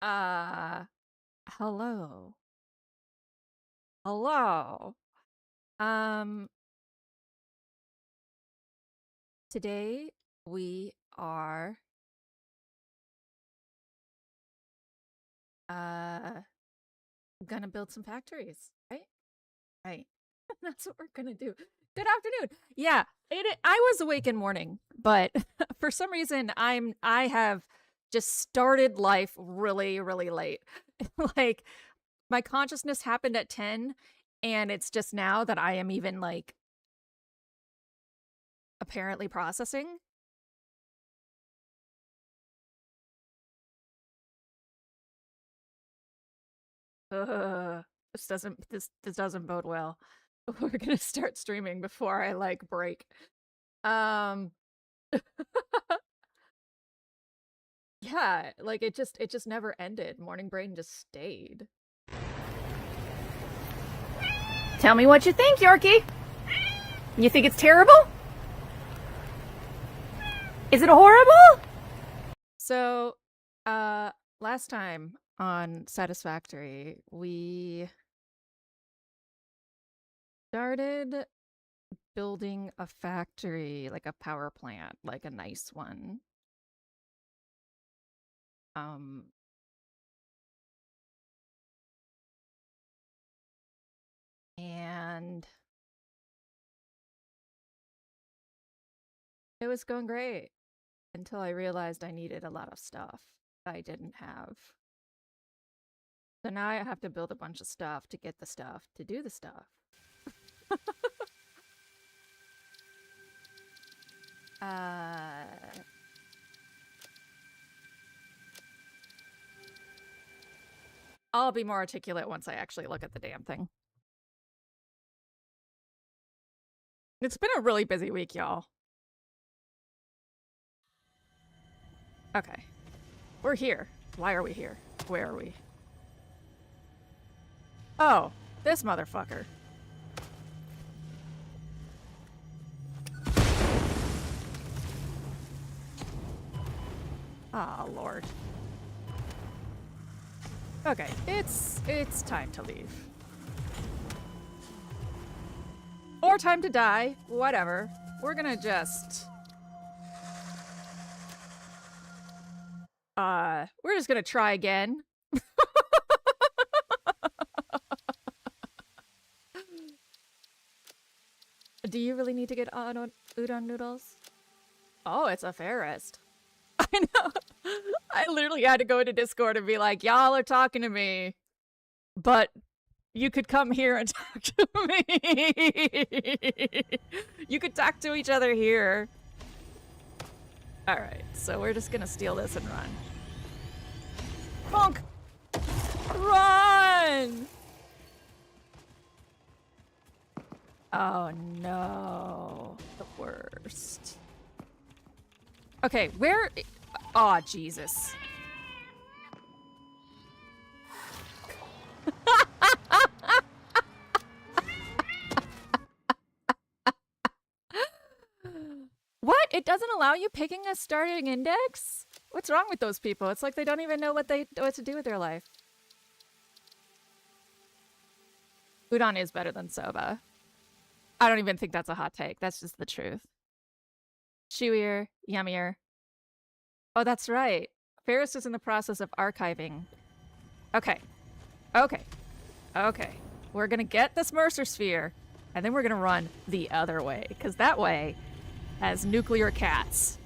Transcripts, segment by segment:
Uh, hello. Hello. Um, today we are uh gonna build some factories, right? Right. That's what we're gonna do. Good afternoon. Yeah, I was awake in morning, but for some reason I have just started life really, really late. Like my consciousness happened at 10, and it's just now that I am even like apparently processing. Ugh, this doesn't bode well. We're gonna start streaming before I like break. Um yeah, like it just never ended. Morning brain just stayed. Tell me what you think, Yorkie. You think it's terrible? Is it horrible? So, last time on Satisfactory, we started building a factory, like a power plant, like a nice one. Um, and it was going great until I realized I needed a lot of stuff I didn't have. So now I have to build a bunch of stuff to get the stuff to do the stuff. I'll be more articulate once I actually look at the damn thing. It's been a really busy week, y'all. Okay. We're here. Why are we here? Where are we? Oh, this motherfucker. Oh, Lord. Okay, it's time to leave. Or time to die. Whatever. We're gonna just... we're just gonna try again. Do you really need to get udon noodles? Oh, it's a fairest. I know. I literally had to go into Discord and be like, y'all are talking to me, but you could come here and talk to me. You could talk to each other here. All right, so we're just gonna steal this and run. Bonk! Run! Oh no, the worst. Okay, where? Oh, Jesus. What? It doesn't allow you picking a starting index? What's wrong with those people? It's like they don't even know what to do with their life. Udon is better than soba. I don't even think that's a hot take. That's just the truth. Chewier, yummier. Oh, that's right. Ferris is in the process of archiving. Okay. Okay. Okay. We're gonna get this Mercer Sphere, and then we're gonna run the other way, because that way has nuclear cats.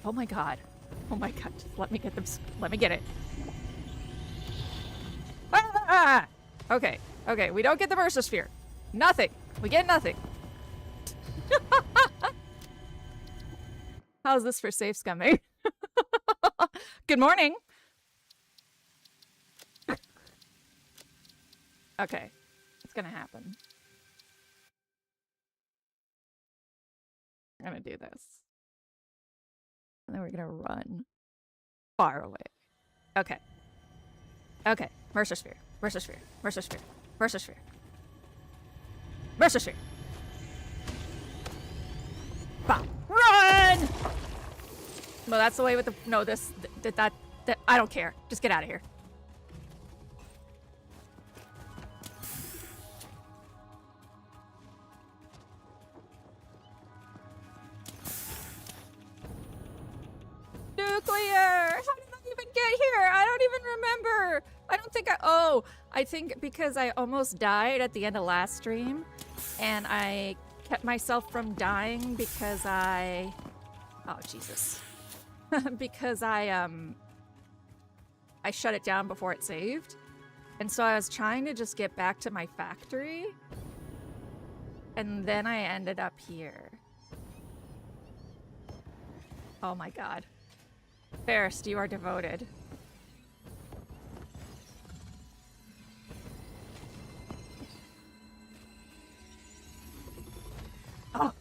Oh my god. Oh my god. Just let me get them. Let me get it. Ah! Okay. Okay. We don't get the Mercer Sphere. Nothing. We get nothing. How's this for safe scumming? Good morning. Okay. It's gonna happen. We're gonna do this. And then we're gonna run far away. Okay. Okay. Mercer Sphere. Mercer Sphere. Mercer Sphere. Mercer Sphere. Mercer Sphere. Bop. Run! Well, that's the way with the... No, that I don't care. Just get out of here. Nuclear! How did I even get here? I don't even remember. I don't think oh, I think because I almost died at the end of last stream, and I kept myself from dying because I... Oh, Jesus. Because I shut it down before it saved. And so I was trying to just get back to my factory. And then I ended up here. Oh my god. Fairest, you are devoted. Oh!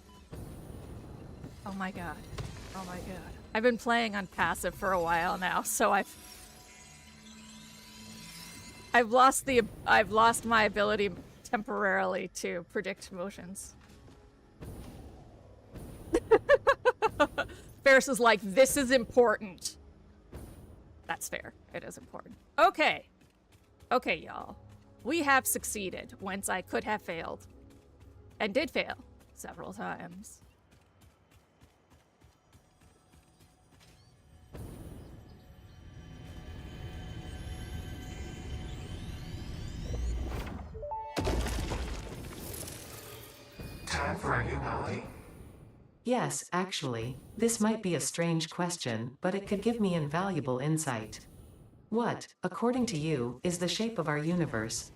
Oh my god. Oh my god. I've been playing on passive for a while now, so I've lost my ability temporarily to predict motions. Ferris is like, this is important. That's fair. It is important. Okay. Okay, y'all. We have succeeded whence I could have failed. And did fail several times. Time for a new melody? Yes, actually, this might be a strange question, but it could give me invaluable insight. What, according to you, is the shape of our universe?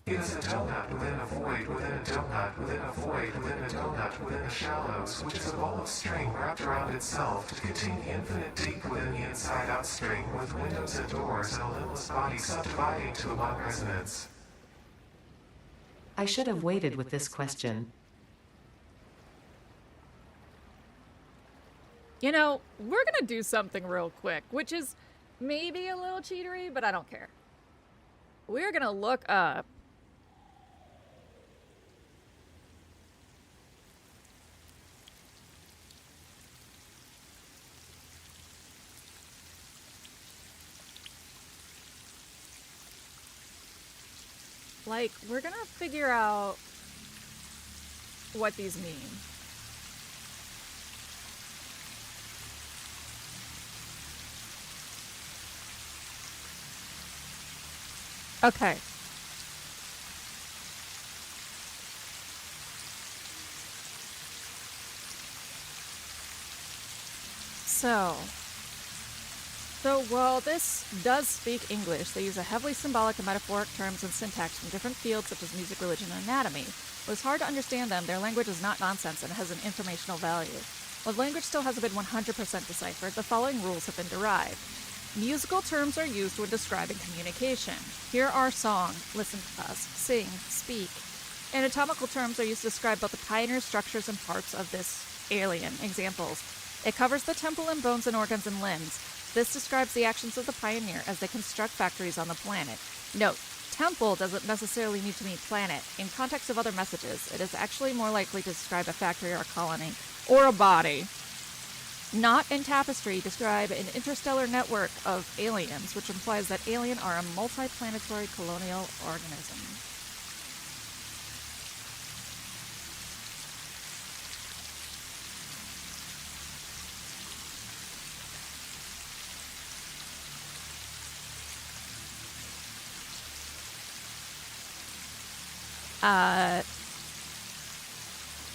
It is a donut within a void within a donut within a void within a donut within the shallows, which is a ball of string wrapped around itself to contain the infinite deep within the inside-out string, with windows and doors and a limbless body subdividing to one resonance. I should have waited with this question. You know, we're gonna do something real quick, which is maybe a little cheatery, but I don't care. We're gonna look up like, we're gonna figure out what these mean. Okay. So while this does speak English, they use a heavily symbolic and metaphoric terms and syntax from different fields such as music, religion, and anatomy. Though it's hard to understand them, their language is not nonsense and has an informational value. While language still hasn't been 100% deciphered, the following rules have been derived. Musical terms are used when describing communication. Hear our song, listen to us, sing, speak. Anatomical terms are used to describe both the pioneer structures and parts of this alien. Examples. It covers the temple and bones and organs and limbs. This describes the actions of the pioneer as they construct factories on the planet. Note, temple doesn't necessarily need to mean planet. In context of other messages, it is actually more likely to describe a factory or a colony, or a body. Not and tapestry describe an interstellar network of aliens, which implies that alien are a multi-planetary colonial organism.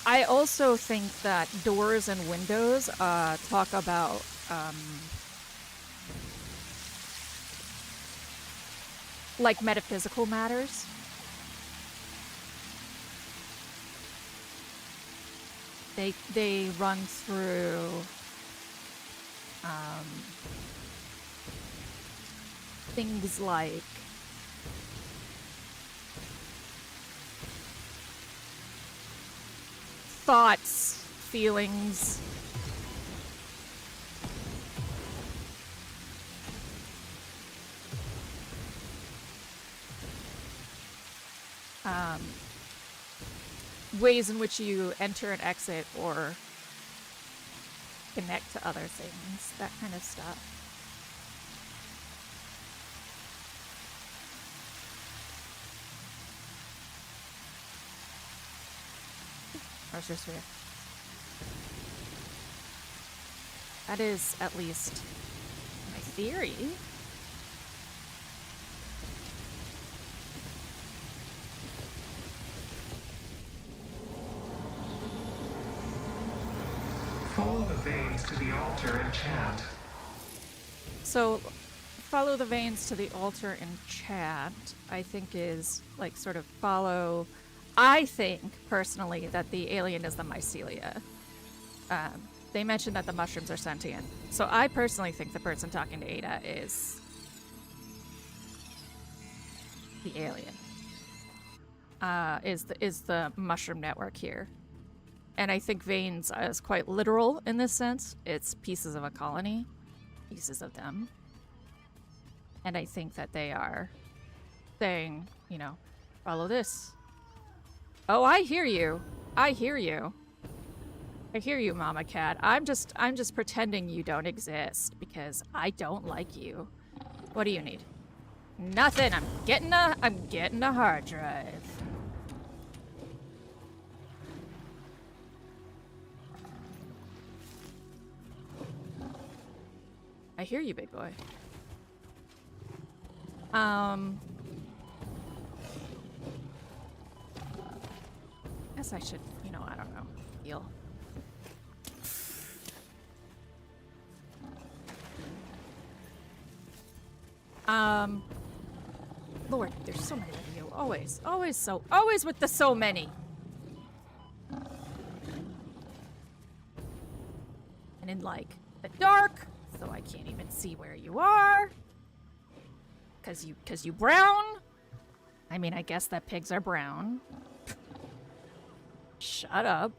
I also think that doors and windows talk about like metaphysical matters. They run through things like thoughts, feelings. Ways in which you enter and exit, or connect to other things, that kind of stuff. Pressure sphere. That is at least my theory. Follow the veins to the altar and chant. So, follow the veins to the altar and chant, I think is like sort of follow. I think personally that the alien is the mycelia. They mentioned that the mushrooms are sentient. So I personally think the person talking to Ada is the alien. Is the mushroom network here. And I think veins is quite literal in this sense. It's pieces of a colony, pieces of them. And I think that they are saying, you know, follow this. Oh, I hear you. I hear you. I hear you, Mama Cat. I'm just pretending you don't exist because I don't like you. What do you need? Nothing. I'm getting a hard drive. I hear you, big boy. Guess I should, you know, I don't know, heal. Lord, there's so many of you. Always with the so many. And in, like, the dark, so I can't even see where you are. Cause you brown? I mean, I guess that pigs are brown. Shut up.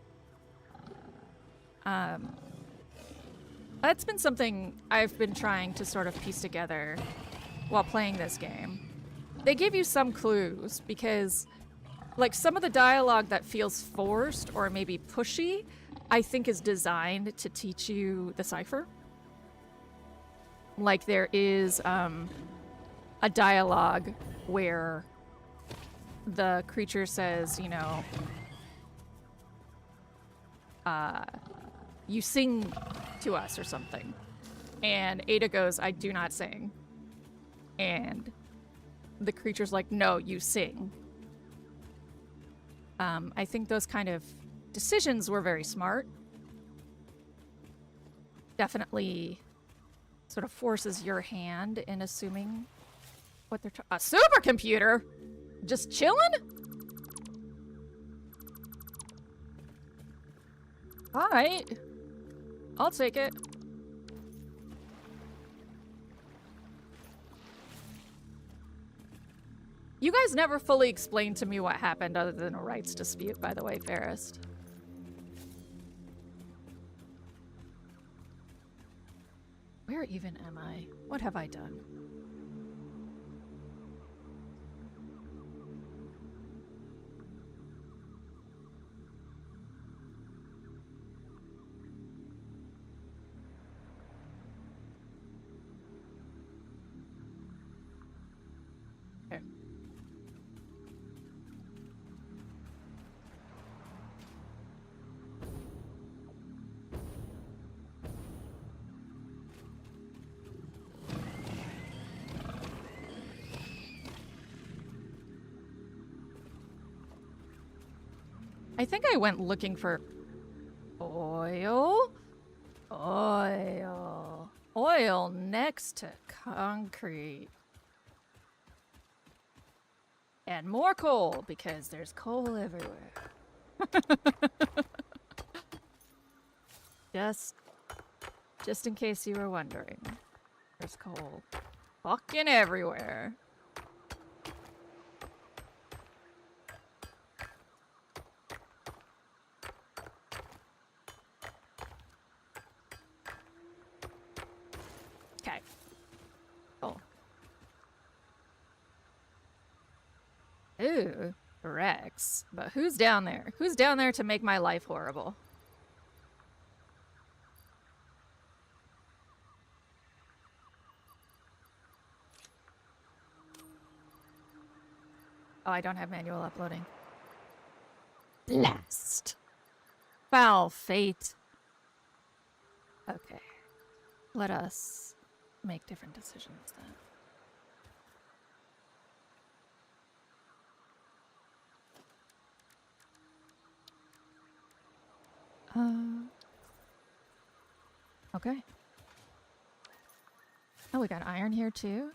That's been something I've been trying to sort of piece together while playing this game. They give you some clues because, like, some of the dialogue that feels forced or maybe pushy, I think is designed to teach you the cipher. Like, there is a dialogue where the creature says, you know, you sing to us or something. And Ada goes, I do not sing. And the creature's like, no, you sing. I think those kind of decisions were very smart. Definitely sort of forces your hand in assuming what they're a supercomputer? Just chilling? Alright. I'll take it. You guys never fully explained to me what happened other than a rights dispute, by the way, Ferris. Where even am I? What have I done? Okay. I think I went looking for oil. Oil next to concrete. And more coal, because there's coal everywhere. Just in case you were wondering. There's coal fucking everywhere. Okay. Oh. Ooh, Rex. But who's down there? Who's down there to make my life horrible? Oh, I don't have manual uploading. Blast. Foul fate. Okay. Let us make different decisions then. Okay. Oh, we got iron here too.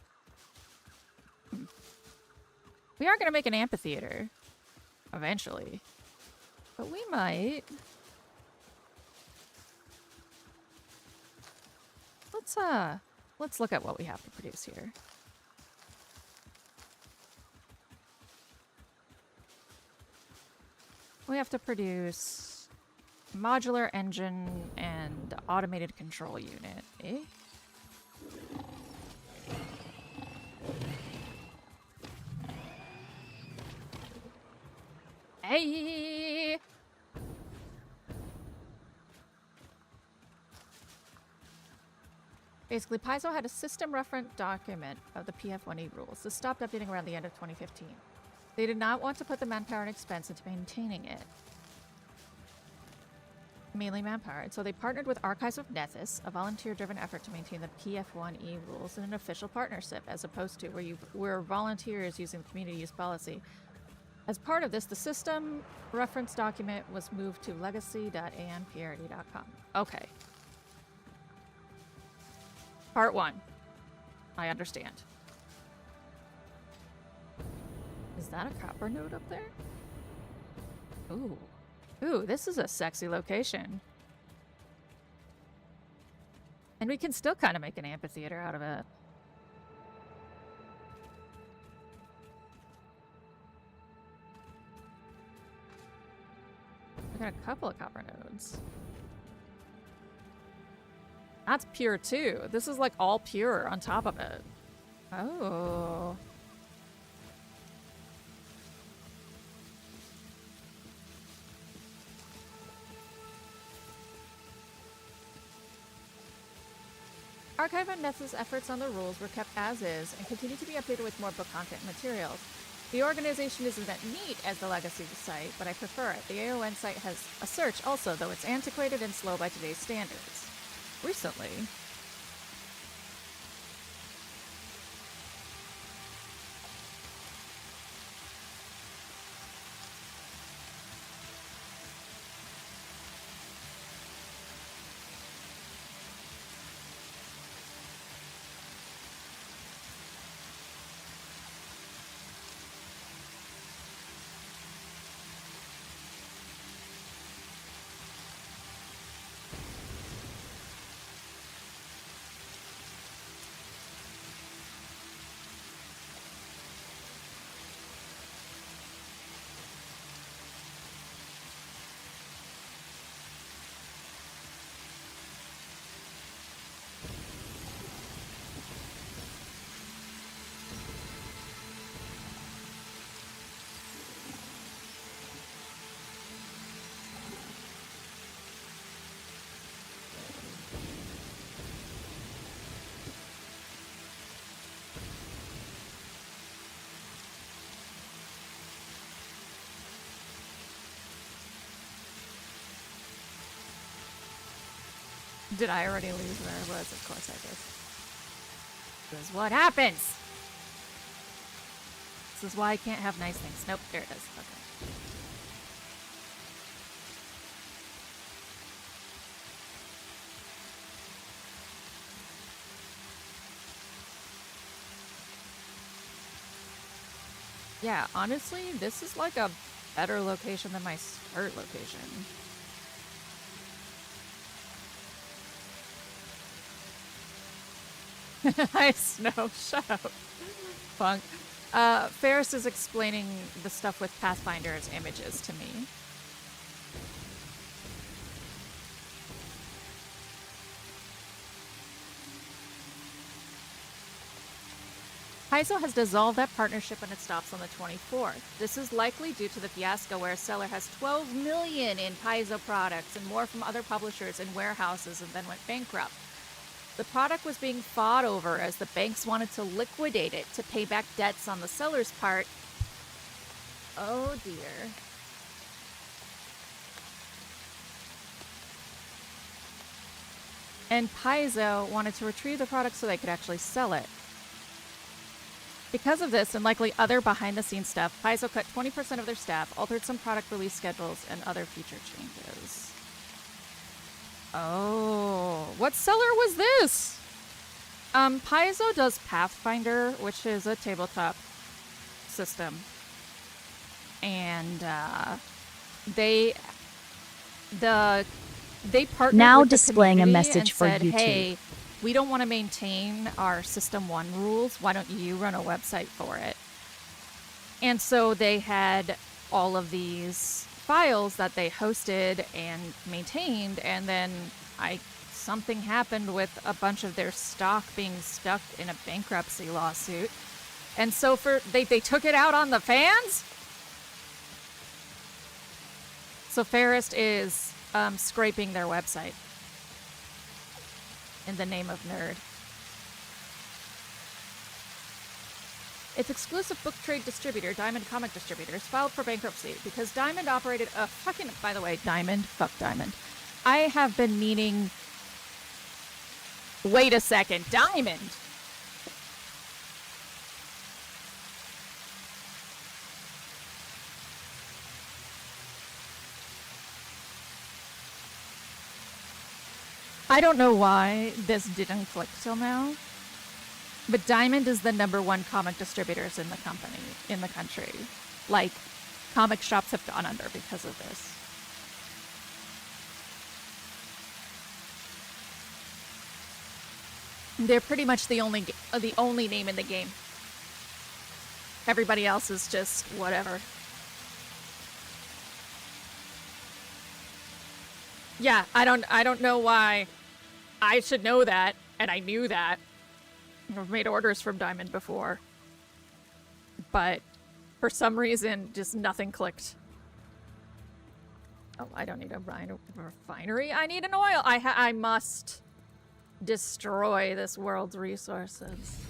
We are gonna make an amphitheater eventually, but we might. Let's look at what we have to produce here. We have to produce modular engine and automated control unit, eh? Hey! Basically, Paizo had a system reference document of the PF1E rules. This stopped updating around the end of 2015. They did not want to put the manpower and expense into maintaining it. Mainly manpower. And so they partnered with Archives of Nethys, a volunteer-driven effort to maintain the PF1E rules in an official partnership, as opposed to where volunteers using the community use policy. As part of this, the system reference document was moved to legacy.amprd.com. Okay. Part 1. I understand. Is that a copper node up there? Ooh. Ooh, this is a sexy location. And we can still kind of make an amphitheater out of it. We got a couple of copper nodes. That's pure too. This is like all pure on top of it. Oh. Archive and Neth's efforts on the rules were kept as is and continue to be updated with more book content and materials. The organization isn't that neat as the Legacy site, but I prefer it. The AON site has a search also, though it's antiquated and slow by today's standards. Recently. Did I already lose where I was? Of course I did. This is what happens! This is why I can't have nice things. Nope, there it is. Okay. Yeah, honestly, this is like a better location than my start location. Nice, no, shut up. Punk. Ferris is explaining the stuff with Pathfinder's images to me. Paizo has dissolved that partnership when it stops on the 24th. This is likely due to the fiasco where a seller has $12 million in Paizo products and more from other publishers in warehouses and then went bankrupt. The product was being fought over as the banks wanted to liquidate it to pay back debts on the seller's part Oh dear. And Paizo wanted to retrieve the product so they could actually sell it. Because of this, and likely other behind-the-scenes stuff, Paizo cut 20% of their staff, altered some product release schedules, and other feature changes. Oh, what seller was this? Paizo does Pathfinder, which is a tabletop system. And, they partnered Now with the displaying a community message and for said, YouTube. hey, we don't want to maintain our System 1 rules. Why don't you run a website for it? And so they had all of these files that they hosted and maintained, and then something happened with a bunch of their stock being stuck in a bankruptcy lawsuit. And so they took it out on the fans? So Ferrist is scraping their website in the name of nerd. Its exclusive book trade distributor, Diamond Comic Distributors, filed for bankruptcy because Diamond operated a fucking... By the way, Diamond? Fuck Diamond. I have been meaning... Wait a second. Diamond! I don't know why this didn't click till now, but Diamond is the #1 comic distributors in the country. Like, comic shops have gone under because of this. They're pretty much the only name in the game. Everybody else is just whatever. Yeah, I don't know why. I should know that, and I knew that. I've made orders from Diamond before. But for some reason, just nothing clicked. Oh, I don't need a refinery. I need an oil. I must destroy this world's resources.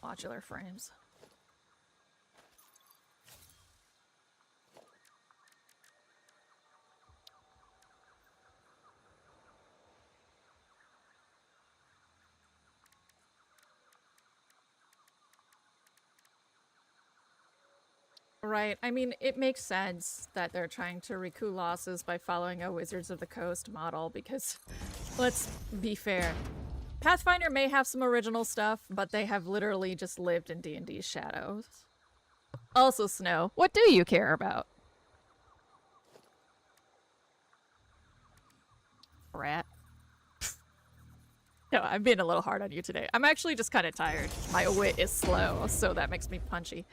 Modular frames. Right. I mean, it makes sense that they're trying to recoup losses by following a Wizards of the Coast model because, let's be fair, Pathfinder may have some original stuff, but they have literally just lived in D&D's shadows. Also, Snow, what do you care about? Rat. No, I'm being a little hard on you today. I'm actually just kind of tired. My wit is slow, so that makes me punchy.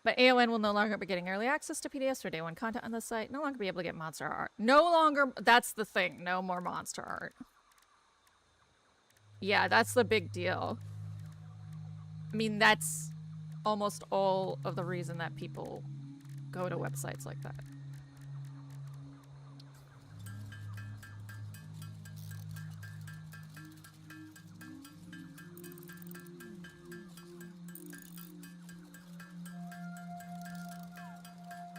But AON will no longer be getting early access to PDFs for day one content on the site. No longer be able to get monster art. No longer... That's the thing. No more monster art. Yeah, that's the big deal. I mean, that's almost all of the reason that people go to websites like that.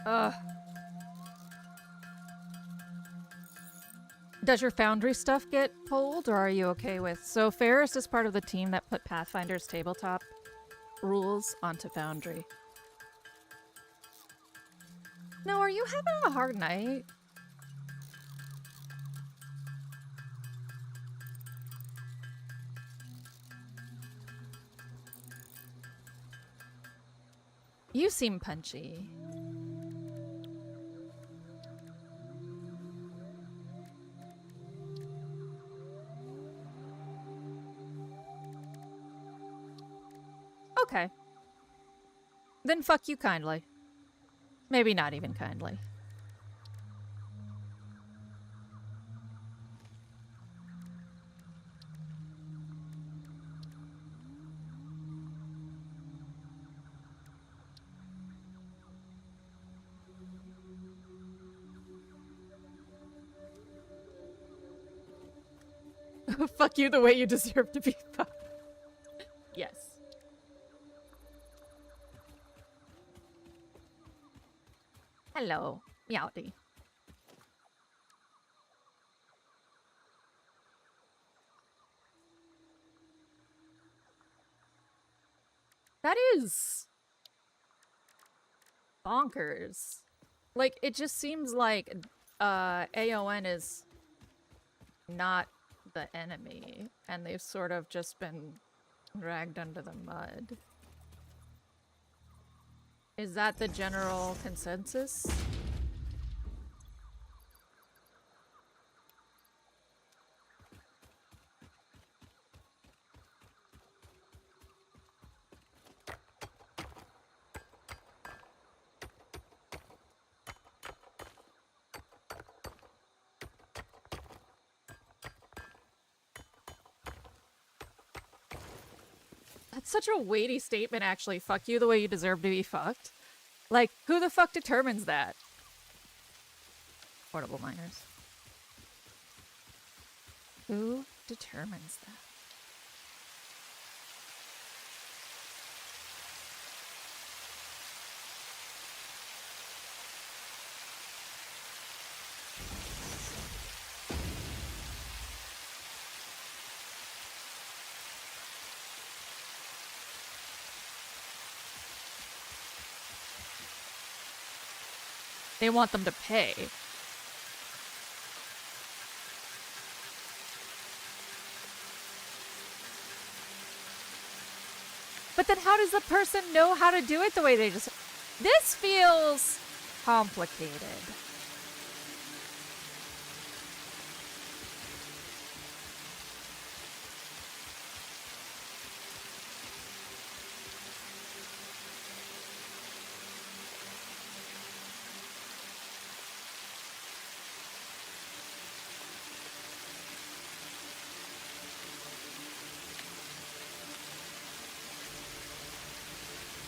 Ugh. Does your Foundry stuff get pulled, or are you okay with... So Ferris is part of the team that put Pathfinder's tabletop rules onto Foundry. No, are you having a hard night? You seem punchy. Okay. Then fuck you kindly. Maybe not even kindly. Fuck you the way you deserve to be fucked. Yes. Hello, Meowdy. That is bonkers. Like, it just seems like AON is not the enemy, and they've sort of just been dragged under the mud. Is that the general consensus? That's such a weighty statement, actually. Fuck you the way you deserve to be fucked. Like, who the fuck determines that? Portable miners. Who determines that? They want them to pay. But then how does the person know how to do it the way they just... This feels complicated.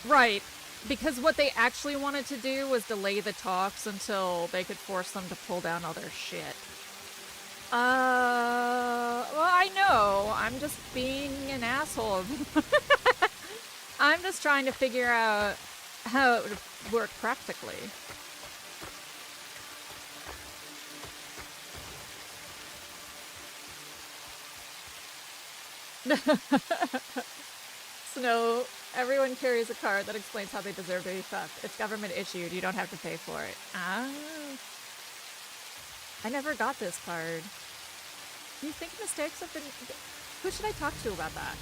Right, because what they actually wanted to do was delay the talks until they could force them to pull down all their shit. Well, I know. I'm just being an asshole. I'm just trying to figure out how it would work practically. Snow, everyone carries a card that explains how they deserve to be fucked. It's government issued. You don't have to pay for it. Ah. I never got this card. Do you think mistakes have been... Who should I talk to about that?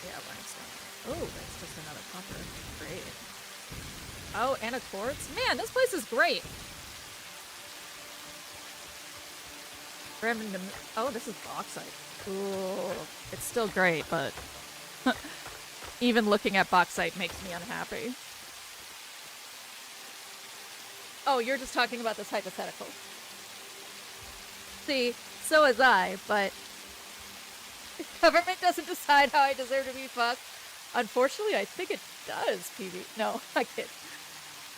Yeah, limestone. Oh, that's just another copper. Great. Oh, and a quartz? Man, this place is great! Random. Oh, this is bauxite. Ooh, it's still great, but even looking at bauxite makes me unhappy. Oh, you're just talking about this hypothetical. See, so was I, but government doesn't decide how I deserve to be fucked. Unfortunately, I think it does, PB. No, I kid.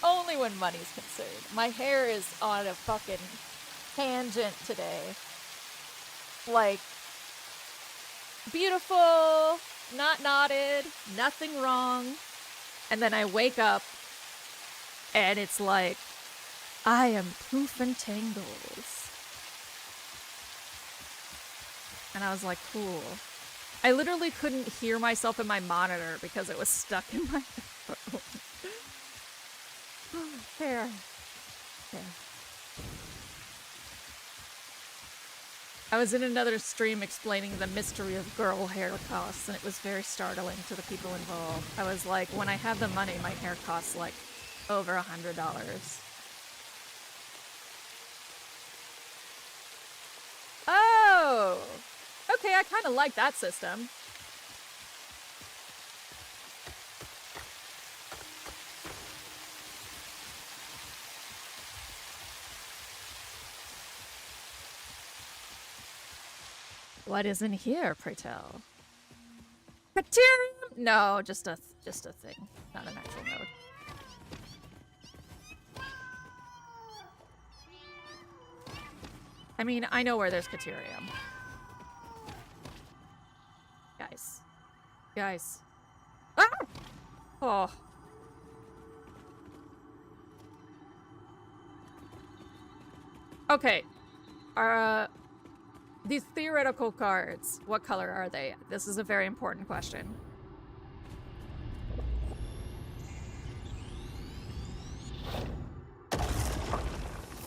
Only when money's concerned. My hair is on a fucking tangent today. Like, beautiful, not knotted, nothing wrong. And then I wake up and it's like, I am poof and tangles. And I was like, cool. I literally couldn't hear myself in my monitor because it was stuck in my headphone. Hair. Hair. I was in another stream explaining the mystery of girl hair costs, and it was very startling to the people involved. I was like, when I have the money, my hair costs like over $100. Oh! Okay, I kind of like that system. What is in here, pray tell? Criterium? No, just a thing, not an actual node. I mean, I know where there's Caterium. Guys. Guys. Ah! Oh. Okay. These theoretical cards, what color are they? This is a very important question.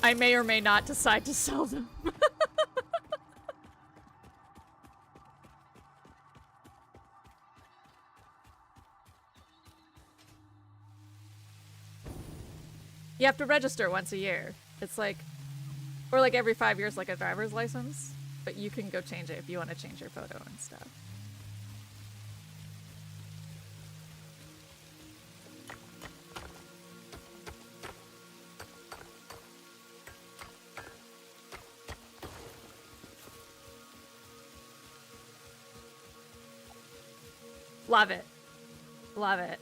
I may or may not decide to sell them. You have to register once a year. It's like, or like every 5 years, like a driver's license. But you can go change it if you want to change your photo and stuff. Love it. Love it.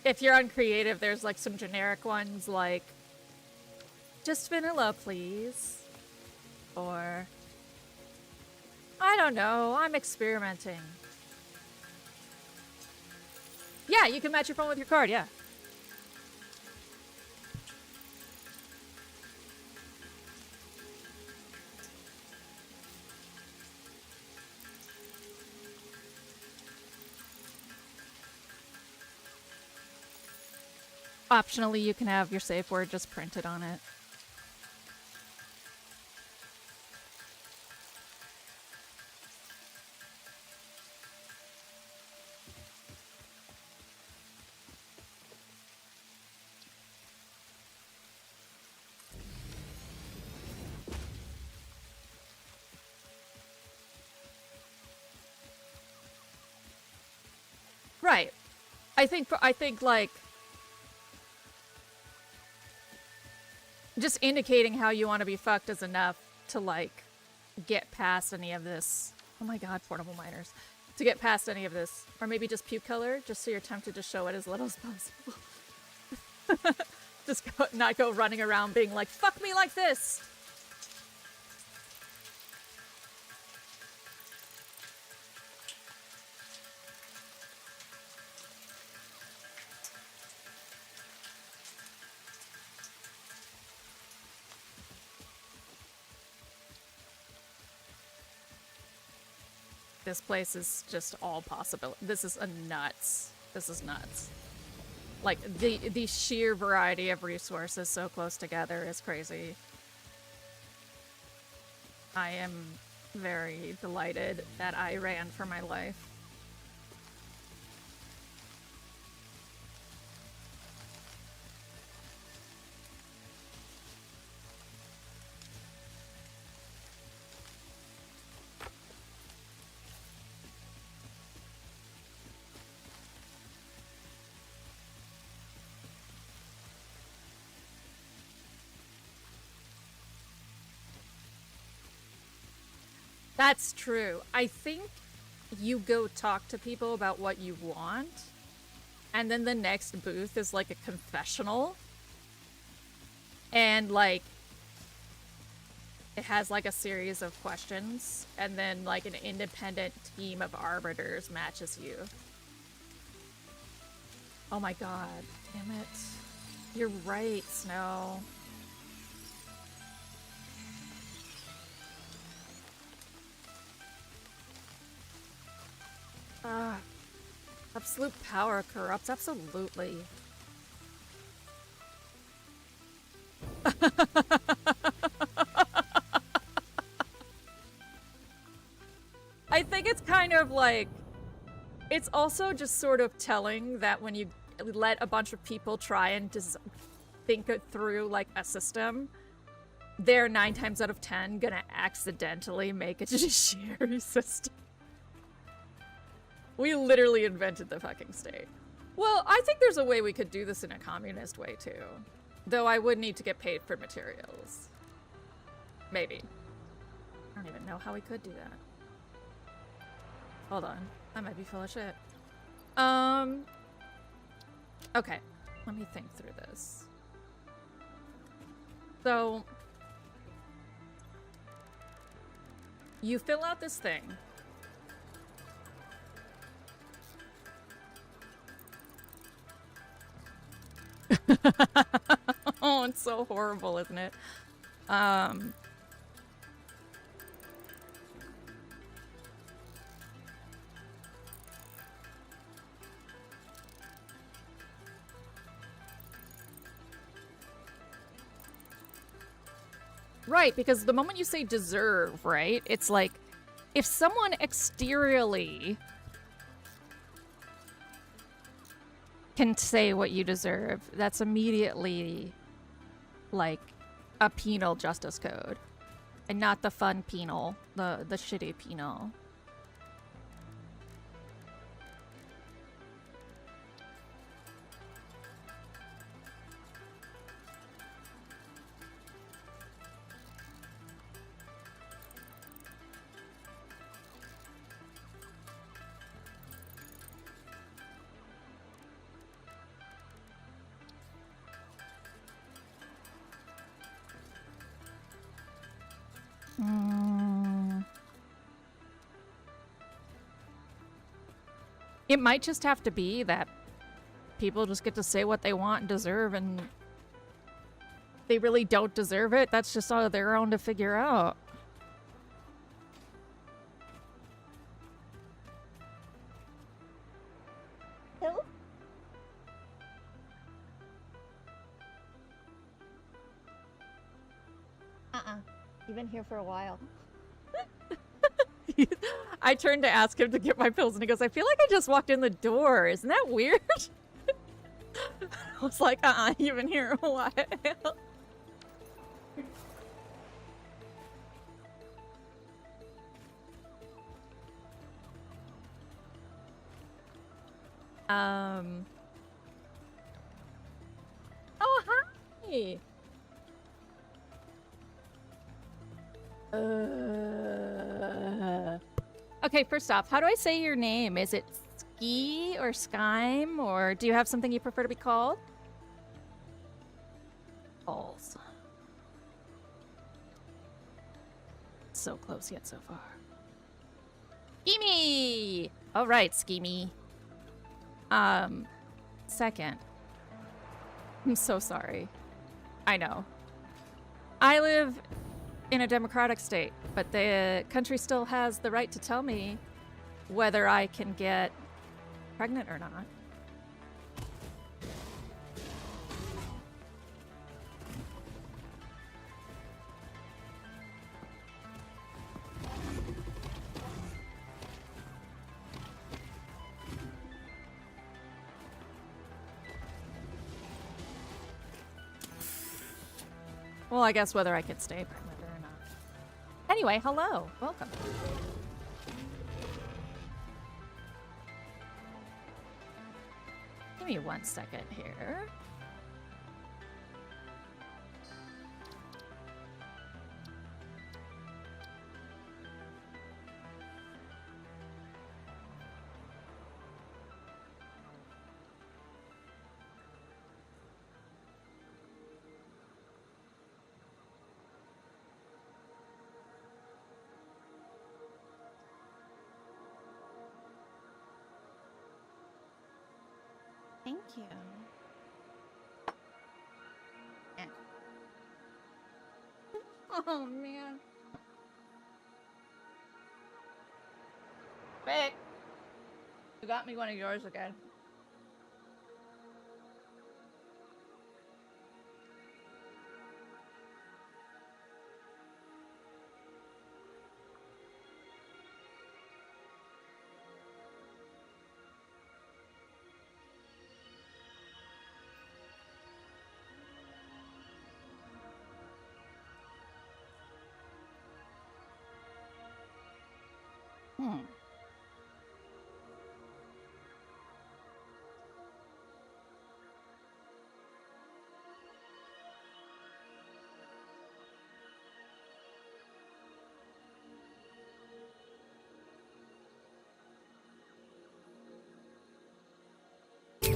If you're on creative, there's like some generic ones like just vanilla, please. Or I don't know, I'm experimenting. Yeah, you can match your phone with your card, yeah. Optionally, you can have your safe word just printed on it. Right. I think like just indicating how you want to be fucked is enough to like get past any of this. Oh my god, portable miners. To get past any of this. Or maybe just puke color, just so you're tempted to show it as little as possible. Just not go running around being like, fuck me like this! This place is just all possible. This is a nuts. This is nuts. Like, the sheer variety of resources so close together is crazy. I am very delighted that I ran for my life. That's true. I think you go talk to people about what you want, and then the next booth is like a confessional. And like, it has like a series of questions, and then like an independent team of arbiters matches you. Oh my god, damn it. You're right, Snow. Absolute power corrupts, absolutely. I think it's kind of like, it's also just sort of telling that when you let a bunch of people try and just think it through like a system, they're 9 times out of 10 gonna accidentally make a judiciary system. We literally invented the fucking state. Well, I think there's a way we could do this in a communist way, too. Though I would need to get paid for materials. Maybe. I don't even know how we could do that. Hold on. I might be full of shit. Okay. Let me think through this. So, you fill out this thing. Oh, it's so horrible, isn't it? Right, because the moment you say deserve, right? It's like, if someone exteriorly can say what you deserve, that's immediately like a penal justice code. And not the fun penal, the shitty penal. It might just have to be that people just get to say what they want and deserve, and they really don't deserve it. That's just on their own to figure out. You've been here for a while. I turned to ask him to get my pills, and he goes, I feel like I just walked in the door. Isn't that weird? I was like, you've been here a while. Oh, hi! Okay, first off, how do I say your name? Is it Ski or Skyme, or do you have something you prefer to be called? Balls. So close yet so far. Schemy! All right, Schemy. Second. I'm so sorry. I know. I live in a democratic state, but the country still has the right to tell me whether I can get pregnant or not. Well, I guess whether I could stay pregnant or not. Anyway, hello. Welcome. Give me 1 second here. Thank you. Oh, man. Vic, you got me one of yours again.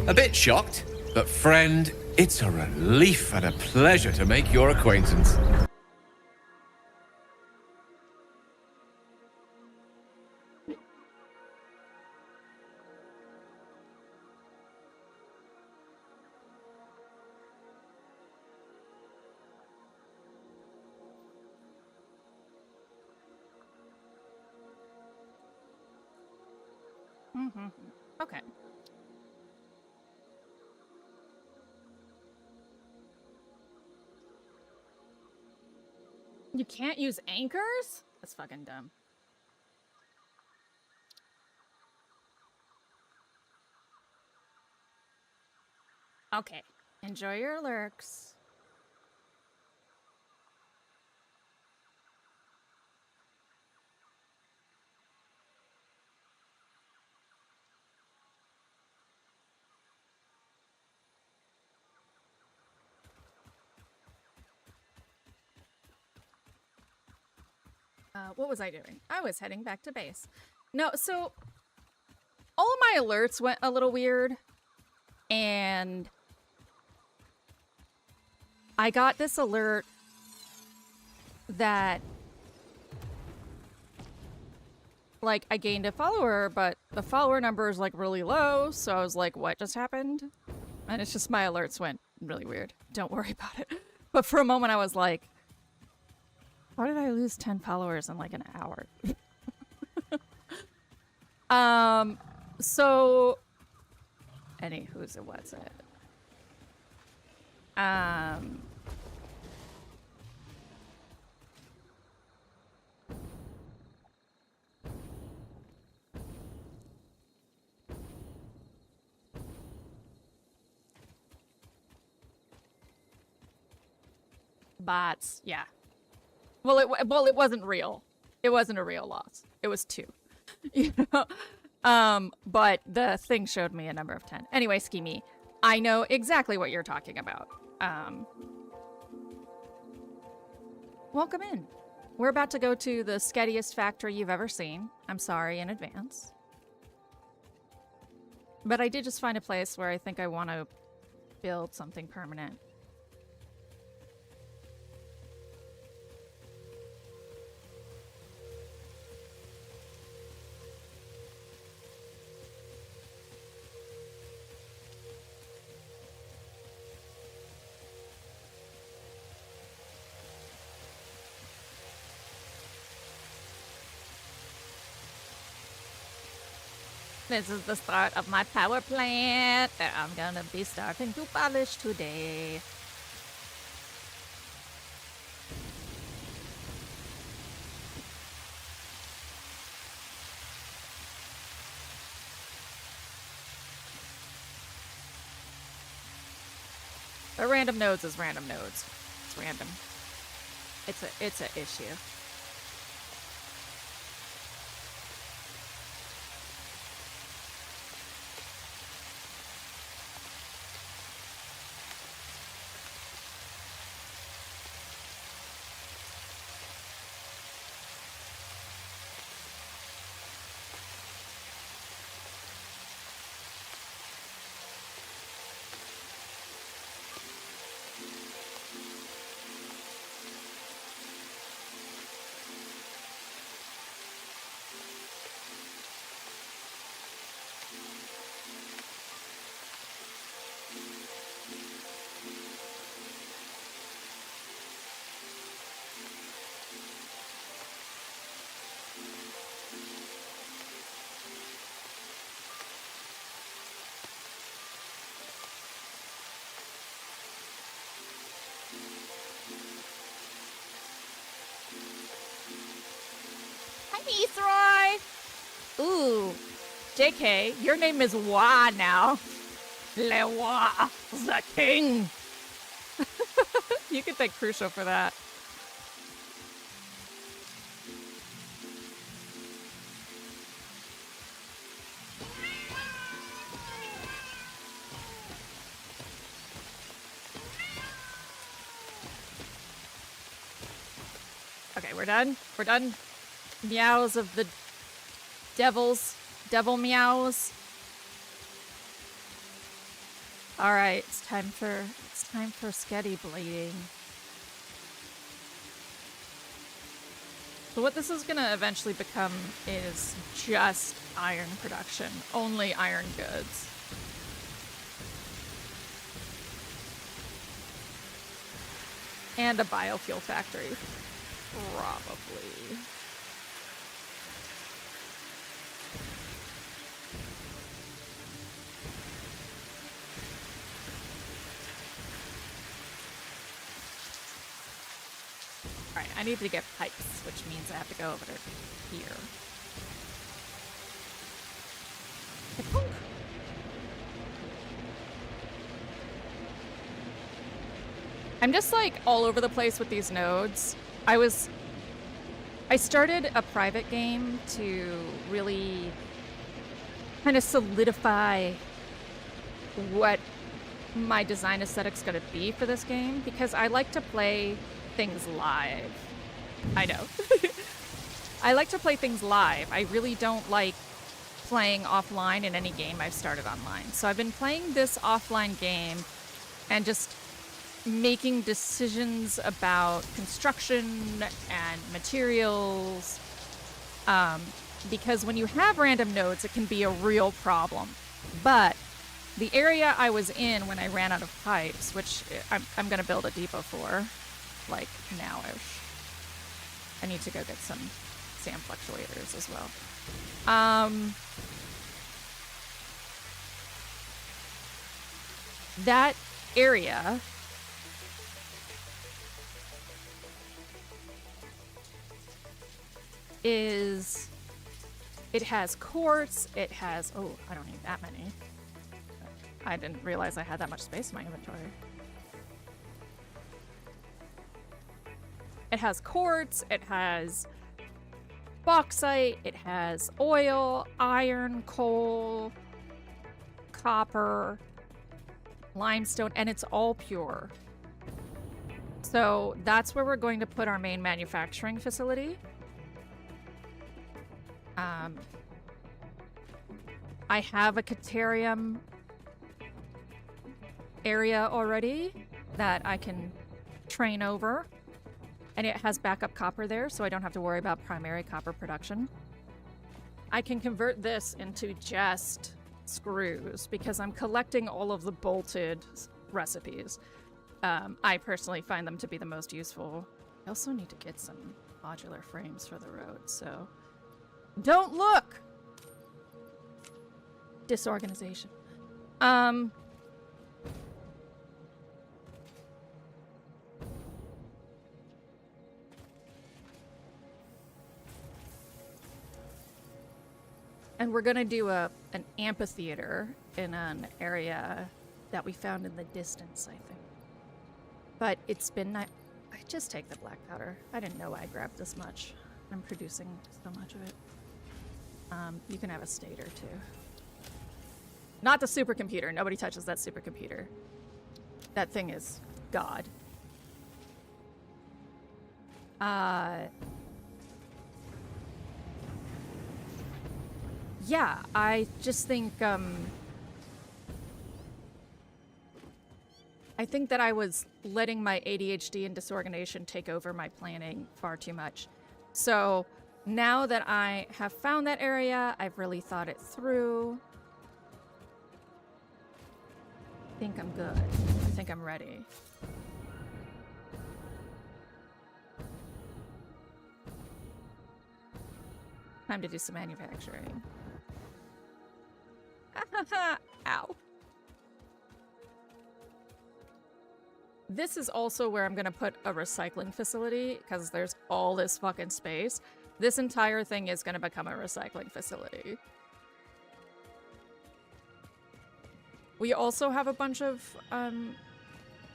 A bit shocked. But friend, it's a relief and a pleasure to make your acquaintance. Mm-hmm. Okay. You can't use anchors? That's fucking dumb. Okay. Enjoy your lurks. What was I doing? I was heading back to base. No, so all of my alerts went a little weird, and I got this alert that, like, I gained a follower, but the follower number is, like, really low, so I was like, what just happened? And it's just my alerts went really weird. Don't worry about it. But for a moment I was like, how did I lose 10 followers in, like, an hour? So... Anywho's it was it? Bots, yeah. Well, it wasn't real. It wasn't a real loss. It was 2. You know? But the thing showed me a number of 10. Anyway, Schemy, I know exactly what you're talking about. Welcome in. We're about to go to the skettiest factory you've ever seen. I'm sorry in advance. But I did just find a place where I think I want to build something permanent. This is the start of my power plant that I'm gonna be starting to polish today. But random nodes is random nodes. It's random. It's a issue. Hi, Etheroy! Ooh, JK, your name is Wa now. Le Wa, the king. You could thank Crucial for that. Okay, we're done. We're done. Meows of the devils. Devil meows. All right, it's time for sketty blading. So what this is gonna eventually become is just iron production, only iron goods. And a biofuel factory, probably. Alright, I need to get pipes, which means I have to go over to here. I'm just like all over the place with these nodes. I started a private game to really kind of solidify what my design aesthetic's gonna be for this game, because I like to play things live. I know. I like to play things live. I really don't like playing offline in any game I've started online. So I've been playing this offline game and just making decisions about construction and materials, because when you have random nodes, it can be a real problem. But the area I was in when I ran out of pipes, which I'm going to build a depot for, like, now-ish. I need to go get some sand fluctuators as well. That area it has quartz, it has, oh, I don't need that many. I didn't realize I had that much space in my inventory. It has quartz, it has bauxite, it has oil, iron, coal, copper, limestone, and it's all pure. So that's where we're going to put our main manufacturing facility. I have a Caterium area already that I can train over, and it has backup copper there, so I don't have to worry about primary copper production. I can convert this into just screws because I'm collecting all of the bolted recipes. I personally find them to be the most useful. I also need to get some modular frames for the road, so don't look! Disorganization. And we're gonna do an amphitheater in an area that we found in the distance, I think. But it's been I just take the black powder. I didn't know I grabbed this much. I'm producing so much of it. You can have a stator too. Not the supercomputer. Nobody touches that supercomputer. That thing is God. Yeah, I just think, I think that I was letting my ADHD and disorganization take over my planning far too much. So now that I have found that area, I've really thought it through. I think I'm good. I think I'm ready. Time to do some manufacturing. Ow. This is also where I'm gonna put a recycling facility, because there's all this fucking space. This entire thing is gonna become a recycling facility. We also have a bunch of,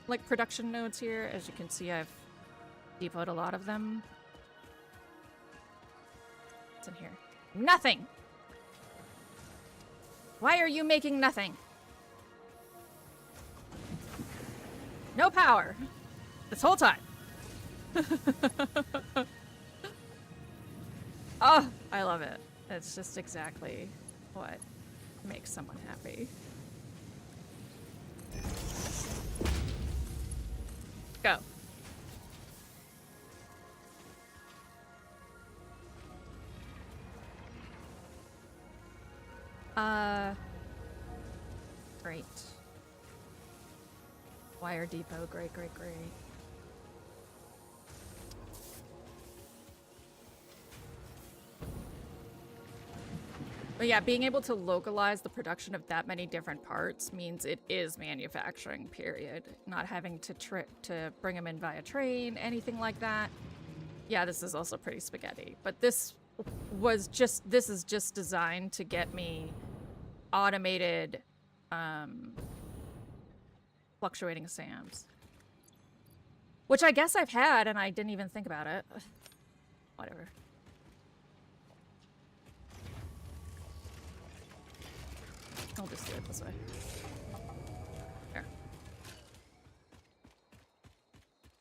like, production nodes here. As you can see, I've depoted a lot of them. What's in here? Nothing! Why are you making nothing? No power. This whole time. Oh, I love it. It's just exactly what makes someone happy. Go. Great. Wire depot, great, great, great. But yeah, being able to localize the production of that many different parts means it is manufacturing, period. Not having to bring them in via train, anything like that. Yeah, this is also pretty spaghetti. But this is just designed to get me automated fluctuating SAMs. Which I guess I've had and I didn't even think about it. Whatever. I'll just do it this way. There.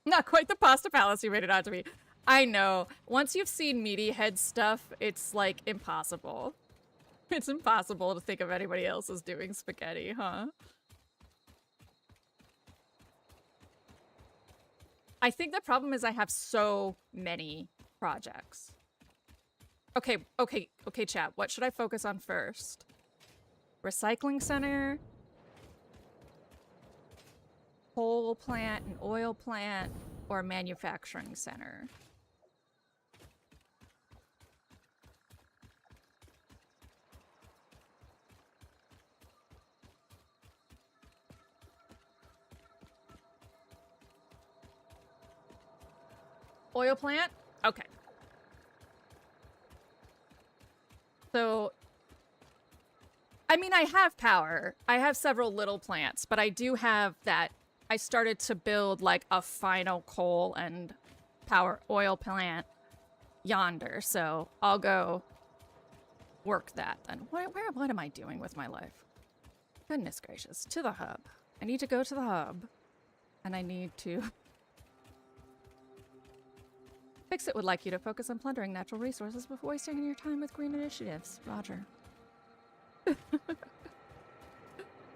Not quite the pasta palace you made it out to be. I know. Once you've seen Meaty Head stuff, it's like impossible. It's impossible to think of anybody else as doing spaghetti, huh? I think the problem is I have so many projects. Okay, chat. What should I focus on first? Recycling center, coal plant and oil plant, or manufacturing center? Oil plant? Okay. So, I mean, I have power. I have several little plants, but I do have that. I started to build like a final coal and power oil plant yonder. So I'll go work that then. What am I doing with my life? Goodness gracious. To the hub. I need to go to the hub. And I need to... Fix-It would like you to focus on plundering natural resources before wasting your time with green initiatives. Roger.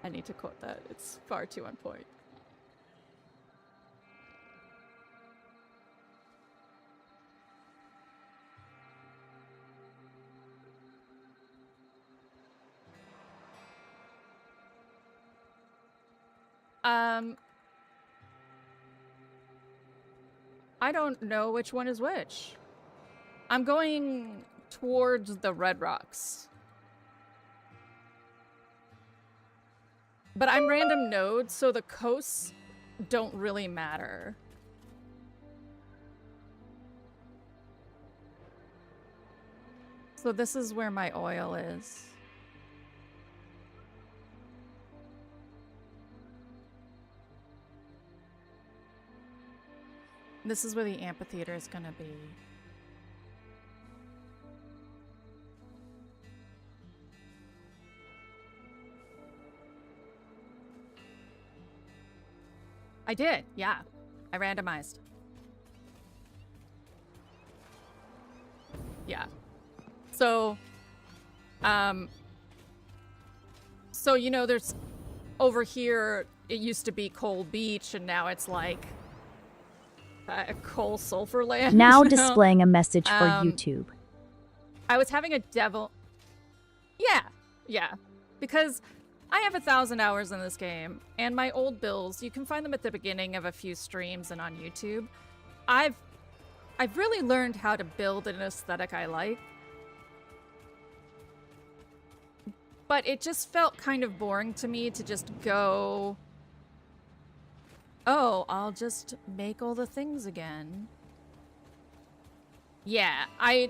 I need to quote that. It's far too on point. I don't know which one is which. I'm going towards the Red Rocks. But I'm random nodes, so the coasts don't really matter. So this is where my oil is. This is where the amphitheater is gonna be. I did, yeah. I randomized. Yeah. So, you know, there's over here, it used to be Coal Beach, and now it's like Coal Sulfur Land. Now displaying a message for YouTube. I was having a devil. Yeah. Because I have 1,000 hours in this game, and my old builds, you can find them at the beginning of a few streams and on YouTube. I've really learned how to build an aesthetic I like. But it just felt kind of boring to me to just go, oh, I'll just make all the things again. Yeah, I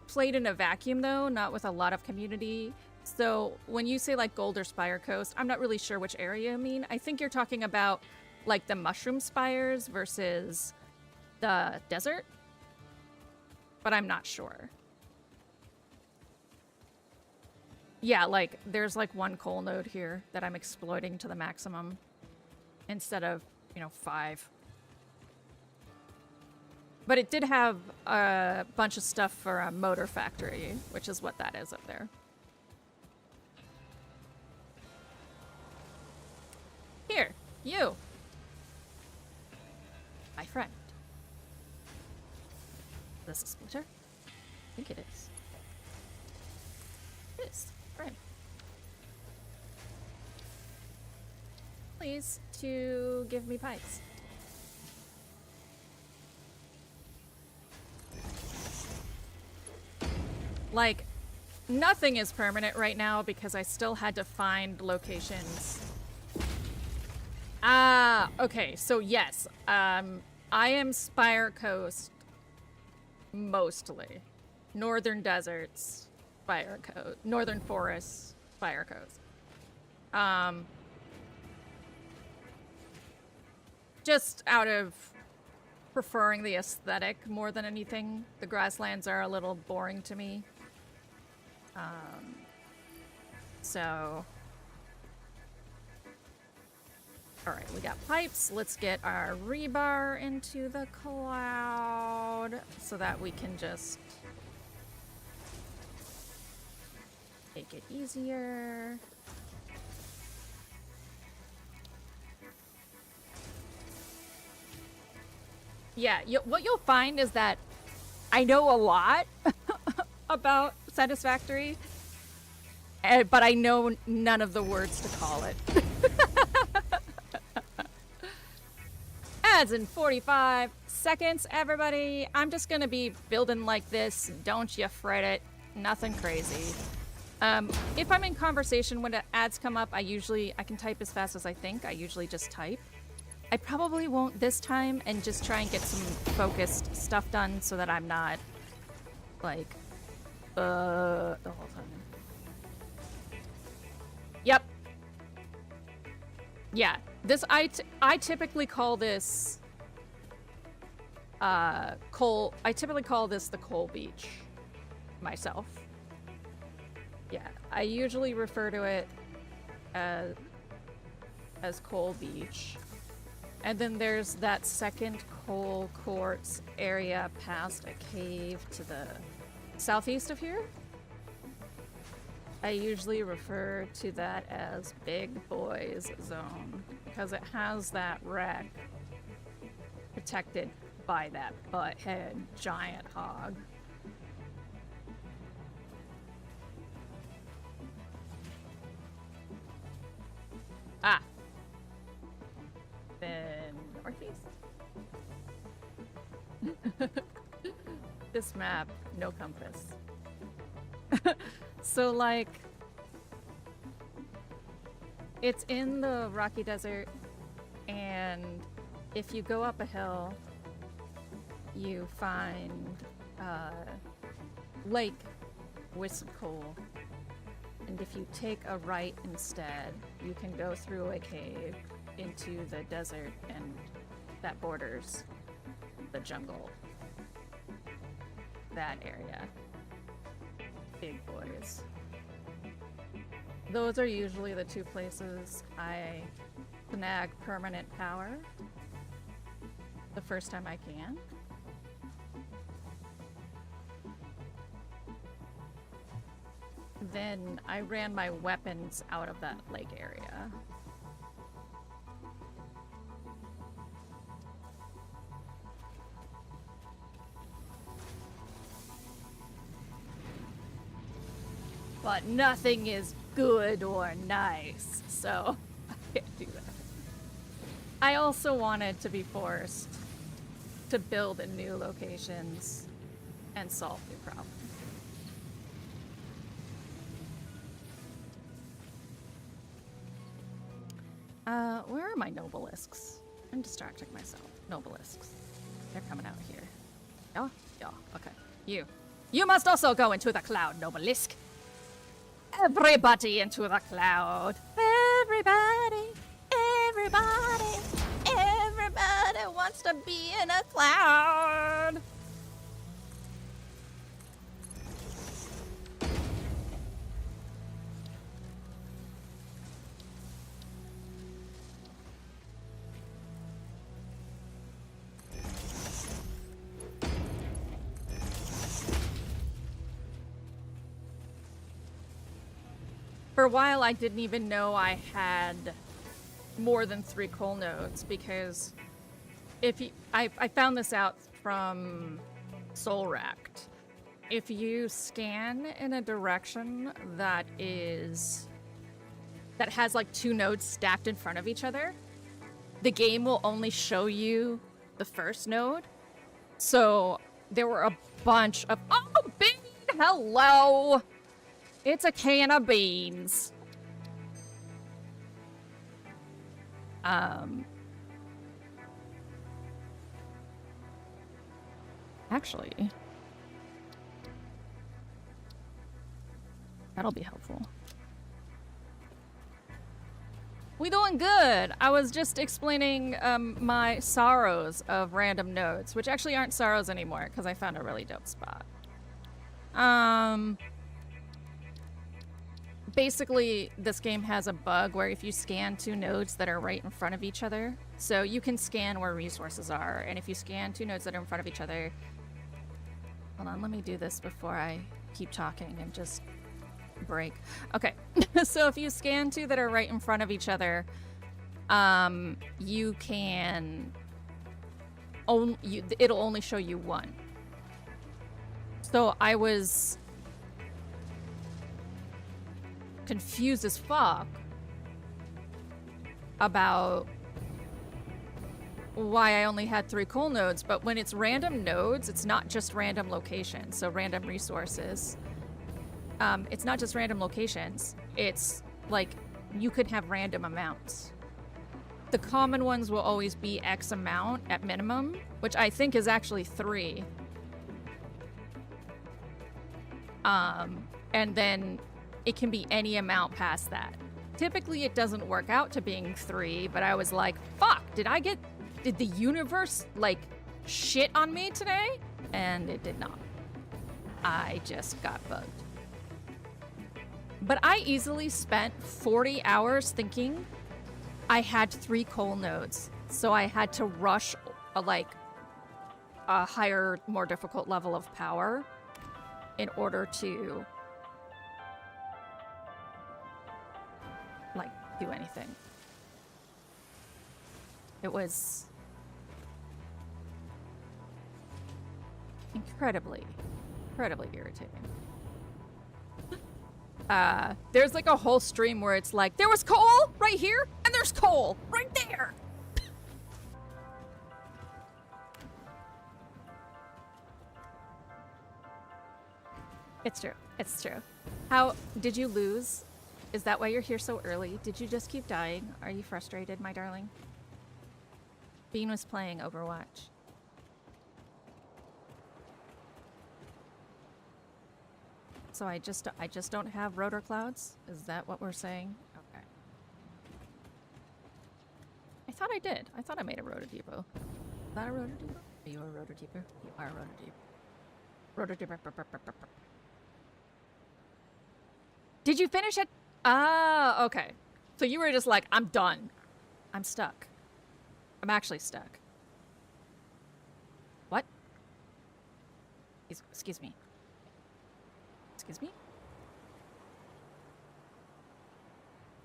played in a vacuum though, not with a lot of community. So when you say like Gold or Spire Coast, I'm not really sure which area you mean. I think you're talking about like the mushroom spires versus the desert, but I'm not sure. Yeah, like there's like one coal node here that I'm exploiting to the maximum instead of, 5. But it did have a bunch of stuff for a motor factory, which is what that is up there. Here, you. my friend. Is this a splitter? I think it is. It is. Right. Please to give me pipes. Like, nothing is permanent right now because I still had to find locations. Ah, okay, so yes, I am Spire Coast mostly. Northern deserts, Spire Coast. Northern forests, Spire Coast. Just out of preferring the aesthetic more than anything. The grasslands are a little boring to me. So... Alright, we got pipes. Let's get our rebar into the cloud so that we can just make it easier. Yeah, what you'll find is that I know a lot about Satisfactory, but I know none of the words to call it. Ads in 45 seconds, everybody. I'm just gonna be building like this. Don't you fret it. Nothing crazy. If I'm in conversation when the ads come up, I can type as fast as I think. I usually just type. I probably won't this time and just try and get some focused stuff done so that I'm not, like, the whole time. Yep. Yeah, this, I typically call this, I typically call this the coal beach myself. Yeah, I usually refer to it as coal beach. And then there's that second coal quartz area past a cave to the southeast of here. I usually refer to that as Big Boys Zone because it has that wreck protected by that butthead giant hog. Ah. Then northeast. This map, no compass. So, like, it's in the Rocky Desert, and if you go up a hill, you find lake with some coal. And if you take a right instead, you can go through a cave into the desert, and that borders the jungle. That area. Big Boys. Those are usually the two places I snag permanent power the first time I can. Then I ran my weapons out of that lake area. But nothing is good or nice, so I can't do that. I also wanted to be forced to build in new locations and solve new problems. Where are my nobelisks? I'm distracting myself. Nobelisks. They're coming out here. Yeah? Yeah, okay. You must also go into the cloud, nobelisk. Everybody into the cloud. Everybody wants to be in a cloud. For a while, I didn't even know I had more than 3 coal nodes because if you, I found this out from Soul Racked. If you scan in a direction that has like two nodes stacked in front of each other, the game will only show you the first node. So there were a bunch of, oh, bean, hello. It's a can of beans. Actually, that'll be helpful. We doing good. I was just explaining my sorrows of random nodes, which actually aren't sorrows anymore because I found a really dope spot. Basically, this game has a bug where if you scan two nodes that are right in front of each other, so you can scan where resources are, and if you scan two nodes that are in front of each other, hold on, let me do this before I keep talking and just break. Okay, so if you scan two that are right in front of each other, you can it'll only show you one. So I was confused as fuck about why I only had 3 coal nodes, but when it's random nodes, it's not just random locations, so random resources. It's not just random locations, it's like you could have random amounts. The common ones will always be X amount at minimum, which I think is actually 3. And then it can be any amount past that. Typically it doesn't work out to being 3, but I was like, fuck, did the universe like shit on me today? And it did not. I just got bugged. But I easily spent 40 hours thinking I had 3 coal nodes, so I had to rush a higher, more difficult level of power in order to like do anything. It was incredibly irritating. There's like a whole stream where it's like, there was coal right here, and there's coal right there. It's true. It's true. How did you lose? Is that why you're here so early? Did you just keep dying? Are you frustrated, my darling? Bean was playing Overwatch. So I just don't have rotor clouds? Is that what we're saying? Okay. I thought I did. I thought I made a rotor depot. Is that a rotor depot? Are you a rotor depot? You are a rotor depot. Rotor depot. Did you finish it? Ah, okay. So you were just like, I'm done. I'm stuck. I'm actually stuck. What? Excuse me. Excuse me?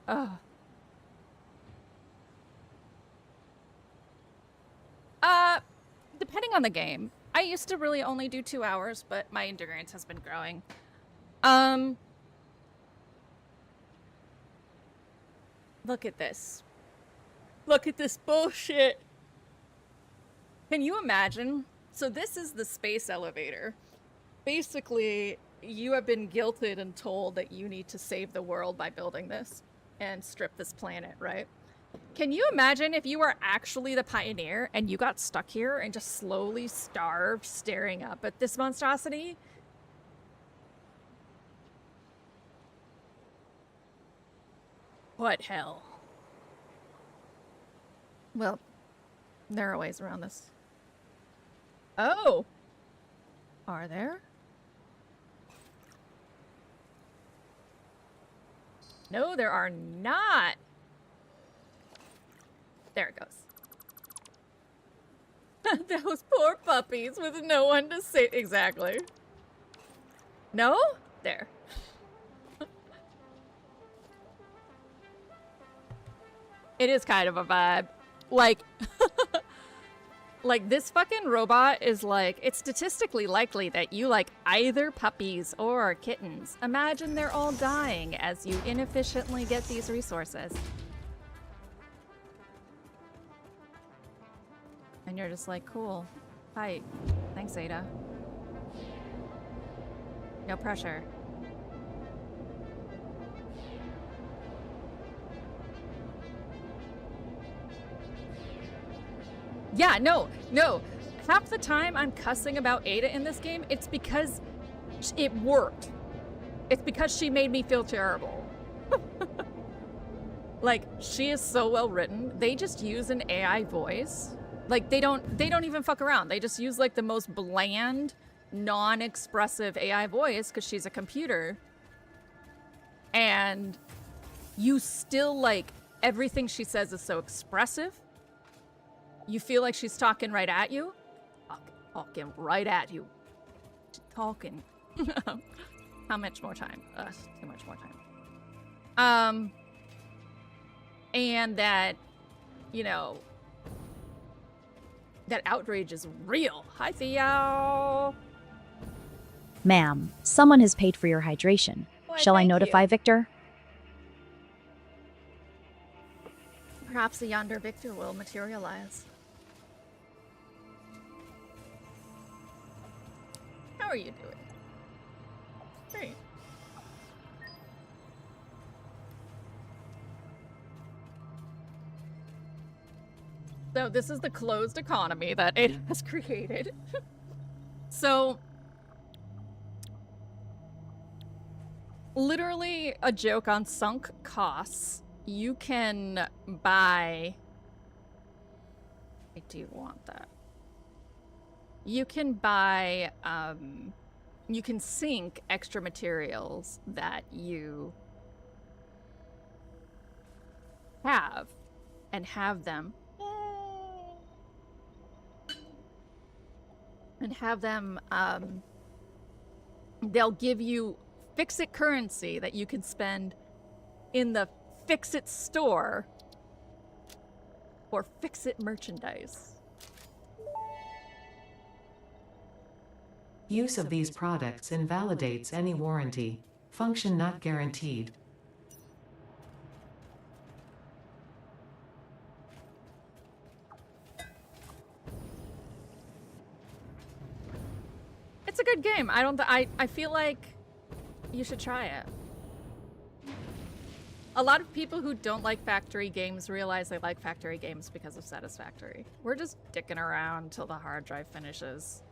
Oh. Depending on the game. I used to really only do 2 hours, but my endurance has been growing. Look at this. Look at this bullshit. Can you imagine? So this is the space elevator. Basically, you have been guilted and told that you need to save the world by building this and strip this planet, right? Can you imagine if you were actually the pioneer and you got stuck here and just slowly starved staring up at this monstrosity? What hell? Well, there are ways around this. Oh! Are there? No, there are not! There it goes. Those poor puppies with no one to say. Exactly. No? There. It is kind of a vibe. Like, Like, this fucking robot is like, it's statistically likely that you like either puppies or kittens. Imagine they're all dying as you inefficiently get these resources. And you're just like, cool. Hi. Thanks, Ada. No pressure. Yeah, no. Half the time I'm cussing about Ada in this game, it's because it worked. It's because she made me feel terrible. Like, she is so well written. They just use an AI voice. Like, they don't even fuck around. They just use like the most bland, non-expressive AI voice because she's a computer. And you still like, everything she says is so expressive. You feel like she's talking right at you. Talking right at you. She's talking. How much more time? Too much more time. And that, you know, that outrage is real. Hi, Theo. Ma'am, someone has paid for your hydration. Why, Shall I thank notify you. Victor? Perhaps the yonder Victor will materialize. How are you doing? Great. So this is the closed economy that it has created. So literally a joke on sunk costs. You can buy... I do want that. You can buy, you can sink extra materials that you have and have them. And have them, they'll give you fix-it currency that you can spend in the fix-it store for fix-it merchandise. Use of these products invalidates any warranty. Function not guaranteed. It's a good game. I feel like you should try it. A lot of people who don't like factory games realize they like factory games because of Satisfactory. We're just dicking around till the hard drive finishes.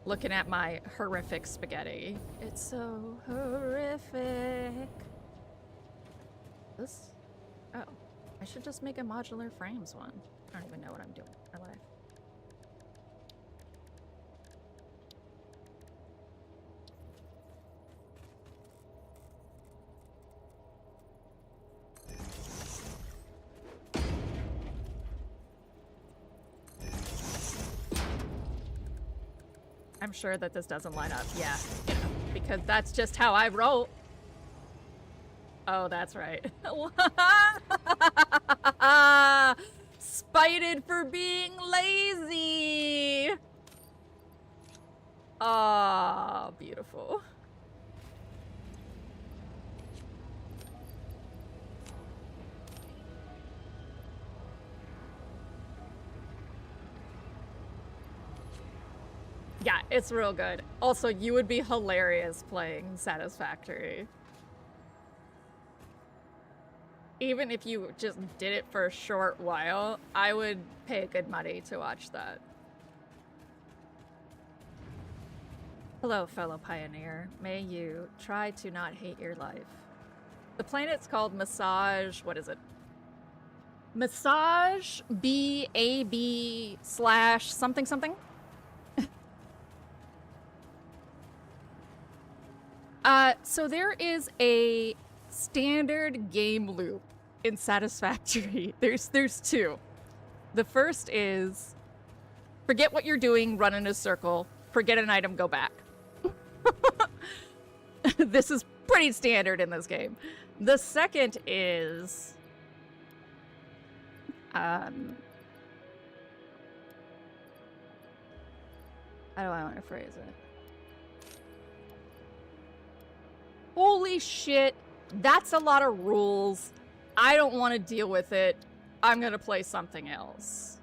Looking at my horrific spaghetti. It's so horrific. This? Oh. I should just make a modular frames one. I don't even know what I'm doing in my life. I'm sure that this doesn't line up. Yeah, you know, because that's just how I wrote. Oh, that's right. Spited for being lazy. Ah, beautiful. Yeah, it's real good. Also, you would be hilarious playing Satisfactory. Even if you just did it for a short while, I would pay good money to watch that. Hello, fellow pioneer. May you try to not hate your life. The planet's called Massage... What is it? Massage BAB / something something? So there is a standard game loop in Satisfactory. There's two. The first is forget what you're doing, run in a circle, forget an item, go back. This is pretty standard in this game. The second is How do I want to phrase it? Holy shit, that's a lot of rules. I don't want to deal with it. I'm gonna play something else.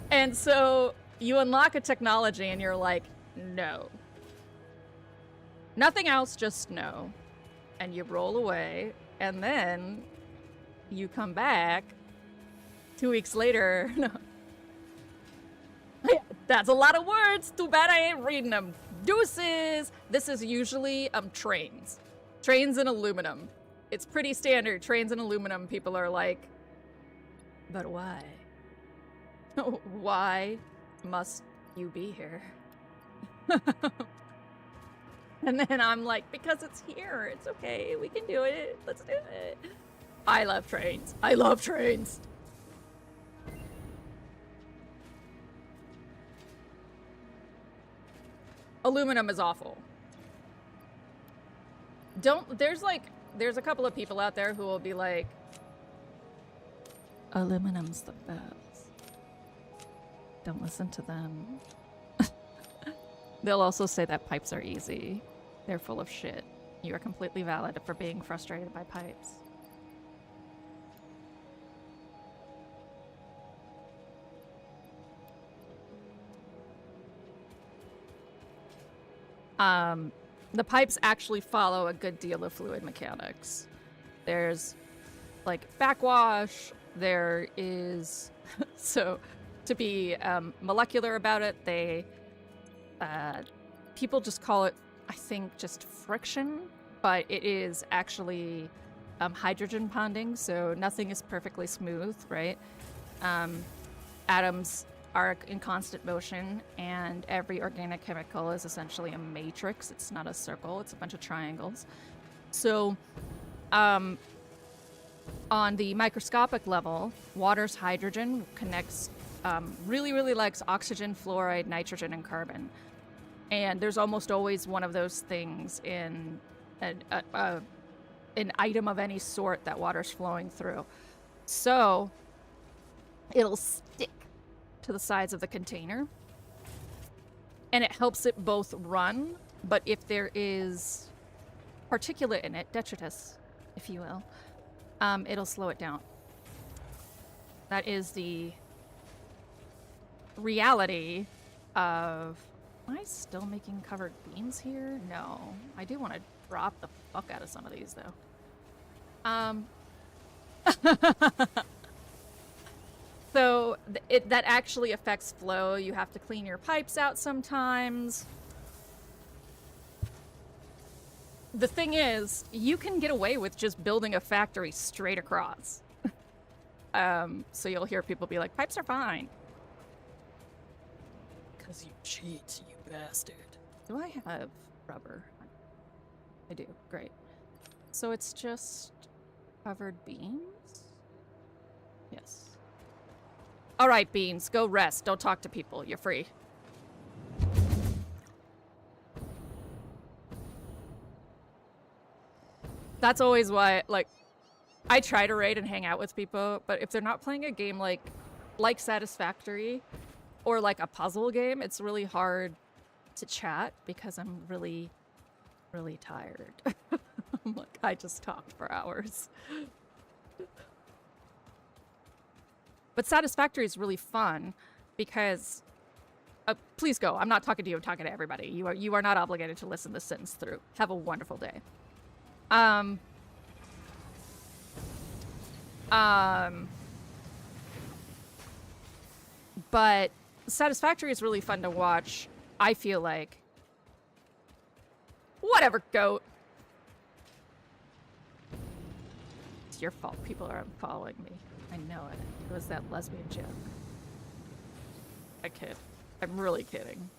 And so you unlock a technology and you're like, no. Nothing else, just no. And you roll away, and then you come back 2 weeks later. No. That's a lot of words. Too bad I ain't reading them. Deuces. This is usually trains. Trains in aluminum. It's pretty standard. Trains in aluminum. People are like, but why? Why must you be here? And then I'm like, because it's here. It's okay. We can do it. Let's do it. I love trains. I love trains. Aluminum is awful. There's a couple of people out there who will be like, aluminum's the best. Don't listen to them. They'll also say that pipes are easy. They're full of shit. You are completely valid for being frustrated by pipes. The pipes actually follow a good deal of fluid mechanics. There's like backwash, there is so to be molecular about it, people just call it, I think, just friction, but it is actually hydrogen bonding, so nothing is perfectly smooth, right? Atoms are in constant motion, and every organic chemical is essentially a matrix. It's not a circle, it's a bunch of triangles. So on the microscopic level, water's hydrogen connects really likes oxygen, fluoride, nitrogen, and carbon. And there's almost always one of those things in an item of any sort that water's flowing through. So it'll stick to the sides of the container, and it helps it both run, but if there is particulate in it, detritus, if you will, it'll slow it down. That is the reality of... Am I still making covered beans here? No. I do want to drop the fuck out of some of these, though. So that actually affects flow. You have to clean your pipes out sometimes. The thing is, you can get away with just building a factory straight across. So you'll hear people be like, pipes are fine. Because you cheat, you bastard. Do I have rubber? I do. Great. So it's just covered beans? Yes. All right, Beans, go rest. Don't talk to people. You're free. That's always why, like, I try to raid and hang out with people, but if they're not playing a game like Satisfactory or like a puzzle game, it's really hard to chat because I'm really tired. I'm like, I just talked for hours. But Satisfactory is really fun because... please go. I'm not talking to you. I'm talking to everybody. You are not obligated to listen this sentence through. Have a wonderful day. But Satisfactory is really fun to watch. I feel like... Whatever, goat. It's your fault. People are unfollowing me. I know it. It was that lesbian joke. I kid. I'm really kidding.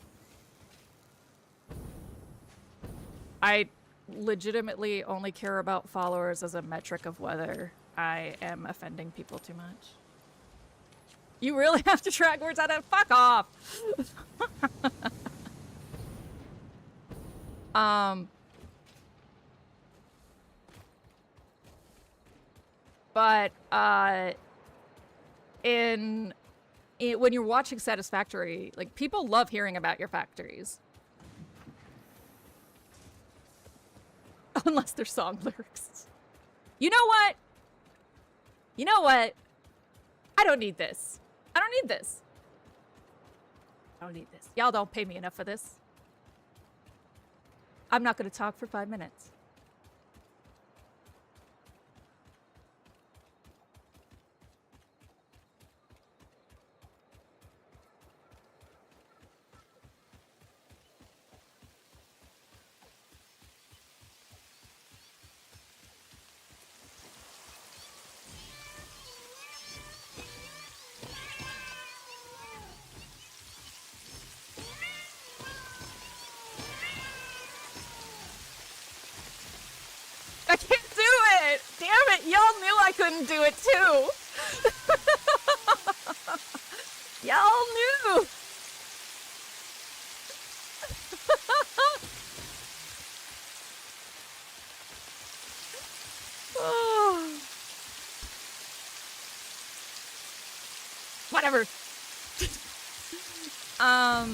I legitimately only care about followers as a metric of whether I am offending people too much. You really have to track words out of... Fuck off! But when you're watching Satisfactory, like, people love hearing about your factories. Unless they're song lyrics. You know what? You know what? I don't need this. I don't need this. I don't need this. Y'all don't pay me enough for this. I'm not going to talk for 5 minutes. I can't do it! Damn it! Y'all knew I couldn't do it too! Y'all knew! Oh. Whatever. I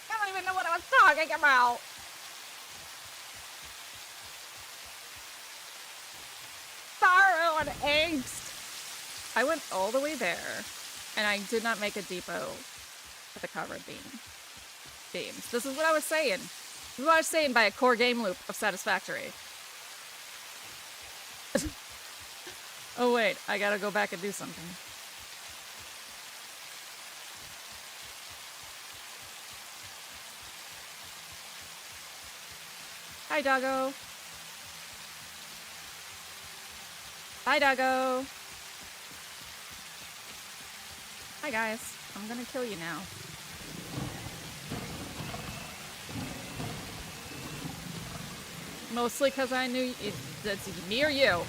don't even know what I was talking about. Sorrow and angst. I went all the way there, and I did not make a depot with the covered beams. This is what I was saying. This is what I was saying by a core game loop of Satisfactory. Oh wait, I gotta go back and do something. Hi, doggo. Hi, doggo. Hi, guys. I'm gonna kill you now. Mostly because I knew that's me or you.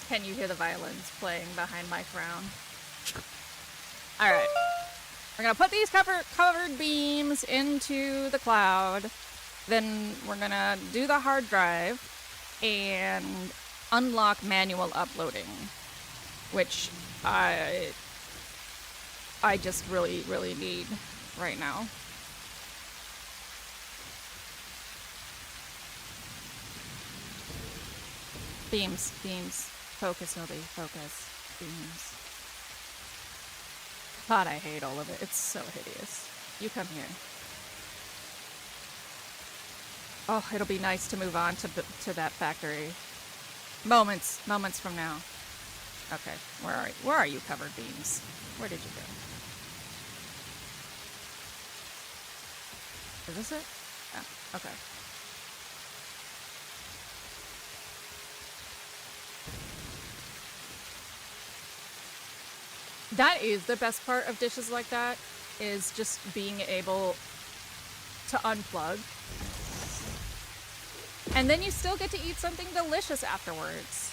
Can you hear the violins playing behind my frown? Alright. We're gonna put these covered beams into the cloud. Then we're gonna do the hard drive and unlock manual uploading, which I just really, really need right now. Beams. Focus, Obi, focus. Beams. God, I hate all of it. It's so hideous. You come here. Oh, it'll be nice to move on to that factory. Moments from now. Okay, where are you, covered beams? Where did you go? Is this it? Oh, okay. That is the best part of dishes like that, is just being able to unplug. And then you still get to eat something delicious afterwards.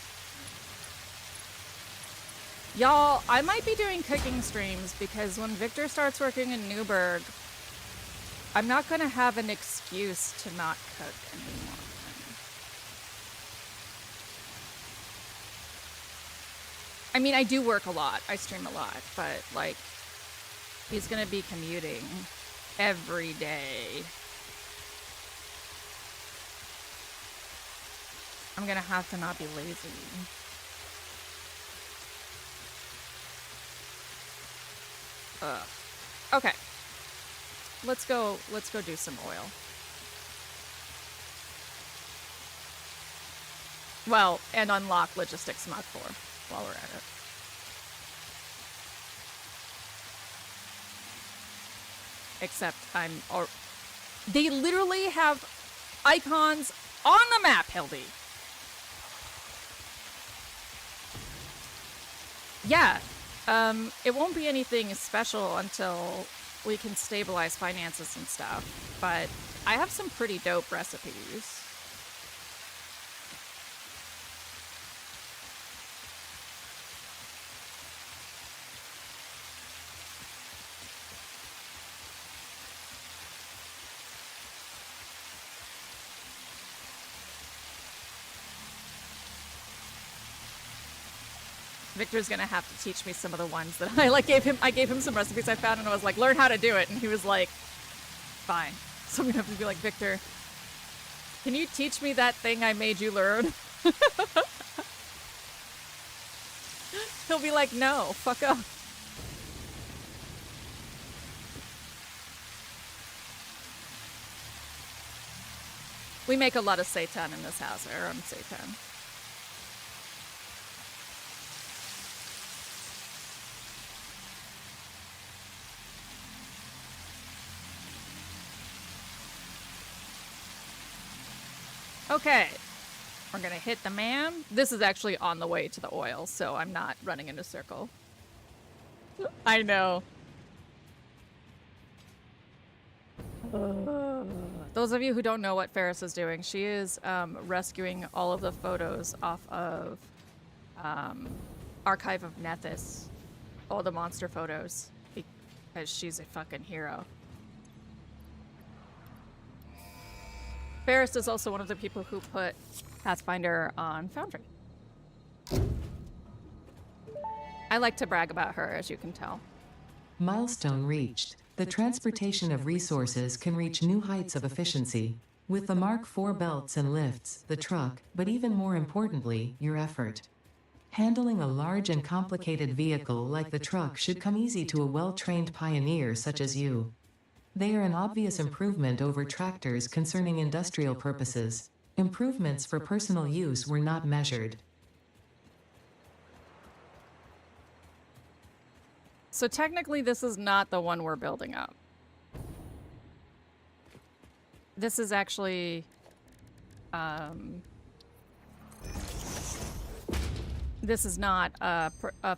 Y'all, I might be doing cooking streams because when Victor starts working in Newburgh, I'm not gonna have an excuse to not cook anymore. I mean, I do work a lot. I stream a lot, but, like, he's gonna be commuting every day. I'm gonna have to not be lazy. Ugh. Okay. Let's go do some oil. Well, and unlock Logistics Mod 4 while we're at it. Except they literally have icons on the map, Hildy. Yeah. It won't be anything special until we can stabilize finances and stuff, but I have some pretty dope recipes. Victor's gonna have to teach me some of the ones that I gave him some recipes I found and I was like, learn how to do it, and he was like, fine. So I'm gonna have to be like, Victor, can you teach me that thing I made you learn? He'll be like, no, fuck up. We make a lot of seitan in this house, our own seitan. Okay, we're gonna hit the man. This is actually on the way to the oil, so I'm not running in a circle. I know. Those of you who don't know what Ferris is doing, she is rescuing all of the photos off of Archive of Nethys. All the monster photos. Because she's a fucking hero. Ferris is also one of the people who put Pathfinder on Foundry. I like to brag about her, as you can tell. Milestone reached. The transportation of resources can reach new heights of efficiency. With the Mark IV belts and lifts, the truck, but even more importantly, your effort. Handling a large and complicated vehicle like the truck should come easy to a well-trained pioneer such as you. They are an obvious improvement over tractors concerning industrial purposes. Improvements for personal use were not measured. So technically this is not the one we're building up. This is actually, this is not a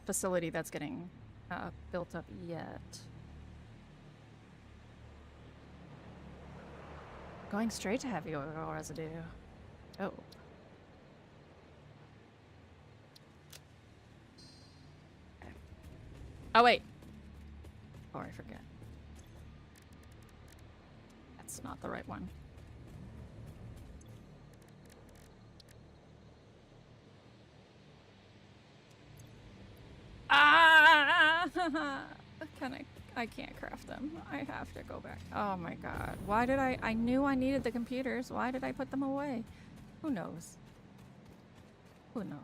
facility that's getting built up yet. Going straight to heavy oil residue. Oh. Okay. Oh, wait. Oh, I forget. That's not the right one. Ah! I can't craft them. I have to go back. Oh my god. Why did I knew I needed the computers. Why did I put them away? Who knows? Who knows?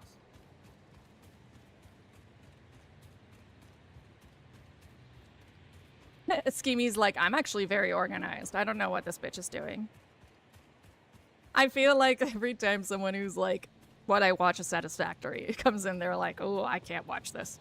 Schemy's like, I'm actually very organized. I don't know what this bitch is doing. I feel like every time someone who's like, what I watch is Satisfactory comes in, they're like, oh, I can't watch this.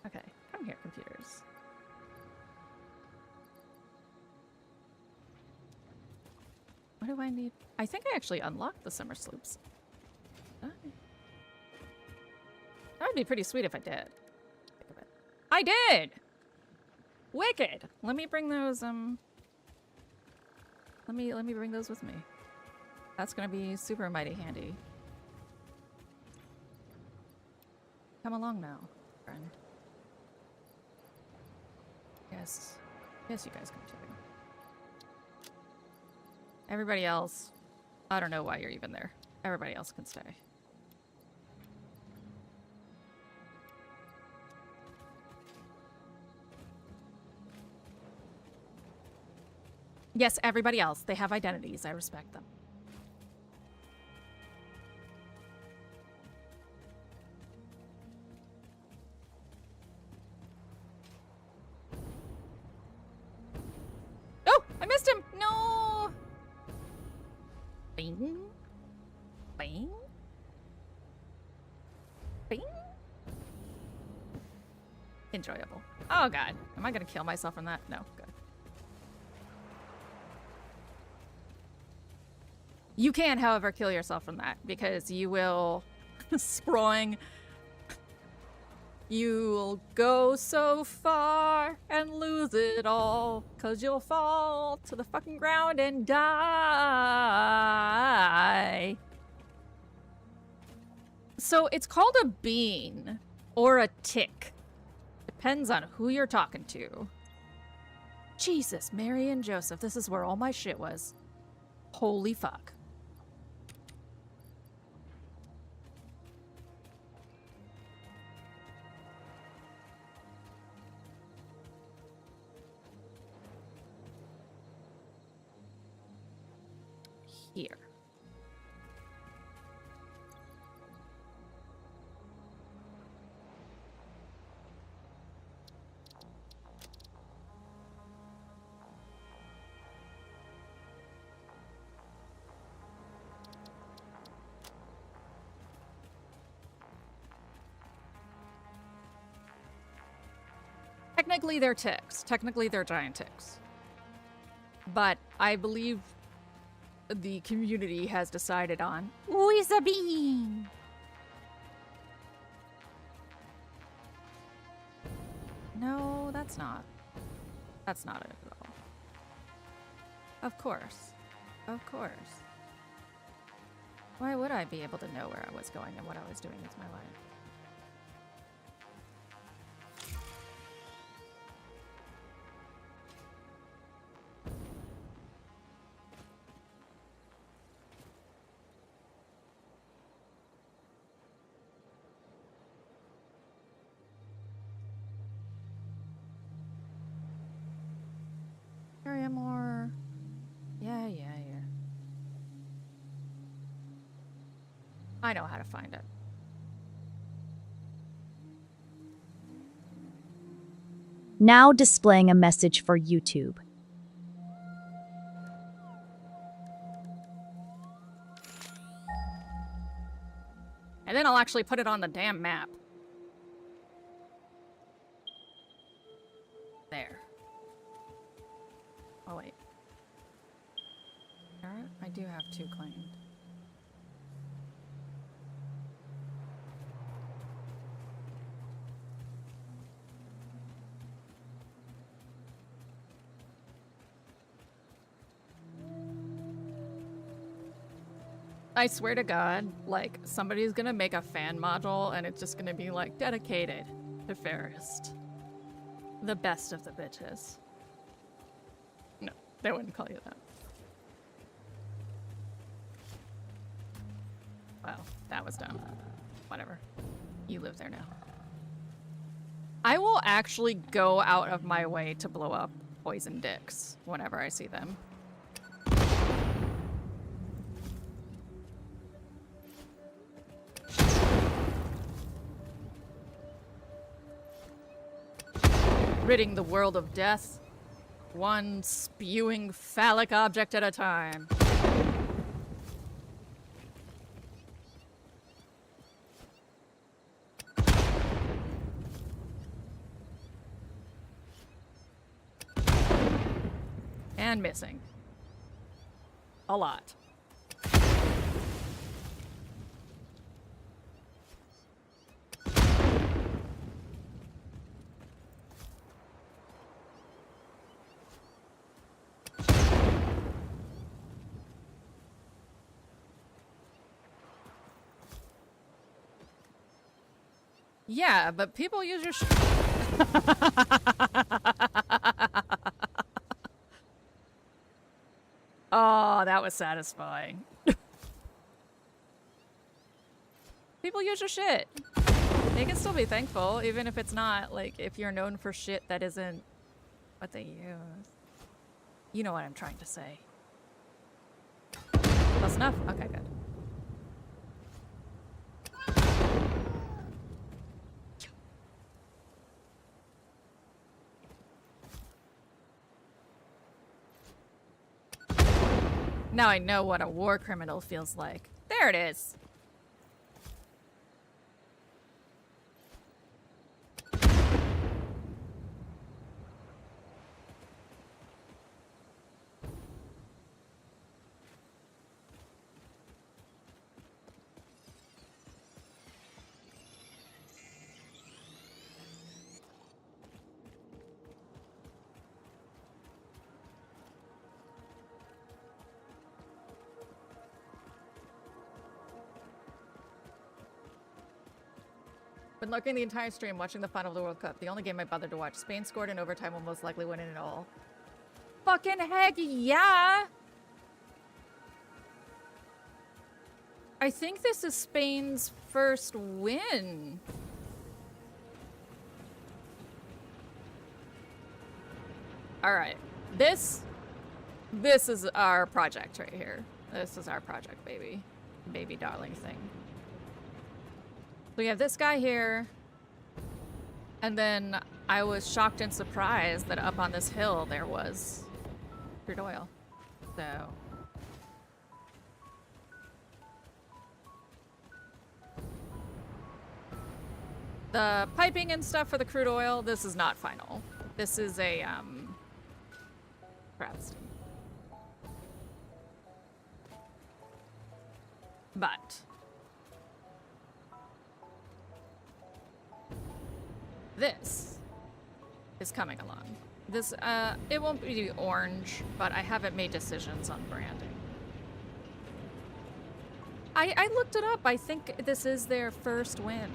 Okay, come here, computers. What do I need? I think I actually unlocked the summer sloops. That would be pretty sweet if I did. Think of it. I did! Wicked! Let me bring those, let me bring those with me. That's gonna be super mighty handy. Come along now, friend. Yes. Yes, you guys come too. Everybody else, I don't know why you're even there. Everybody else can stay. Yes, everybody else. They have identities. I respect them. Oh, I missed him. No. Bing. Bing. Bing. Enjoyable. Oh god. Am I gonna kill myself from that? No. Good. You can, however, kill yourself from that because you will sproing. You'll go so far and lose it all because you'll fall to the fucking ground and die. So it's called a bean or a tick. Depends on who you're talking to. Jesus, Mary and Joseph, this is where all my shit was. Holy fuck. Here. Technically, they're ticks. Technically, they're giant ticks. But I believe the community has decided on who is a bean. No, that's not. That's not it at all. Of course. Of course. Why would I be able to know where I was going and what I was doing with my life? Area more. Yeah. I know how to find it. Now displaying a message for YouTube. And then I'll actually put it on the damn map. There. Oh, wait. Alright, I do have 2 claimed. I swear to God, like, somebody's gonna make a fan module and it's just gonna be, like, dedicated to Fairest. The best of the bitches. No, they wouldn't call you that. Well, that was dumb. Whatever. You live there now. I will actually go out of my way to blow up poison dicks whenever I see them. Ridding the world of death, one spewing phallic object at a time. And missing. A lot. Yeah, but people use your Oh, that was satisfying. People use your shit. They can still be thankful, even if it's not, like, if you're known for shit that isn't what they use. You know what I'm trying to say. Close enough? Okay, good. Now I know what a war criminal feels like. There it is. Been lurking the entire stream watching the final of the World Cup. The only game I bothered to watch. Spain scored in overtime, will most likely win it all. Fucking heck yeah! I think this is Spain's first win. Alright. This is our project right here. This is our project, baby. Baby darling thing. We have this guy here. And then I was shocked and surprised that up on this hill there was crude oil. So the piping and stuff for the crude oil, this is not final. This is a perhaps. But this is coming along. This, it won't be orange, but I haven't made decisions on branding. I looked it up. I think this is their first win.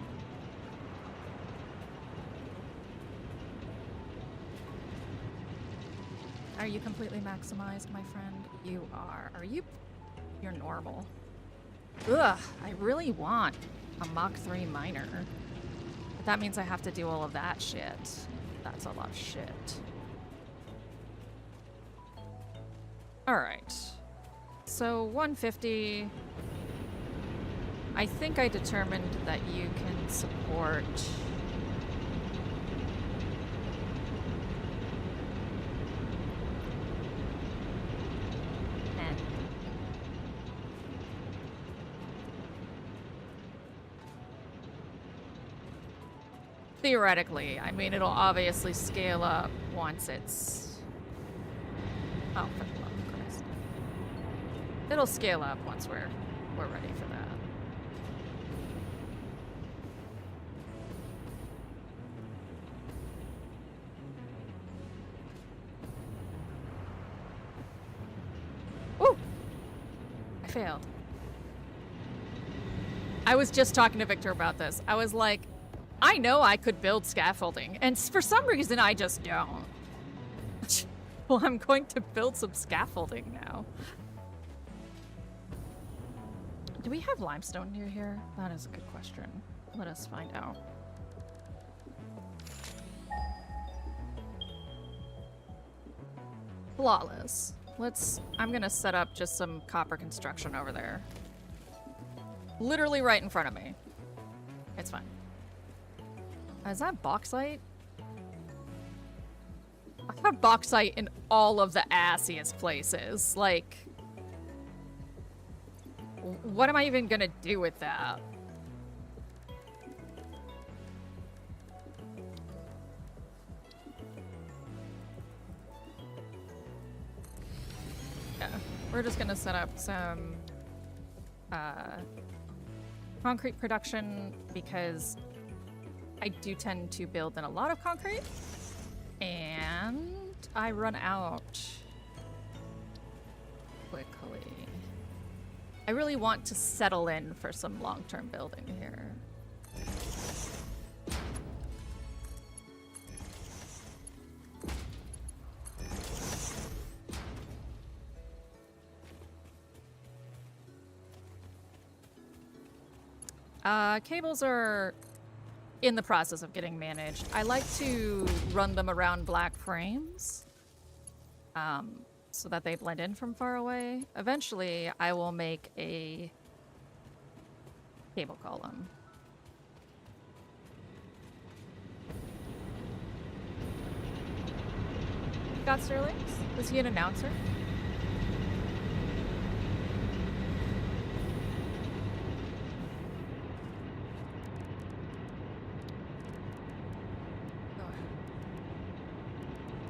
Are you completely maximized, my friend? You are. Are you? You're normal. Ugh, I really want a Mach 3 miner. But that means I have to do all of that shit. That's a lot of shit. Alright. So, 150. I think I determined that you can support... Theoretically, I mean, it'll obviously scale up once it's... Oh, for the love of Christ. It'll scale up once we're ready for that. Woo! I failed. I was just talking to Victor about this. I was like, I know I could build scaffolding, and for some reason I just don't. Well, I'm going to build some scaffolding now. Do we have limestone near here? That is a good question. Let us find out. Flawless. I'm gonna set up just some copper construction over there. Literally right in front of me. It's fine. Is that bauxite? I have bauxite in all of the assiest places. Like, what am I even gonna do with that? Yeah, we're just gonna set up some concrete production because I do tend to build in a lot of concrete, and I run out quickly. I really want to settle in for some long-term building here. Cables are in the process of getting managed. I like to run them around black frames so that they blend in from far away. Eventually, I will make a cable column. Scott Sterlings? Was he an announcer?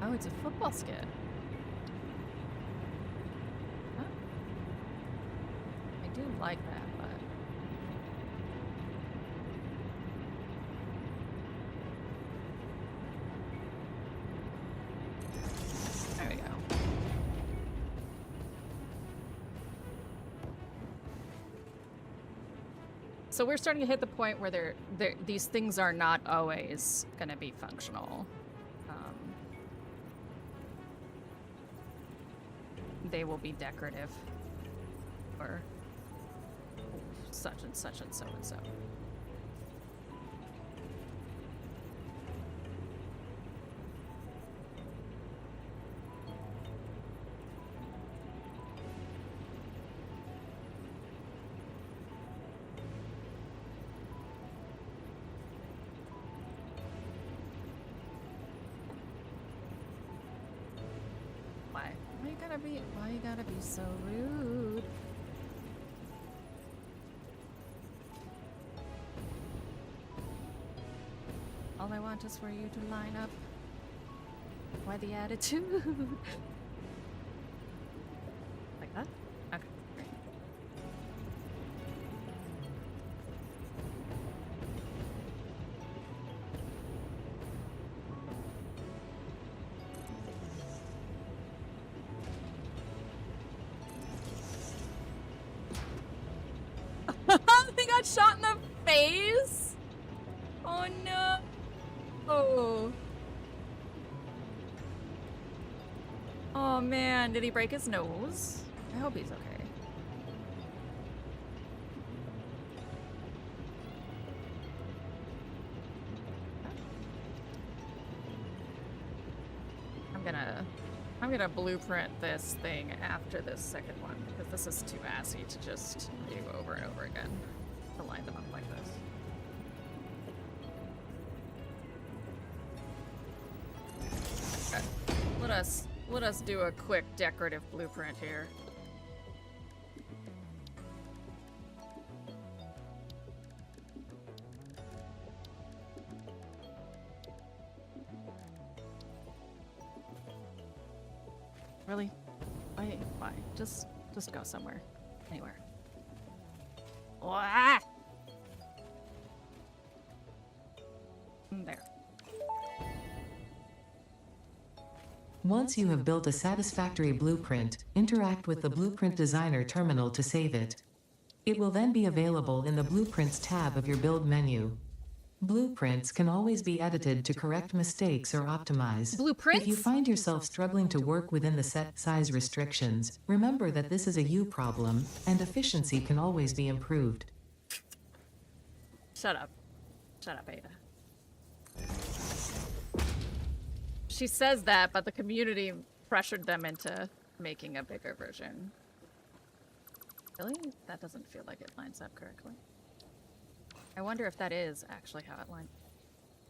Oh, it's a football skit. Huh? I do like that, but... There we go. So we're starting to hit the point where these things are not always going to be functional. They will be decorative. Or such and such and so and so. Why you gotta be so rude? All I want is for you to line up. Why the attitude? Like that? Okay, great. They got shot in the face? Oh no. Oh man, did he break his nose? I hope he's okay. I'm gonna blueprint this thing after this second one because this is too assy to just do over and over again to line them up like this. Okay. Let us do a quick decorative blueprint here. Really? Why? Just go somewhere. Anywhere. Wah! There. Once you have built a satisfactory blueprint, interact with the Blueprint Designer terminal to save it. It will then be available in the Blueprints tab of your build menu. Blueprints can always be edited to correct mistakes or optimize. Blueprints? If you find yourself struggling to work within the set size restrictions, remember that this is a you problem, and efficiency can always be improved. Shut up. Shut up, Ada. She says that, but the community pressured them into making a bigger version. Really? That doesn't feel like it lines up correctly. I wonder if that is actually how it lines.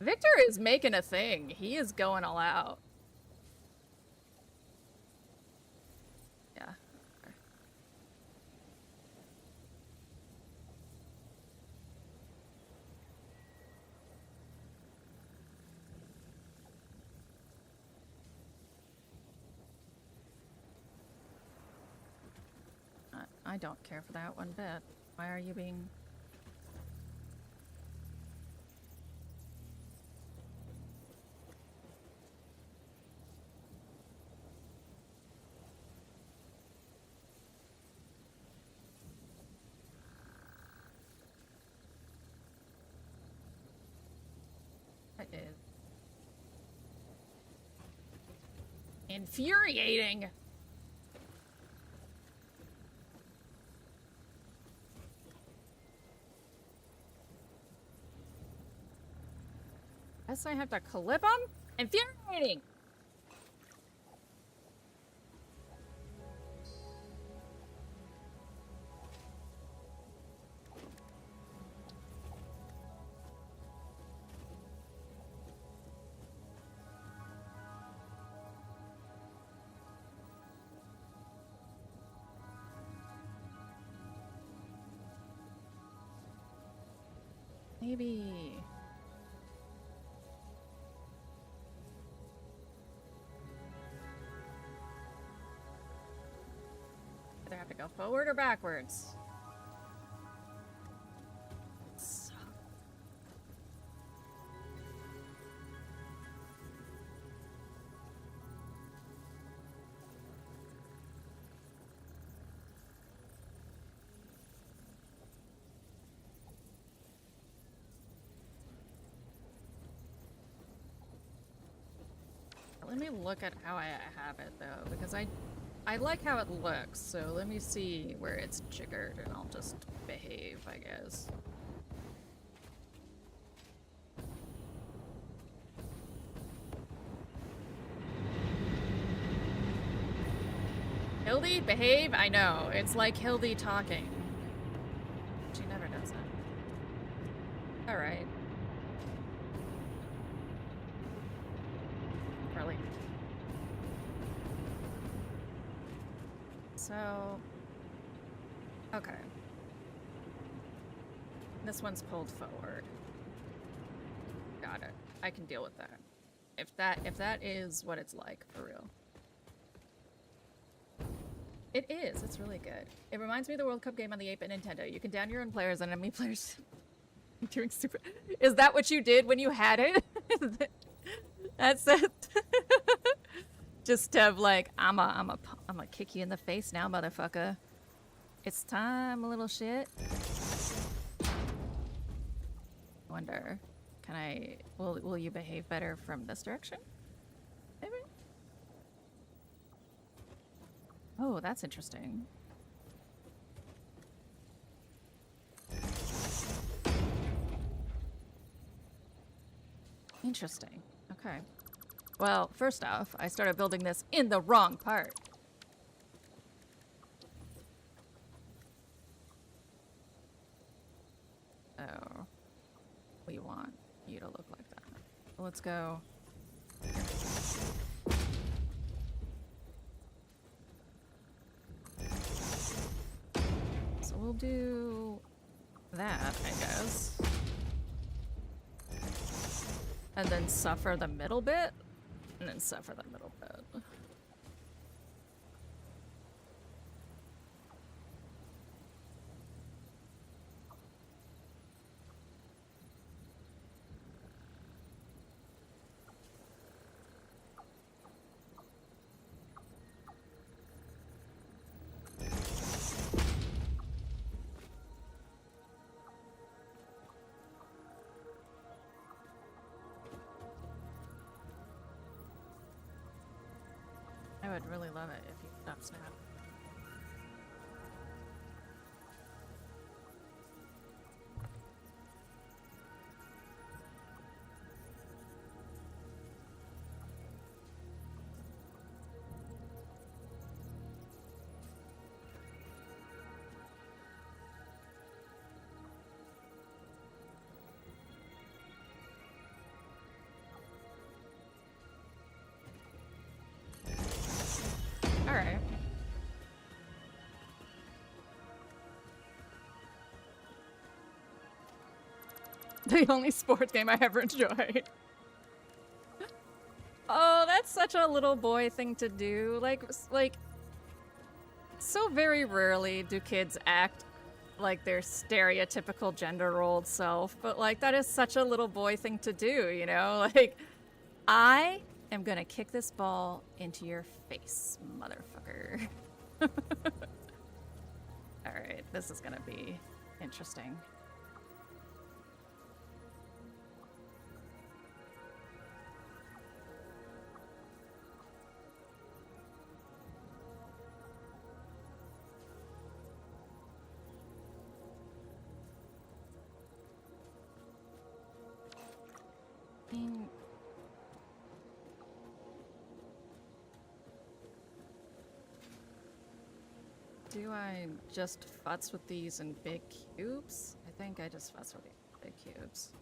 Victor is making a thing. He is going all out. Yeah. I don't care for that one bit. Why are you being... That is... infuriating! Guess I have to clip them? Infuriating! Maybe... either have to go forward or backwards. Let me look at how I have it though, because I like how it looks, so let me see where it's jiggered and I'll just behave, I guess. Hildy, behave? I know, it's like Hildy talking. She never does it. Alright. Really. So, okay. This one's pulled forward. Got it. I can deal with that. If that is what it's like, for real. It is. It's really good. It reminds me of the World Cup game on the 8-bit Nintendo. You can down your own players and enemy players. Doing super. Is that what you did when you had it? That's it. Just to have like, I'm a kick you in the face now, motherfucker. It's time, little shit. Wonder, can I? Will you behave better from this direction? Maybe. Oh, that's interesting. Interesting. Okay. Well, first off, I started building this in the wrong part. Oh. We want you to look like that. Let's go. So we'll do that, I guess. And then suffer the middle bit. And then suffer the middle bit. I would really love it if you stop snap. Alright. The only sports game I ever enjoyed. Oh, that's such a little boy thing to do. Like, so very rarely do kids act like their stereotypical gender rolled self, but like, that is such a little boy thing to do, you know? Like, I am gonna kick this ball into your face, motherfucker. Alright, this is gonna be interesting. Do I just futz with these in big cubes? I think I just futz with the big cubes.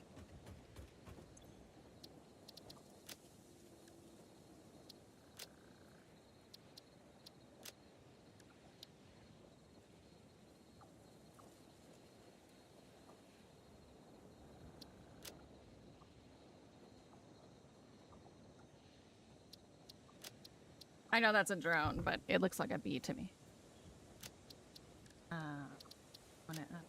I know that's a drone, but it looks like a bee to me. On it up.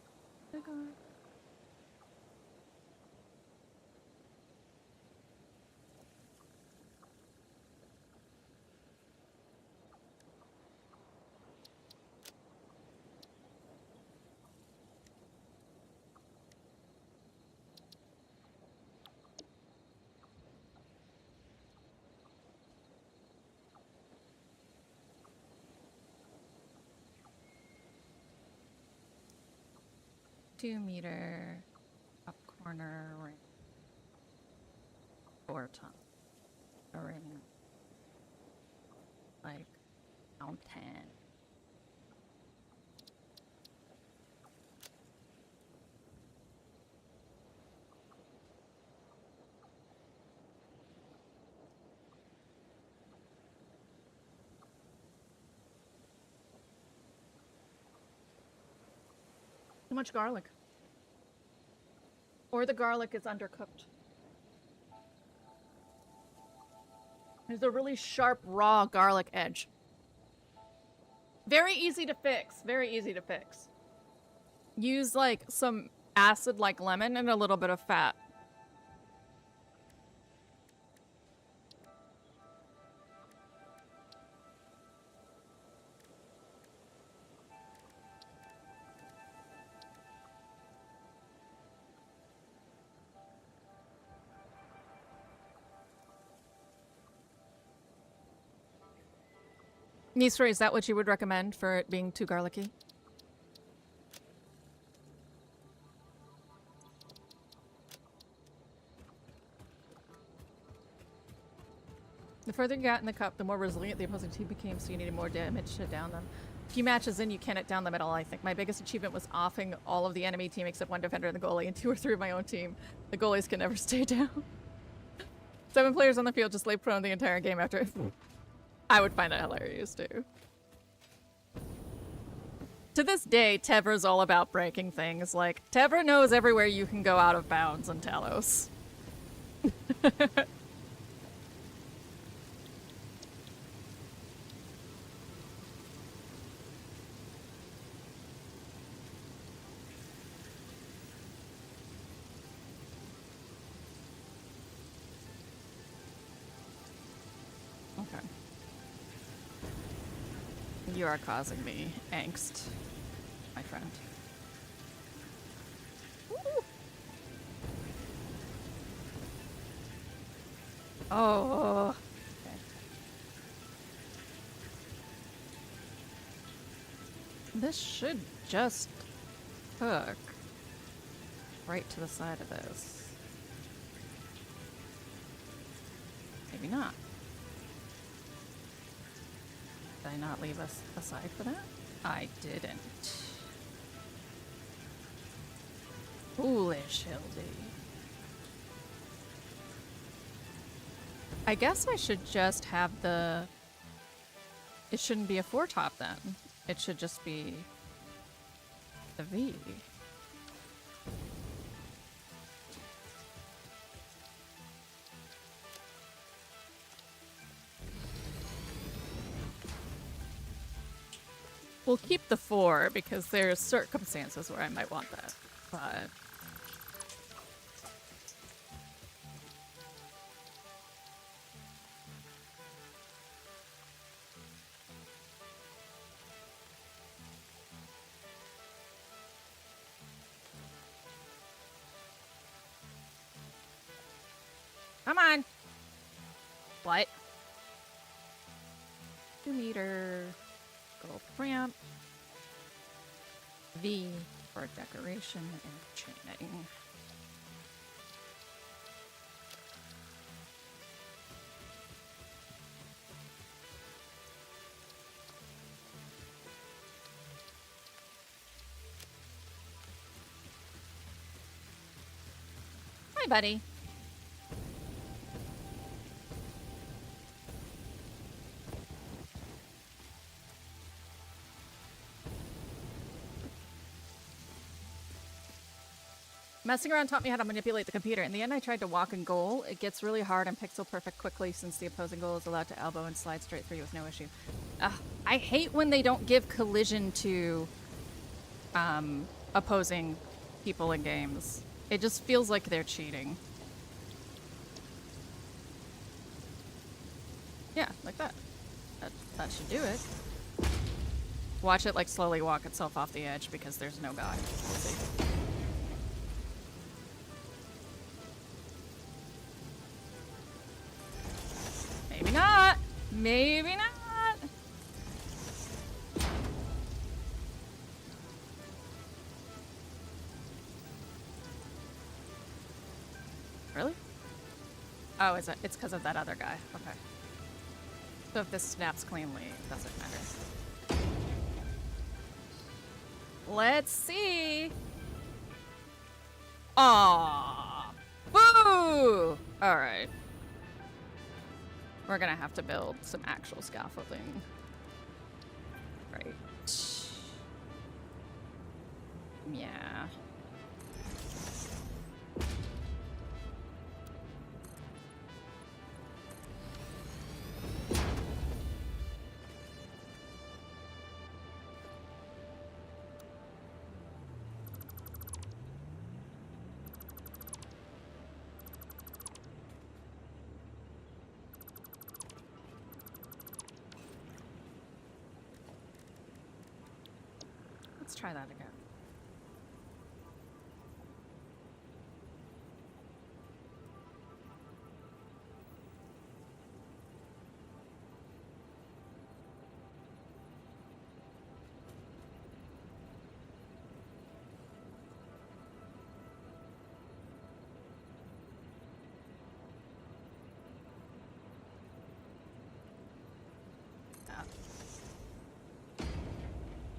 2-meter up corner ring. 4 top. A ring. Like mountain. Too much garlic. Or the garlic is undercooked. There's a really sharp, raw garlic edge. Very easy to fix. Very easy to fix. Use like some acid like lemon and a little bit of fat. Nisra, is that what you would recommend for it being too garlicky? The further you got in the cup, the more resilient the opposing team became, so you needed more damage to down them. A few matches in, you cannot down them at all, I think. My biggest achievement was offing all of the enemy team except one defender and the goalie, and 2 or 3 of my own team. The goalies can never stay down. 7 players on the field just lay prone the entire game after. I would find that hilarious, too. To this day, Tevra's all about breaking things. Like, Tevra knows everywhere you can go out of bounds in Talos. Okay. You are causing me angst, my friend. Woo! Oh. Okay. This should just cook right to the side of this. Maybe not. Did I not leave us aside for that? I didn't. Foolish Hildy. I guess I should just have the... It shouldn't be a 4-top then. It should just be the V. We'll keep the 4 because there's circumstances where I might want that, but... Come on! What? 2-meter... Gold ramp. V for decoration and chaining. Hi, buddy. Messing around taught me how to manipulate the computer. In the end, I tried to walk in goal. It gets really hard and pixel perfect quickly since the opposing goal is allowed to elbow and slide straight through with no issue. I hate when they don't give collision to opposing people in games. It just feels like they're cheating. Yeah, like that. That should do it. Watch it like slowly walk itself off the edge because there's no guy. We'll see. Maybe not. Maybe not. Really? Oh, is it? It's because of that other guy. Okay. So if this snaps cleanly, it doesn't matter. Let's see. Aww. Boo! Alright. We're gonna have to build some actual scaffolding. Right. Yeah. Let's try that again.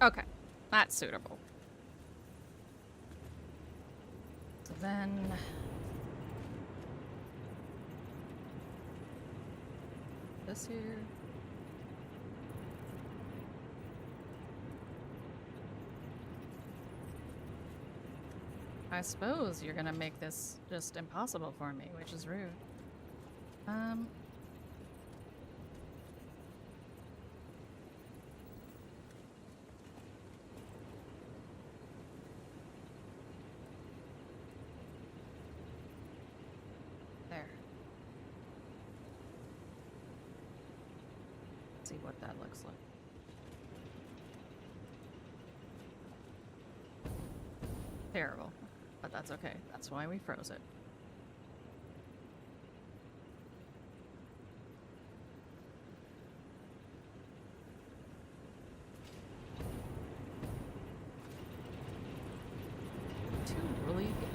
Okay, that's suitable. So then... this here... I suppose you're gonna make this just impossible for me, which is rude. There. Let's see what that looks like. Terrible, but that's okay. That's why we froze it.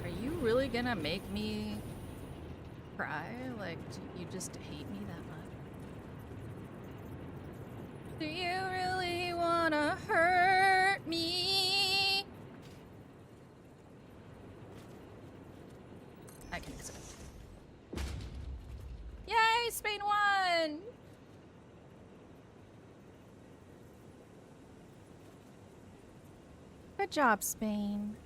Are you really gonna make me cry? Like, do you just hate me that much? Do you really wanna hurt me? I can use it. Yay, Spain won! Good job, Spain.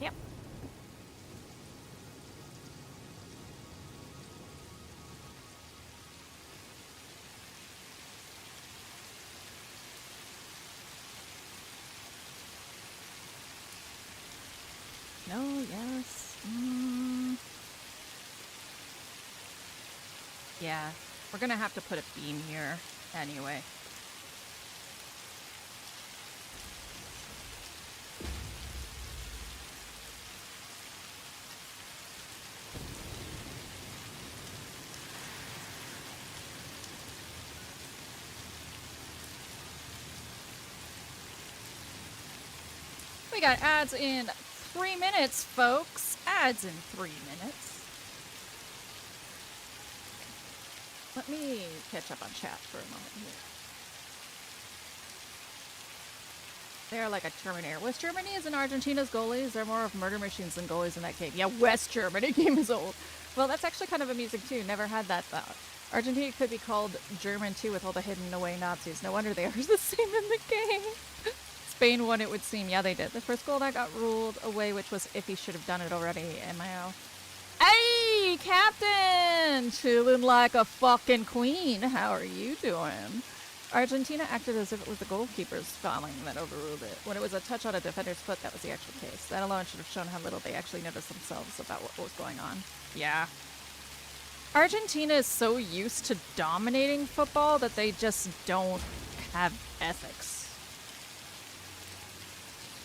Yep. No, yes. Yeah, we're gonna have to put a beam here anyway. We got ads in 3 minutes, folks. Ads in 3 minutes. Let me catch up on chat for a moment here. They're like a Terminator. West Germany is in Argentina's goalies. They're more of murder machines than goalies in that game. Yeah, West Germany game is old. Well, that's actually kind of amusing too. Never had that thought. Argentina could be called German too with all the hidden away Nazis. No wonder they are the same in the game. Spain won, it would seem. Yeah, they did. The first goal that got ruled away, which was if he should have done it already. MIO. Hey, Captain! Chilling like a fucking queen. How are you doing? Argentina acted as if it was the goalkeeper's fouling that overruled it. When it was a touch on a defender's foot, that was the actual case. That alone should have shown how little they actually noticed themselves about what was going on. Yeah. Argentina is so used to dominating football that they just don't have ethics.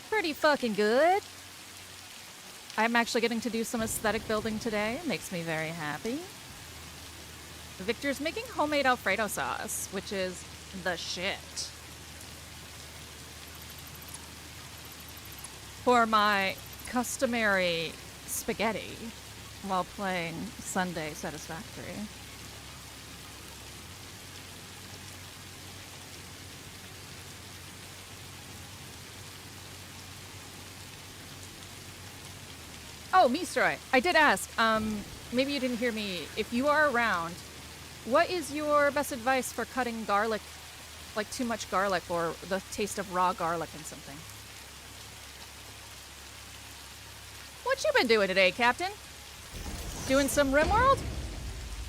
Pretty fucking good. I'm actually getting to do some aesthetic building today. Makes me very happy. Victor's making homemade Alfredo sauce, which is the shit. For my customary spaghetti while playing Sunday Satisfactory. Oh, Meestroy, I did ask, maybe you didn't hear me. If you are around, what is your best advice for cutting garlic, like too much garlic or the taste of raw garlic in something? What you been doing today, Captain? Doing some RimWorld?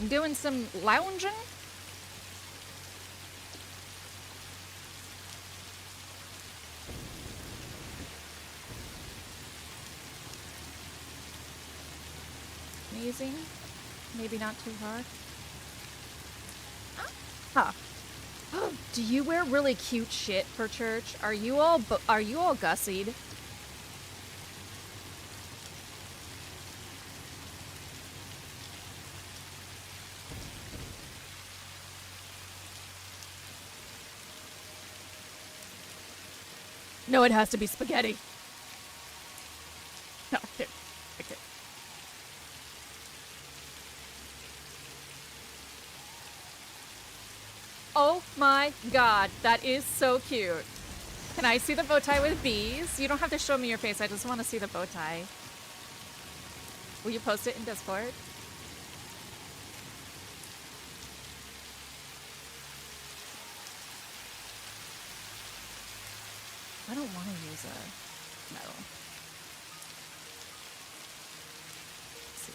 Doing some lounging? Amazing. Maybe not too hard. Huh. Do you wear really cute shit for church? Are you all gussied? No, it has to be spaghetti. No, I kid. I kid. Oh my god, that is so cute. Can I see the bow tie with bees? You don't have to show me your face, I just want to see the bow tie. Will you post it in Discord? I don't want to use a metal. Let's see.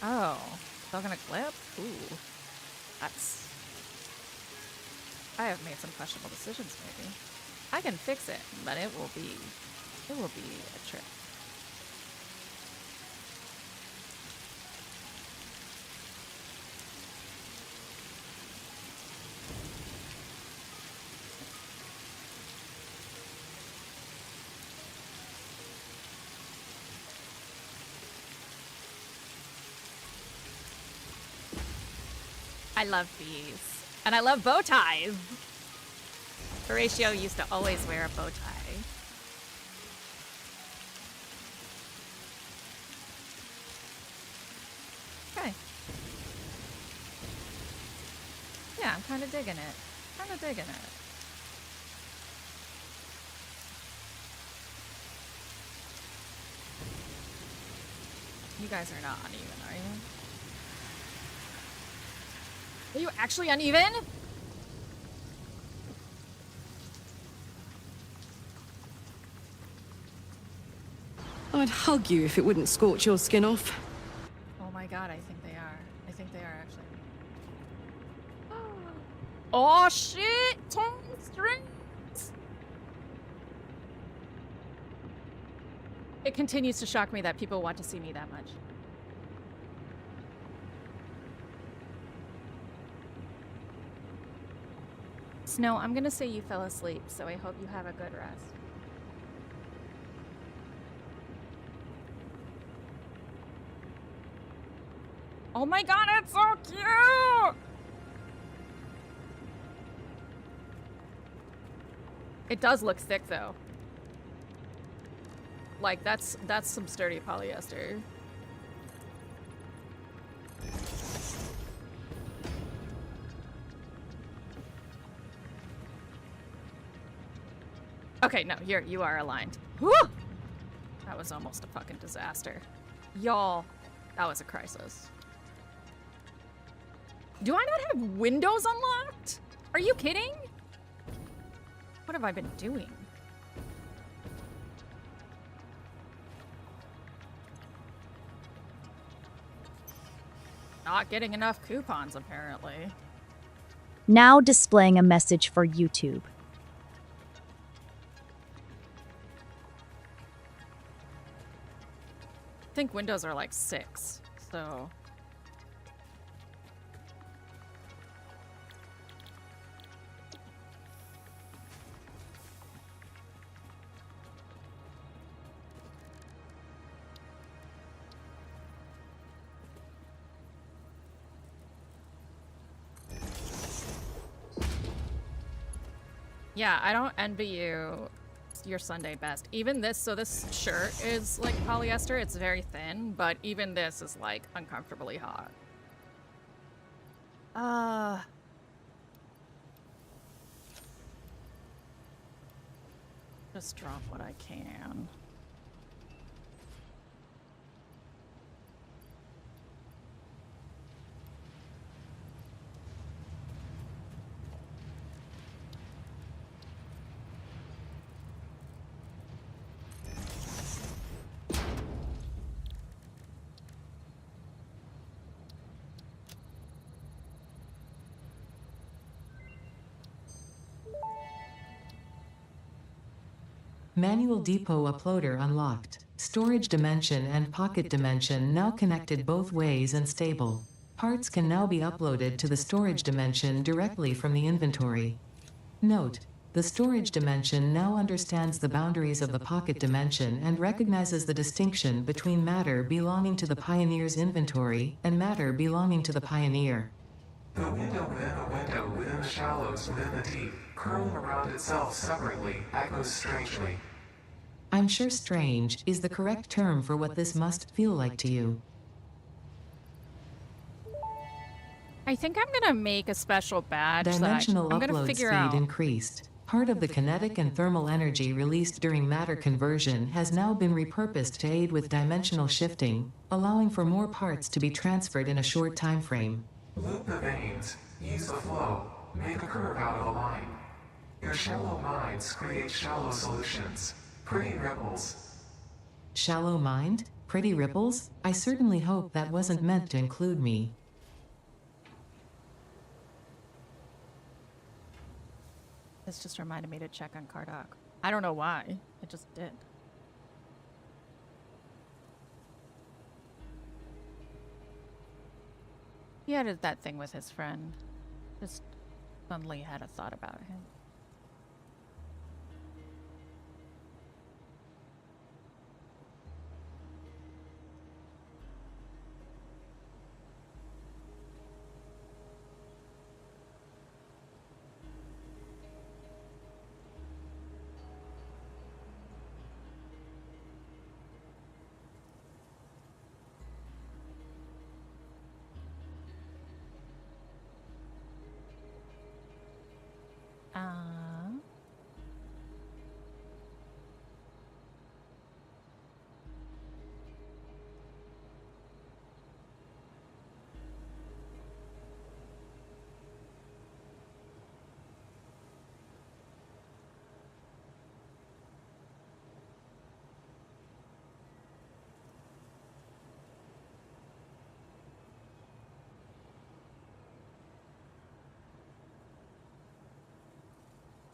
Oh, still gonna clip? Ooh. That's... I have made some questionable decisions, maybe. I can fix it, but it will be a trip. I love bees. And I love bow ties. Horatio used to always wear a bow tie. Okay. Yeah, I'm kind of digging it. Kind of digging it. You guys are not uneven, are you? Are you actually uneven? I'd hug you if it wouldn't scorch your skin off. Oh my god, I think they are. I think they are actually. Oh shit! 10 strings! It continues to shock me that people want to see me that much. Snow, I'm gonna say you fell asleep, so I hope you have a good rest. Oh my god, it's so cute! It does look thick though. Like that's some sturdy polyester. Okay, no, you are aligned. Whew! That was almost a fucking disaster. Y'all, that was a crisis. Do I not have windows unlocked? Are you kidding? What have I been doing? Not getting enough coupons, apparently. now displaying a message for YouTube. I think windows are like 6, so... Yeah, I don't envy you your Sunday best. Even this, so this shirt is like polyester. It's very thin, but even this is like uncomfortably hot. Just drop what I can. Manual depot uploader unlocked. Storage dimension and pocket dimension now connected both ways and stable. Parts can now be uploaded to the storage dimension directly from the inventory. Note: the storage dimension now understands the boundaries of the pocket dimension and recognizes the distinction between matter belonging to the Pioneer's inventory and matter belonging to the Pioneer. The window within the window within the shallows within the deep, curling around itself separately, echoes strangely. I'm sure strange is the correct term for what this must feel like to you. I think I'm gonna make a special badge Dimensional that I'm gonna upload figure speed out. increased. Part of the kinetic and thermal energy released during matter conversion has now been repurposed to aid with dimensional shifting, allowing for more parts to be transferred in a short time frame. Loop the veins, use the flow, make a curve out of a line. Your shallow minds create shallow solutions. Pretty ripples. Shallow mind? Pretty ripples? I certainly hope that wasn't meant to include me. This just reminded me to check on Kardak. I don't know why. I just did. He had that thing with his friend. Just suddenly had a thought about him.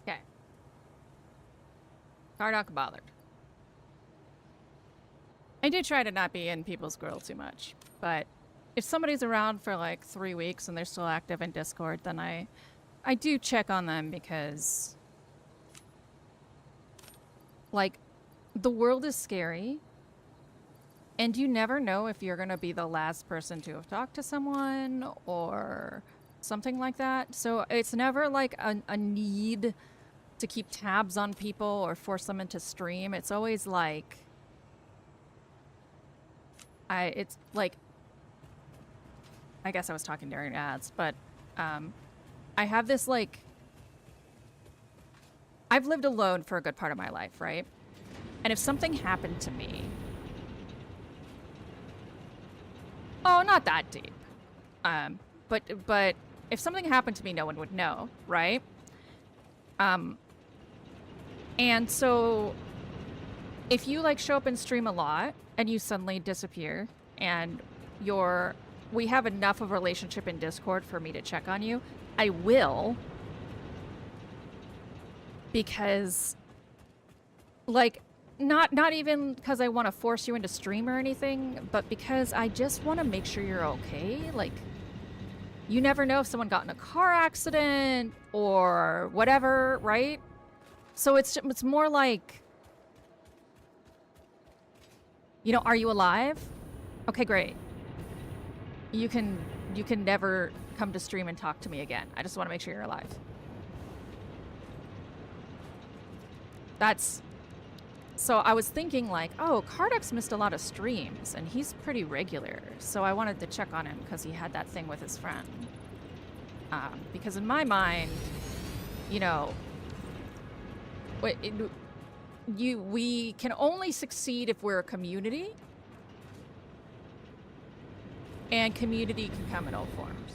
Okay. Kardak bothered. I do try to not be in people's grill too much, but if somebody's around for like 3 weeks and they're still active in Discord, then I do check on them because, like, the world is scary and you never know if you're going to be the last person to have talked to someone or something like that. So it's never like a need to keep tabs on people or force them into stream. It's always like, it's like, I guess I was talking during ads, but I have this like, I've lived alone for a good part of my life, right? And if something happened to me, oh, not that deep, but if something happened to me, no one would know, right? And so if you like show up and stream a lot and you suddenly disappear and we have enough of a relationship in Discord for me to check on you, I will. Because, like, not even because I want to force you into stream or anything, but because I just want to make sure you're okay. Like, you never know if someone got in a car accident or whatever, right? So it's more like, you know, are you alive? Okay, great. You can never come to stream and talk to me again. I just want to make sure you're alive. That's... So I was thinking like, oh, Kardux missed a lot of streams, and he's pretty regular. So I wanted to check on him because he had that thing with his friend. Because in my mind, you know, we can only succeed if we're a community. And community can come in all forms.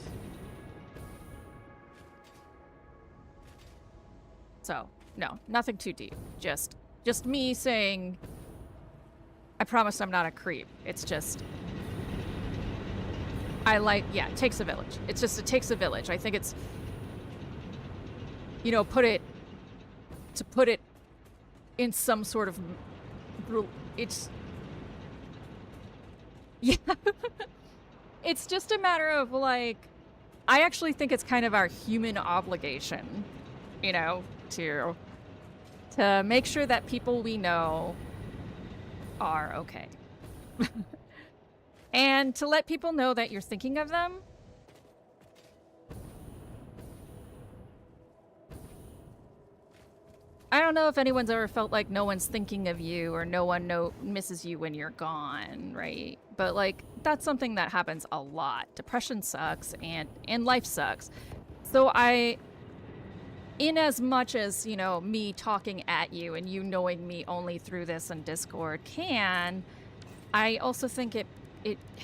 So, no, nothing too deep. Just me saying, I promise I'm not a creep. It's just, yeah, it takes a village. It's just, it takes a village. I think it's, you know, to put it in some sort of, it's, yeah. It's just a matter of, like, I actually think it's kind of our human obligation, you know, to make sure that people we know are okay. And to let people know that you're thinking of them. I don't know if anyone's ever felt like no one's thinking of you or no one misses you when you're gone, right? But, like, that's something that happens a lot. Depression sucks and life sucks. So in as much as, you know, me talking at you and you knowing me only through this and Discord I also think it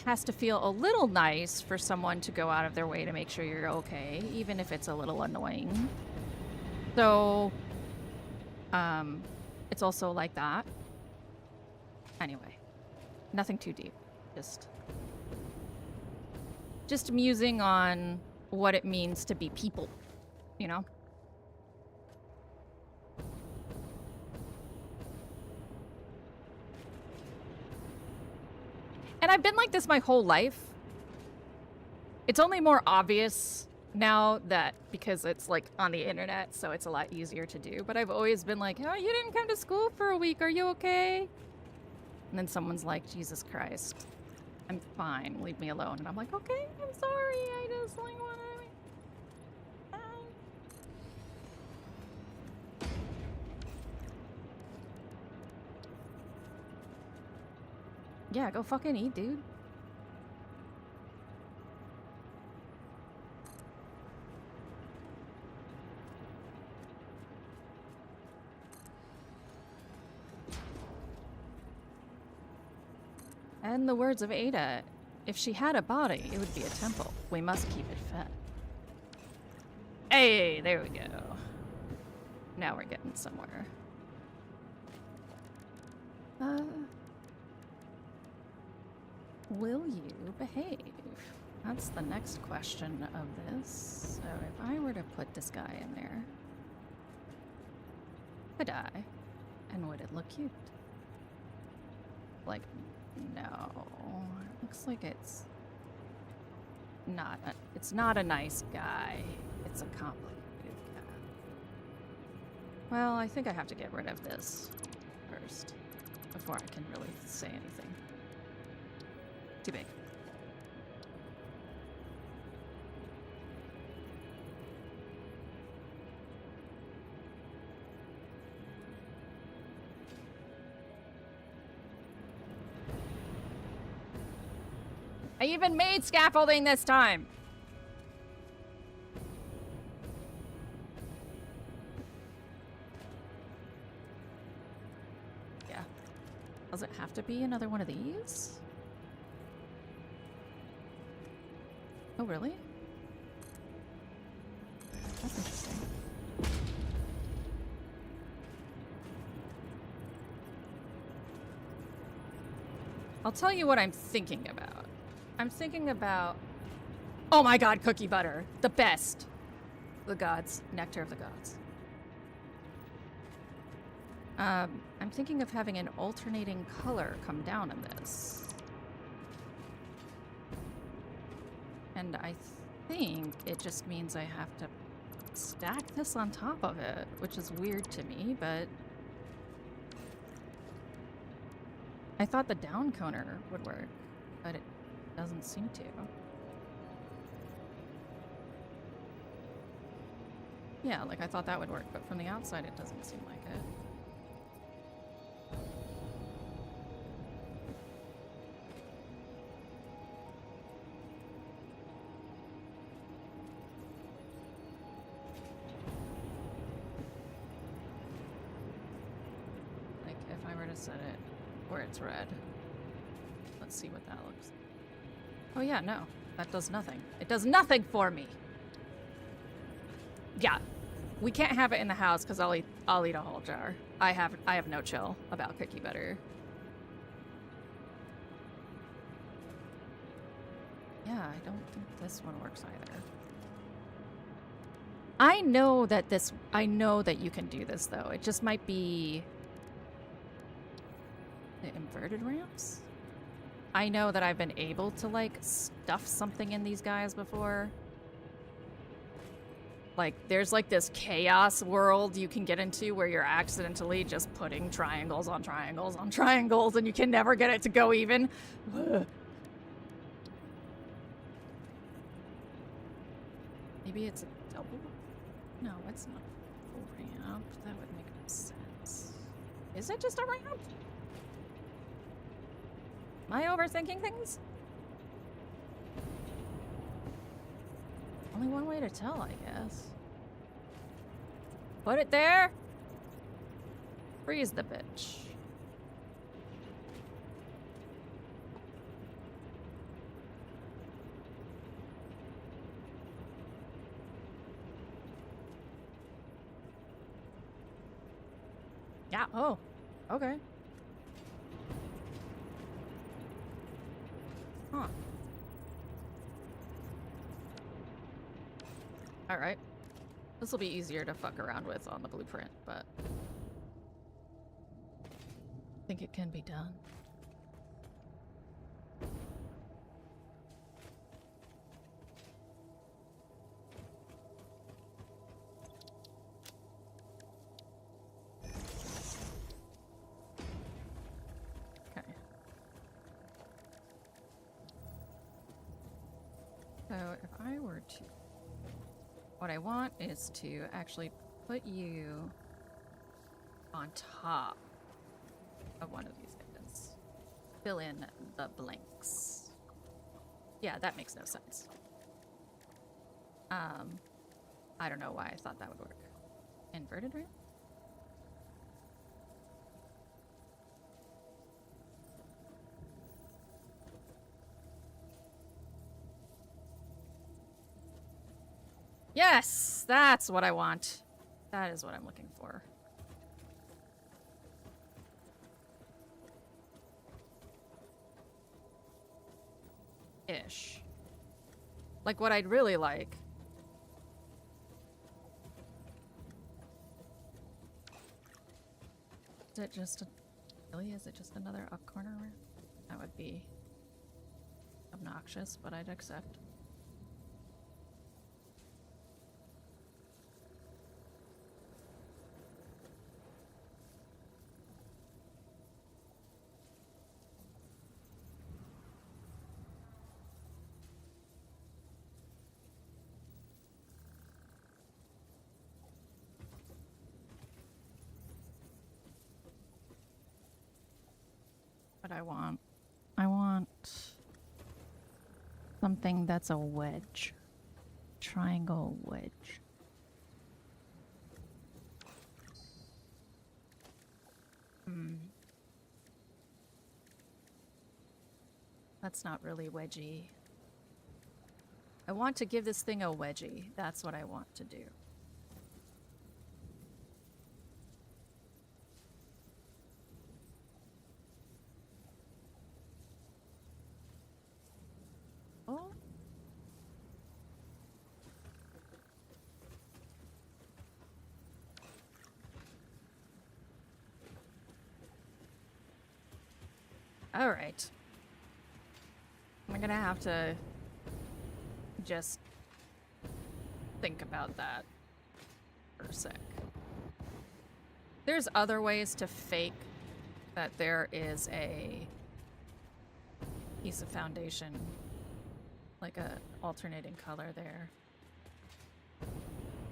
has to feel a little nice for someone to go out of their way to make sure you're okay, even if it's a little annoying. So, it's also like that. Anyway, nothing too deep. Just musing on what it means to be people, you know? And I've been like this my whole life. It's only more obvious now that because it's like on the internet, so it's a lot easier to do. But I've always been like, oh, you didn't come to school for a week. Are you okay? And then someone's like, Jesus Christ, I'm fine. Leave me alone. And I'm like, okay, I'm sorry. I just like want to... Yeah, go fucking eat, dude. And the words of Ada, if she had a body, it would be a temple. We must keep it fed. Hey, there we go. Now we're getting somewhere. Will you behave? That's the next question of this. So if I were to put this guy in there, could I? And would it look cute? Like, no. It looks like it's not a nice guy. It's a complicated guy. Well, I think I have to get rid of this first before I can really say anything. Too big. I even made scaffolding this time. Yeah. Does it have to be another one of these? Oh, really? That's interesting. I'll tell you what I'm thinking about. I'm thinking about... Oh my god, cookie butter. The best. The gods. Nectar of the gods. I'm thinking of having an alternating color come down in this. And I think it just means I have to stack this on top of it, which is weird to me, but I thought the down coner would work, but it doesn't seem to. Yeah, like I thought that would work, but from the outside it doesn't seem like it. Like if I were to set it where it's red. Let's see what that looks like. Oh yeah, no. That does nothing. It does nothing for me! Yeah. We can't have it in the house because I'll eat a whole jar. I have no chill about cookie butter. Yeah, I don't think this one works either. I know that you can do this though. It just might be the inverted ramps. I know that I've been able to like stuff something in these guys before. Like, there's like this chaos world you can get into where you're accidentally just putting triangles on triangles on triangles and you can never get it to go even. Ugh. Maybe it's a double? No, it's not a ramp. That would make no sense. Is it just a ramp? Am I overthinking things? Only one way to tell, I guess. Put it there. Freeze the bitch. Yeah, oh, okay. Huh. Alright. This will be easier to fuck around with on the blueprint, but I think it can be done. Okay. So if I were to... What I want is to actually put you on top of one of these guys. Fill in the blanks. Yeah, that makes no sense. I don't know why I thought that would work. Inverted ramp? Yes, that's what I want. That is what I'm looking for. Ish. Like what I'd really like. Is it just a... Really? Is it just another up corner ramp? That would be obnoxious, but I'd accept. What I want something that's a wedge. Triangle wedge. That's not really wedgy. I want to give this thing a wedgie. That's what I want to do. Oh. Alright. I'm gonna have to just think about that for a sec. There's other ways to fake that there is a piece of foundation, like a alternating color there.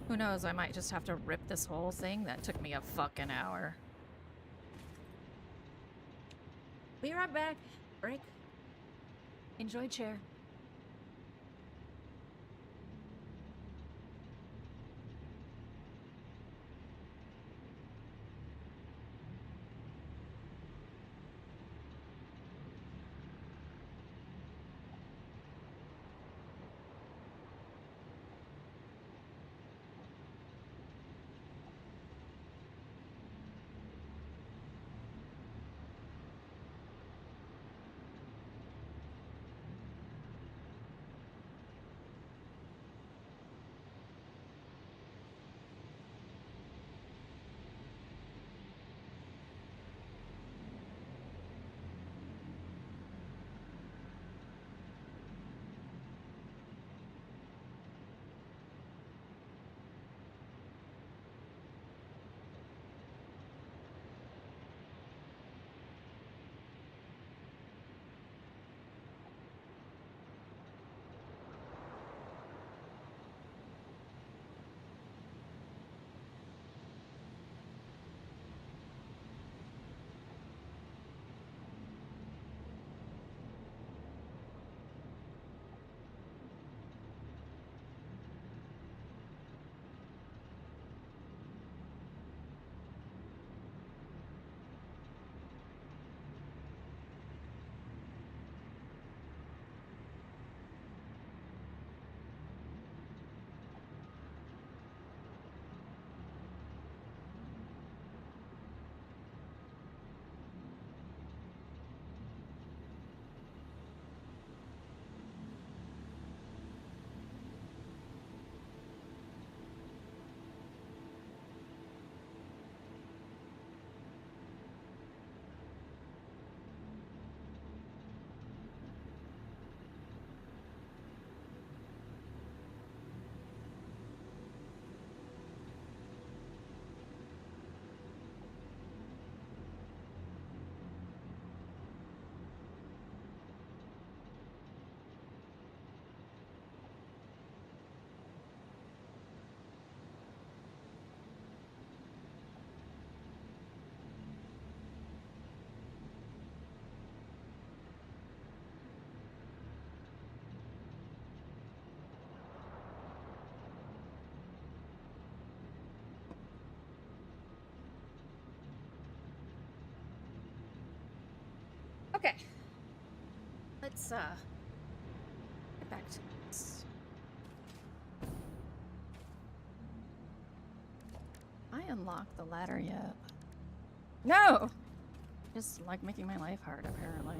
Who knows, I might just have to rip this whole thing that took me a fucking hour. Be right back. Break. Enjoy chair. Okay. Let's get back to this. I unlocked the ladder yet? No! Just like making my life hard, apparently.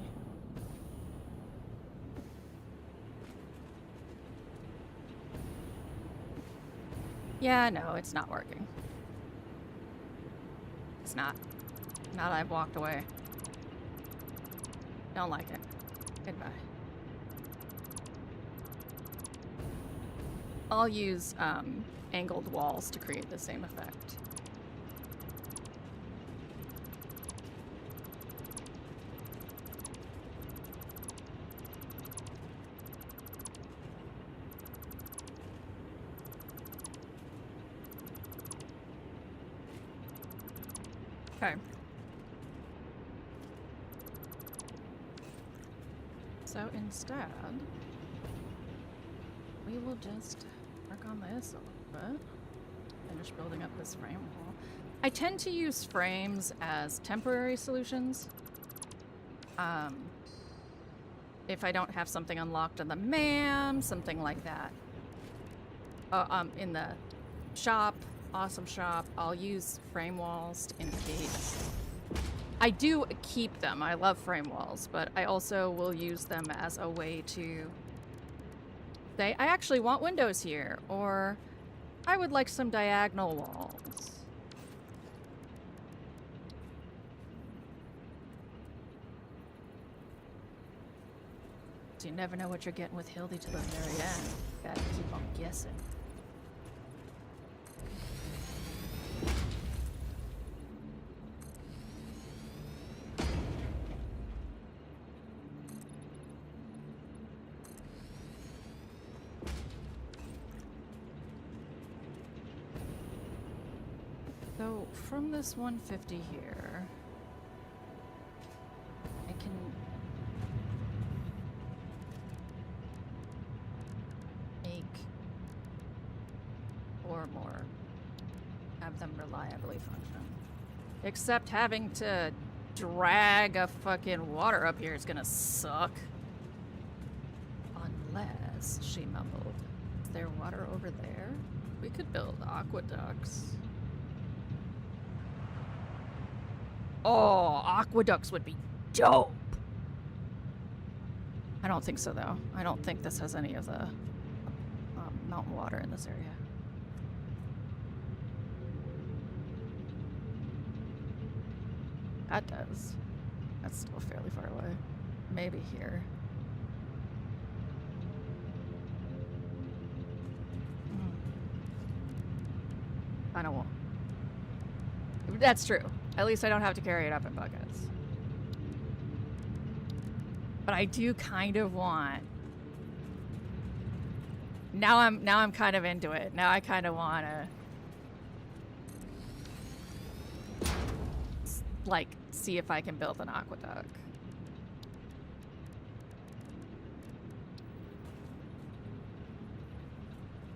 Yeah, no, it's not working. It's not. Now that I've walked away. Don't like it. Goodbye. I'll use angled walls to create the same effect. Okay. So instead, we will just work on this a little bit. Finish building up this frame wall. I tend to use frames as temporary solutions. If I don't have something unlocked in the MAM, something like that. In the shop, awesome shop, I'll use frame walls to indicate. I do keep them. I love frame walls, but I also will use them as a way to say, I actually want windows here, or I would like some diagonal walls. But you never know what you're getting with Hildy to the very end. Gotta keep on guessing. So, from this 150 here, I can make 4 more, have them reliably function. Except having to drag a fucking water up here is gonna suck. Unless, she mumbled, is there water over there? We could build aqueducts. Oh, aqueducts would be dope. I don't think so, though. I don't think this has any of the mountain water in this area. That does. That's still fairly far away. Maybe here. I don't want. That's true. At least I don't have to carry it up in buckets. But I do kind of want. Now I'm kind of into it. Now I kind of want to like see if I can build an aqueduct.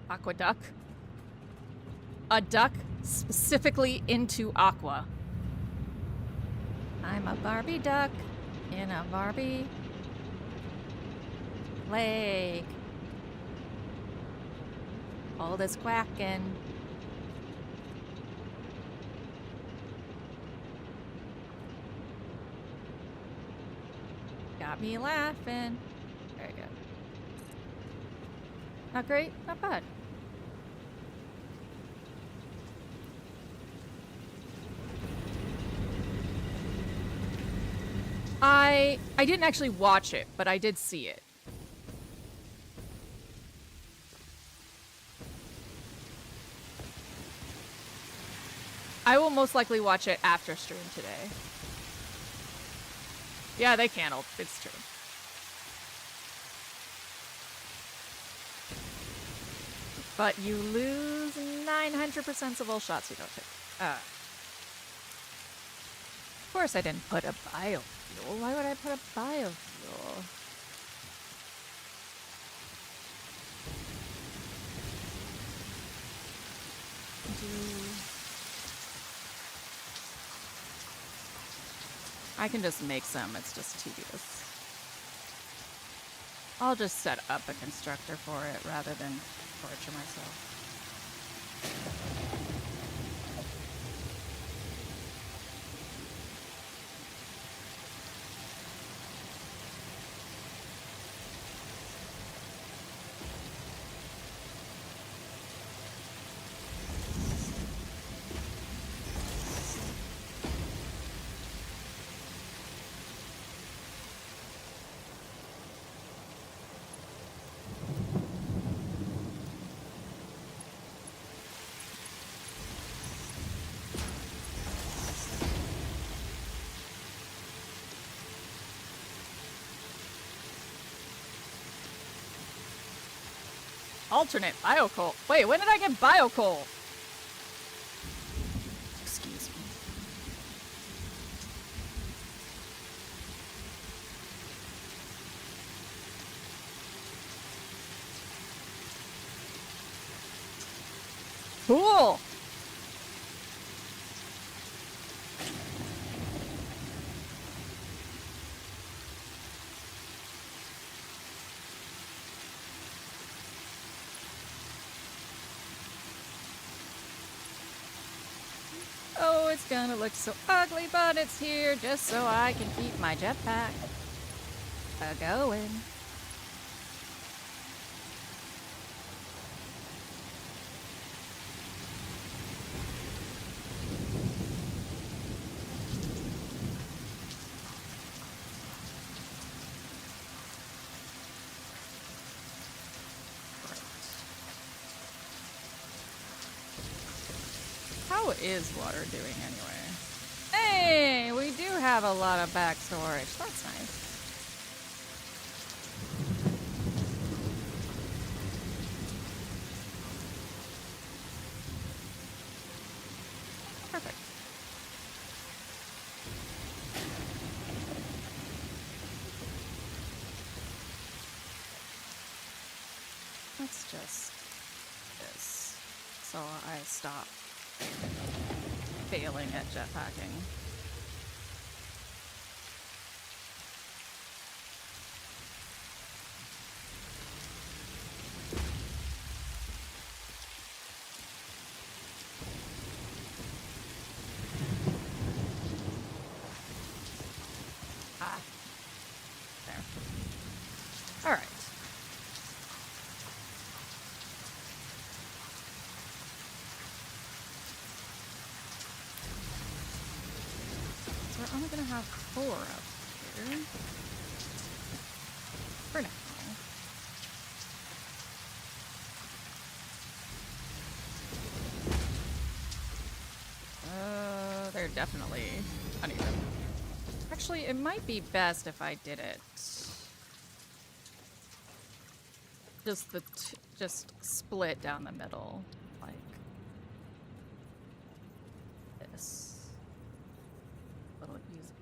Aqueduct. A duck specifically into aqua. I'm a Barbie duck in a Barbie lake. All this quacking. Got me laughing. Very good. Not great, not bad. I didn't actually watch it, but I did see it. I will most likely watch it after stream today. Yeah, they canceled. It's true. But you lose 900% of all shots you don't take. Of course I didn't put a biofuel. Why would I put a biofuel? I can just make some, it's just tedious. I'll just set up a constructor for it rather than torture myself. Alternate biocoal. Wait, when did I get biocoal? Excuse me. Cool. Oh, it's gonna look so ugly, but it's here just so I can keep my jetpack a-going. How is water doing anyway? Hey, we do have a lot of back storage. That's nice. Perfect. Let's just this so I stop failing at jetpacking. Ah. There. All right. So we're only gonna have 4 up here. For now. They're definitely uneven. Actually, it might be best if I did it. Just split down the middle, like this. A little easy.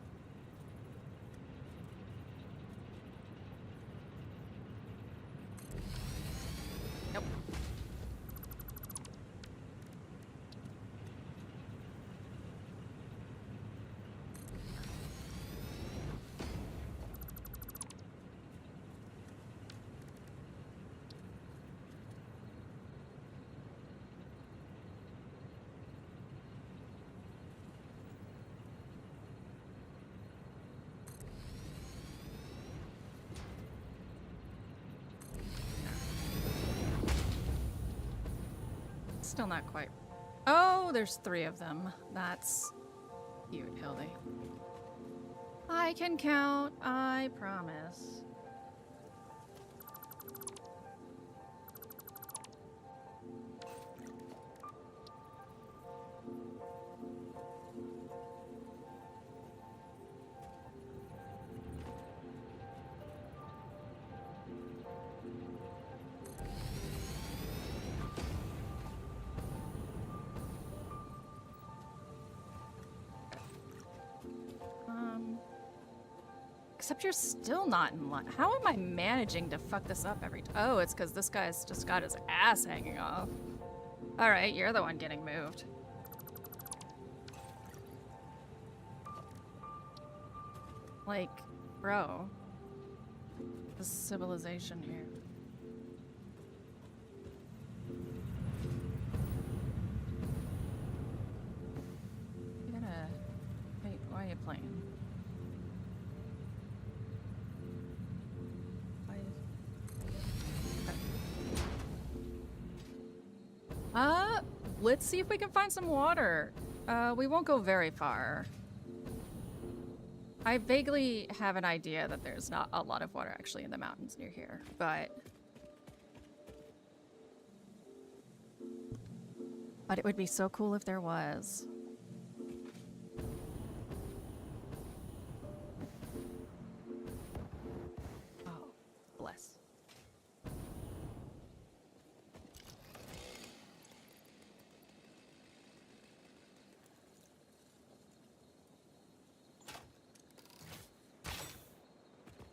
Nope. Still not quite. Oh, there's 3 of them. That's cute, Hildy. I can count, I promise. Except you're still not in line. How am I managing to fuck this up every time? Oh, it's because this guy's just got his ass hanging off. Alright, you're the one getting moved. Like, bro. The civilization here. You gotta... Wait, why are you playing? Let's see if we can find some water. We won't go very far. I vaguely have an idea that there's not a lot of water actually in the mountains near here, but it would be so cool if there was. Oh, bless.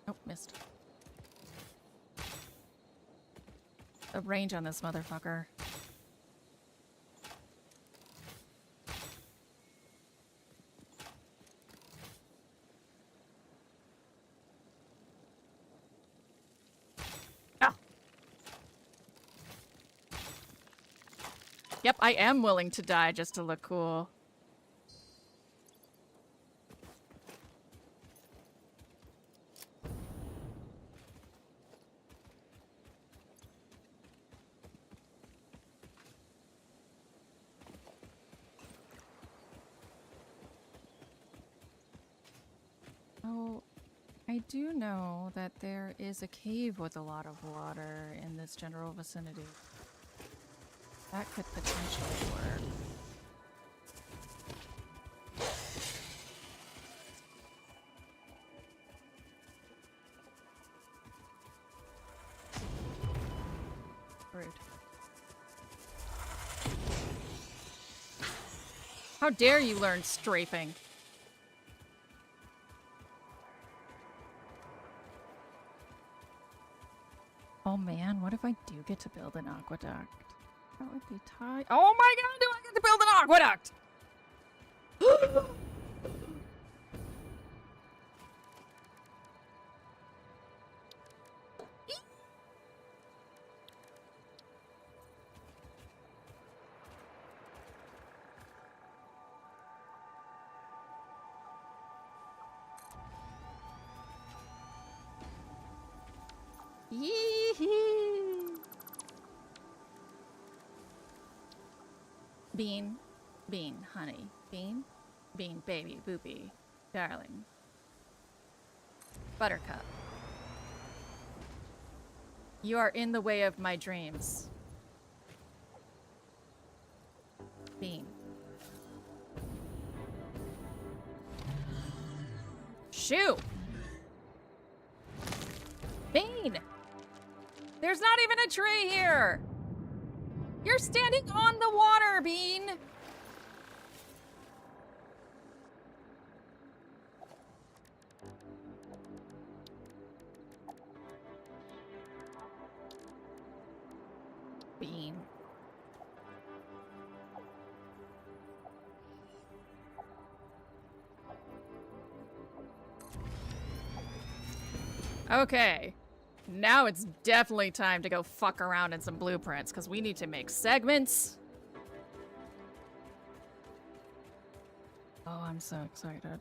Nope, missed. The range on this motherfucker. Ah. Yep, I am willing to die just to look cool. Oh, I do know that there is a cave with a lot of water in this general vicinity. That could potentially work. How dare you learn strafing? Oh man, what if I do get to build an aqueduct? That would be tight. Oh my god, do I get to build an aqueduct? Yee-hee. Bean, bean, honey, bean, bean, baby, boopy, darling. Buttercup. You are in the way of my dreams. Bean. Shoot! Bean! There's not even a tree here! You're standing on the water, Bean! Bean. Okay. Now it's definitely time to go fuck around in some blueprints, because we need to make segments. Oh, I'm so excited.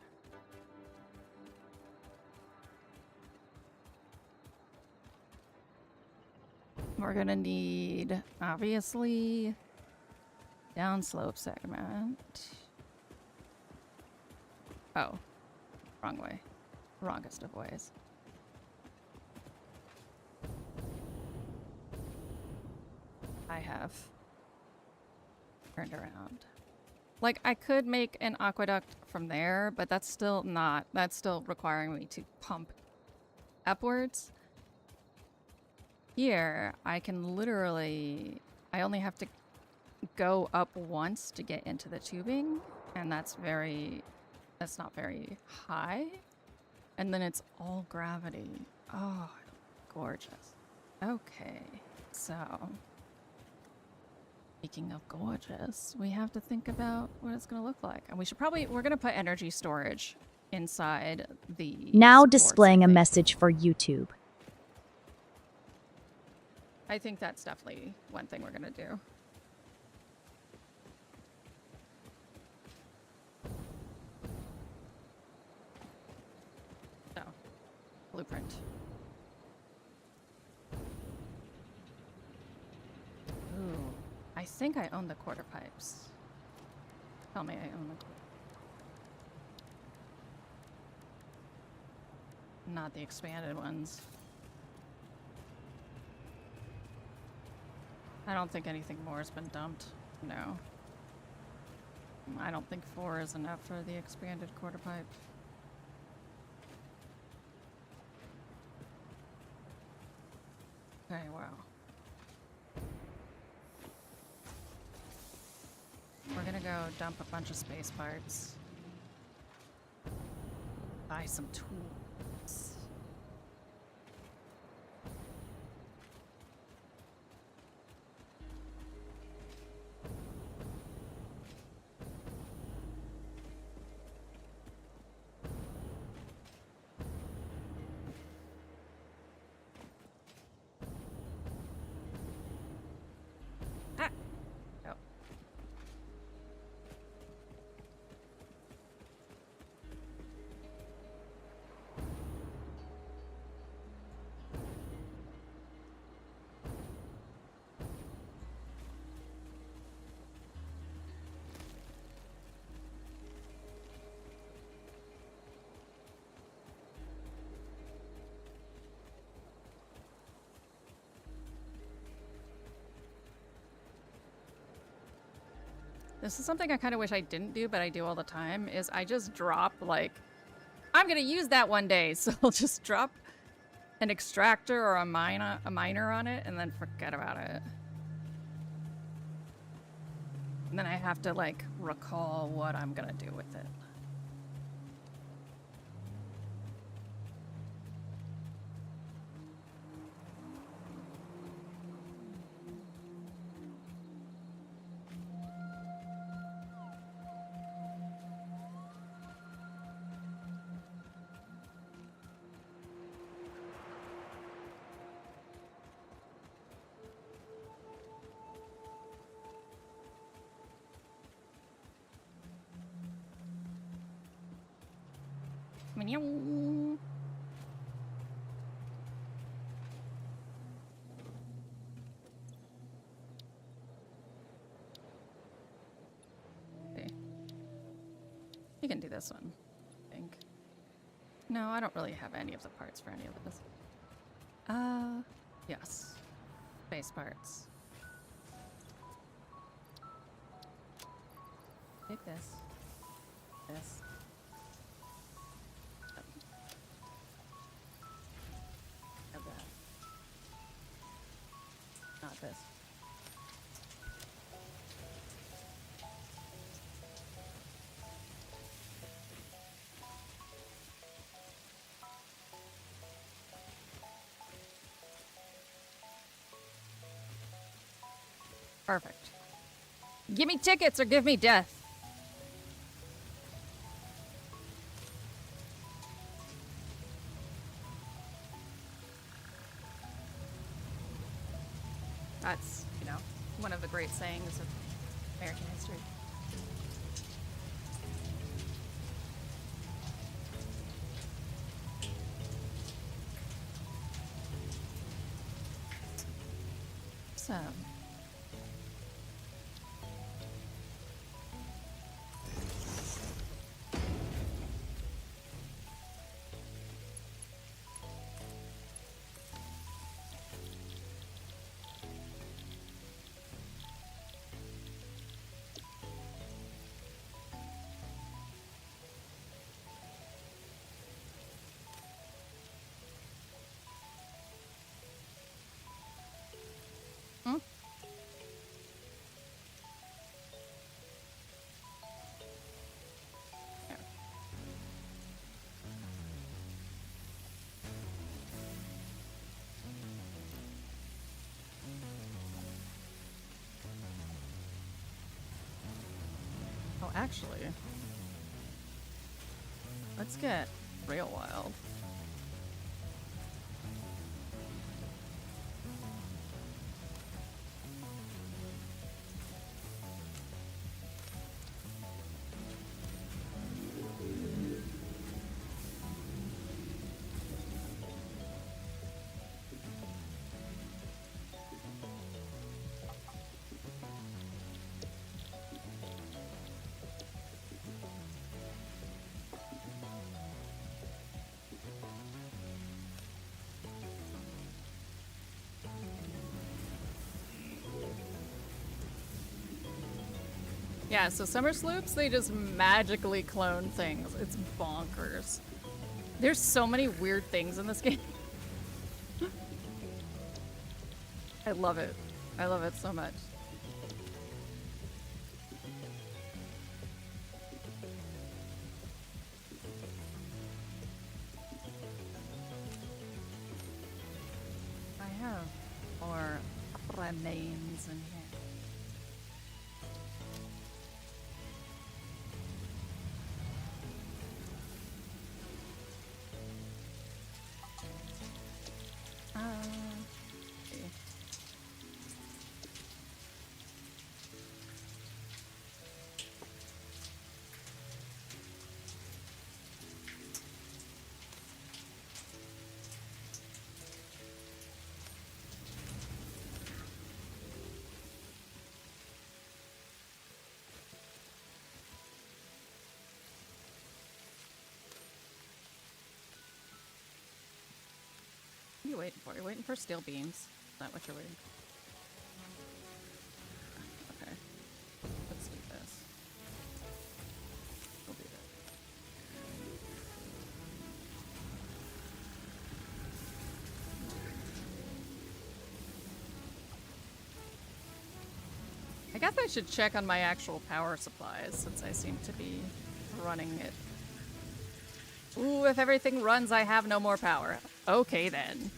We're gonna need, obviously, downslope segment. Oh, wrong way. Wrongest of ways. I have turned around. Like, I could make an aqueduct from there, but that's still not, that's still requiring me to pump upwards. Here, I can literally, I only have to go up once to get into the tubing, and that's not very high. And then it's all gravity. Oh, gorgeous. Okay, so speaking of gorgeous, we have to think about what it's gonna look like. And we're gonna put energy storage inside the Now supports, displaying I a think. message for YouTube. I think that's definitely one thing we're gonna do. So, blueprint. Ooh, I think I own the quarter pipes. Tell me I own the not the expanded ones. I don't think anything more has been dumped. No. I don't think 4 is enough for the expanded quarter pipe. Okay, wow. We're gonna go dump a bunch of space parts. Buy some tools. Ah! Oh. This is something I kind of wish I didn't do, but I do all the time, is I just drop, like, I'm gonna use that one day, so I'll just drop an extractor or a miner on it and then forget about it. And then I have to, like, recall what I'm gonna do with it. Meow. Okay. You can do this one, I think. No, I don't really have any of the parts for any of this. Yes. Base parts. Take this. This. Have that. Not this. Perfect. Give me tickets or give me death. That's, you know, one of the great sayings of American history. So. Oh, actually, let's get real wild. Yeah, so summer sloops, they just magically clone things. It's bonkers. There's so many weird things in this game. I love it. I love it so much. I have more remains in here. What are you waiting for? You're waiting for steel beams. Is that what you're waiting for? Okay. Let's do this. We'll do that. I I guess I should check on my actual power supplies since I seem to be running it. Ooh, if everything runs, I have no more power. Okay, then.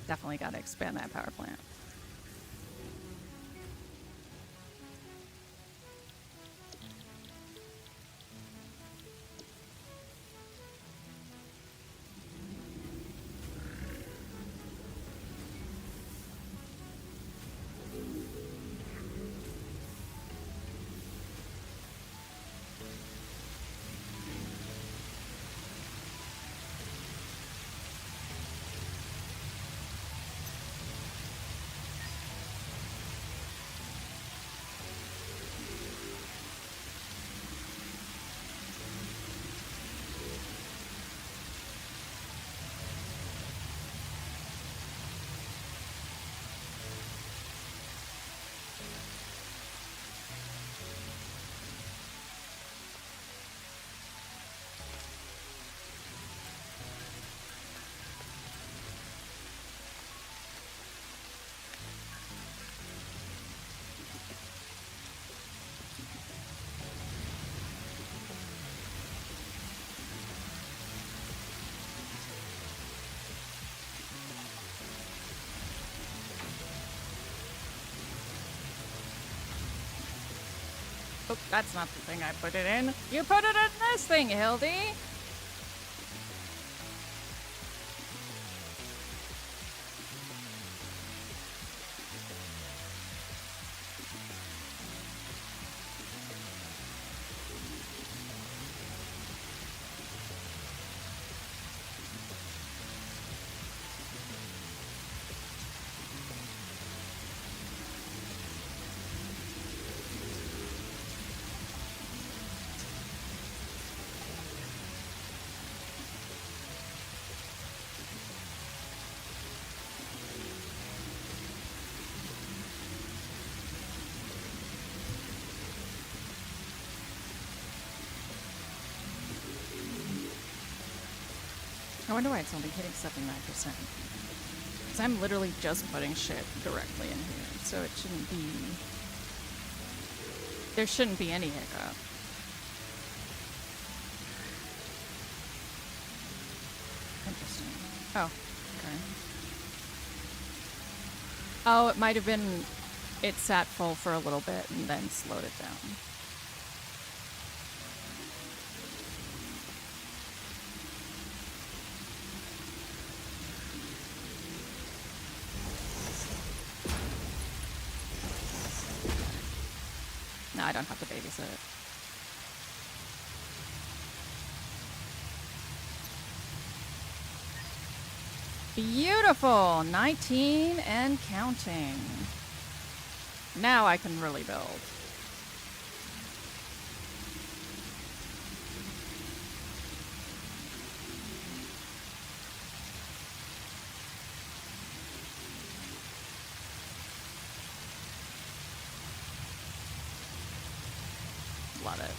Definitely gotta expand that power plant. Oh, that's not the thing I put it in. You put it in this thing, Hildy! I wonder why it's only hitting 79%. Because I'm literally just putting shit directly in here, so it shouldn't be... There shouldn't be any hiccup. Interesting. Oh, okay. Oh, it might have been... It sat full for a little bit and then slowed it down. No, I don't have to babysit. Beautiful! 19 and counting. Now I can really build. Love it.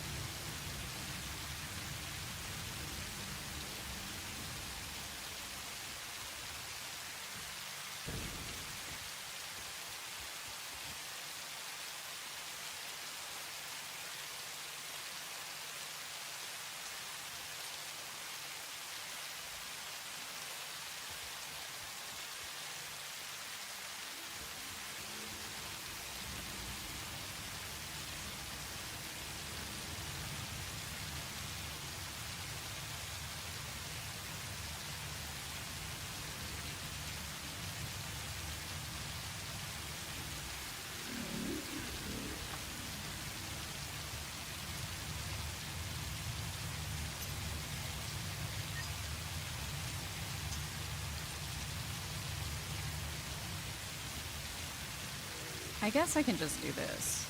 I guess I can just do this.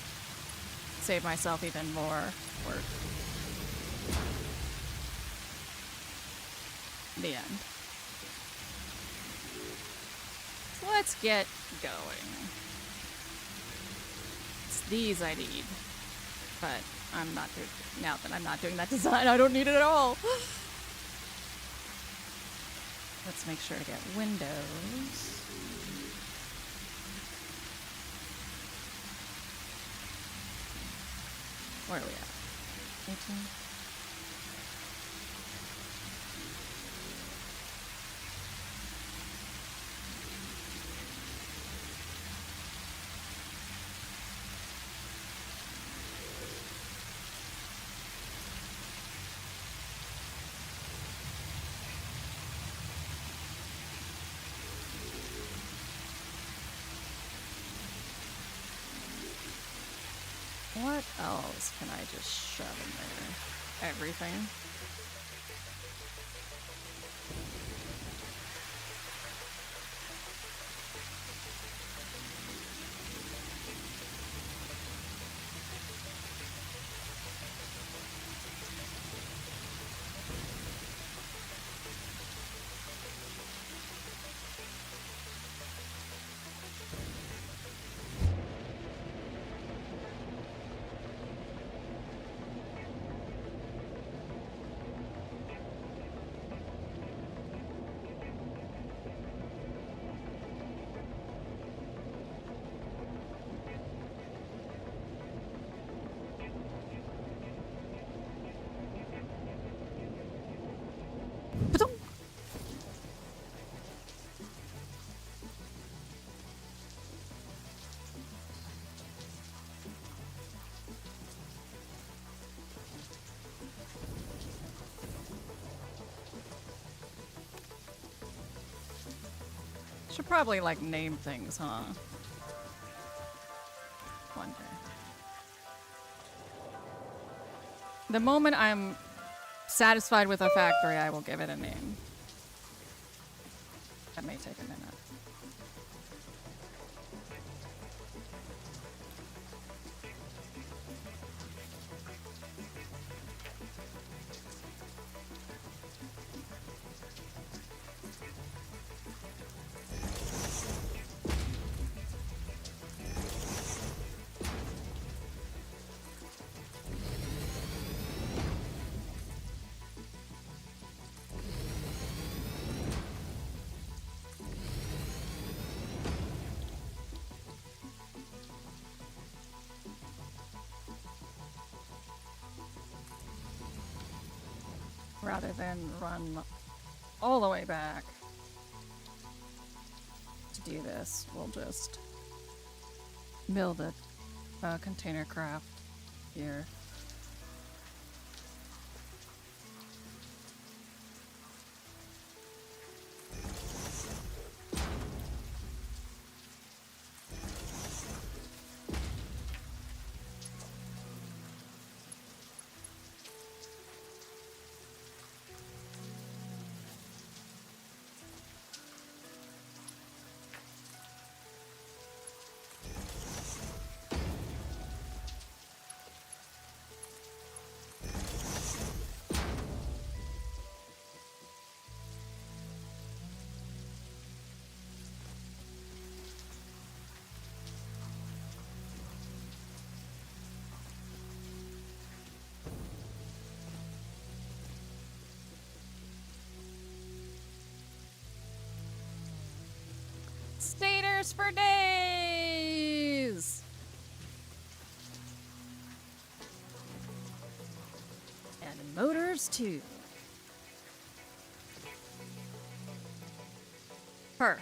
Save myself even more work. The end. So let's get going. It's these I need. But I'm not doing, now that I'm not doing that design, I don't need it at all. Let's make sure to get windows. Where are we at? 18? What else can I just shove in there? Everything. Should probably, like, name things, huh? One day. The moment I'm satisfied with a factory, I will give it a name. That may take a minute. Rather than run all the way back to do this, we'll just build a container craft here. Stators for days! And motors too. Perf.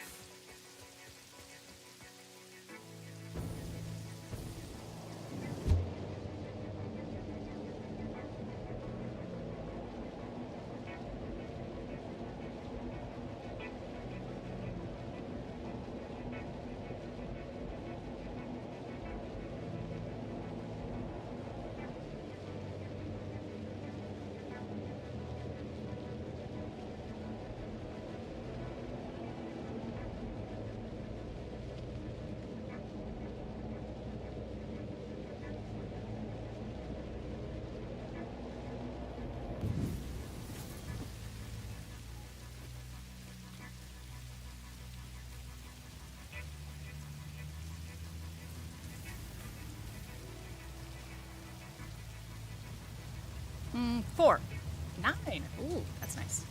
Four. 9. Ooh, that's nice.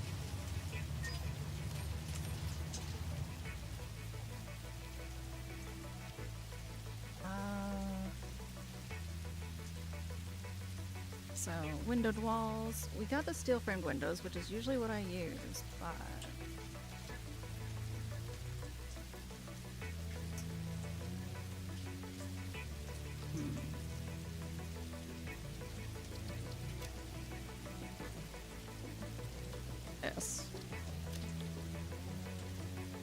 So, windowed walls. We got the steel framed windows, which is usually what I use, but... This.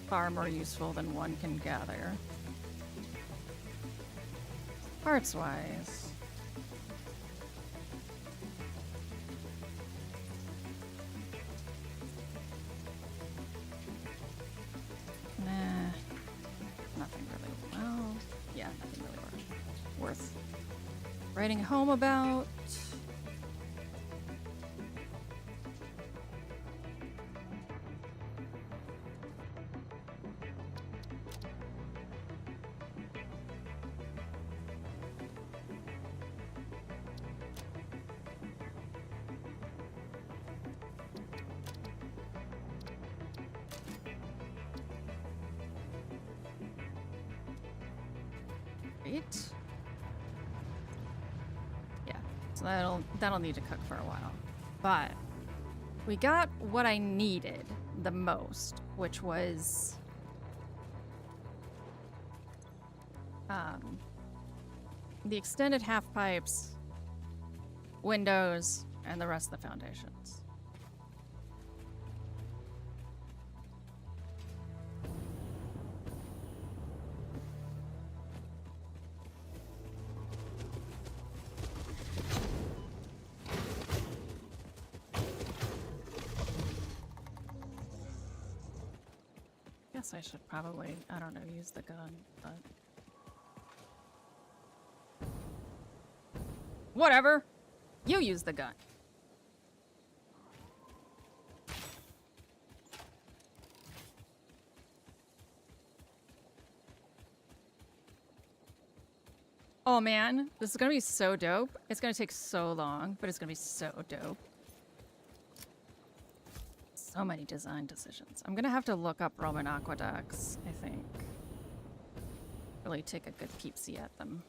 Far more useful than one can gather. Parts-wise. Nah. Nothing really, well... Yeah, nothing really worth writing home about. Right. Yeah, so that'll need to cook for a while. But we got what I needed the most, which was the extended half pipes, windows, and the rest of the foundations. Guess I should probably, I don't know, use the gun, but... Whatever! You use the gun. Oh man, this is gonna be so dope. It's gonna take so long, but it's gonna be so dope. So many design decisions. I'm gonna have to look up Roman aqueducts, I think. Really take a good peep-see at them.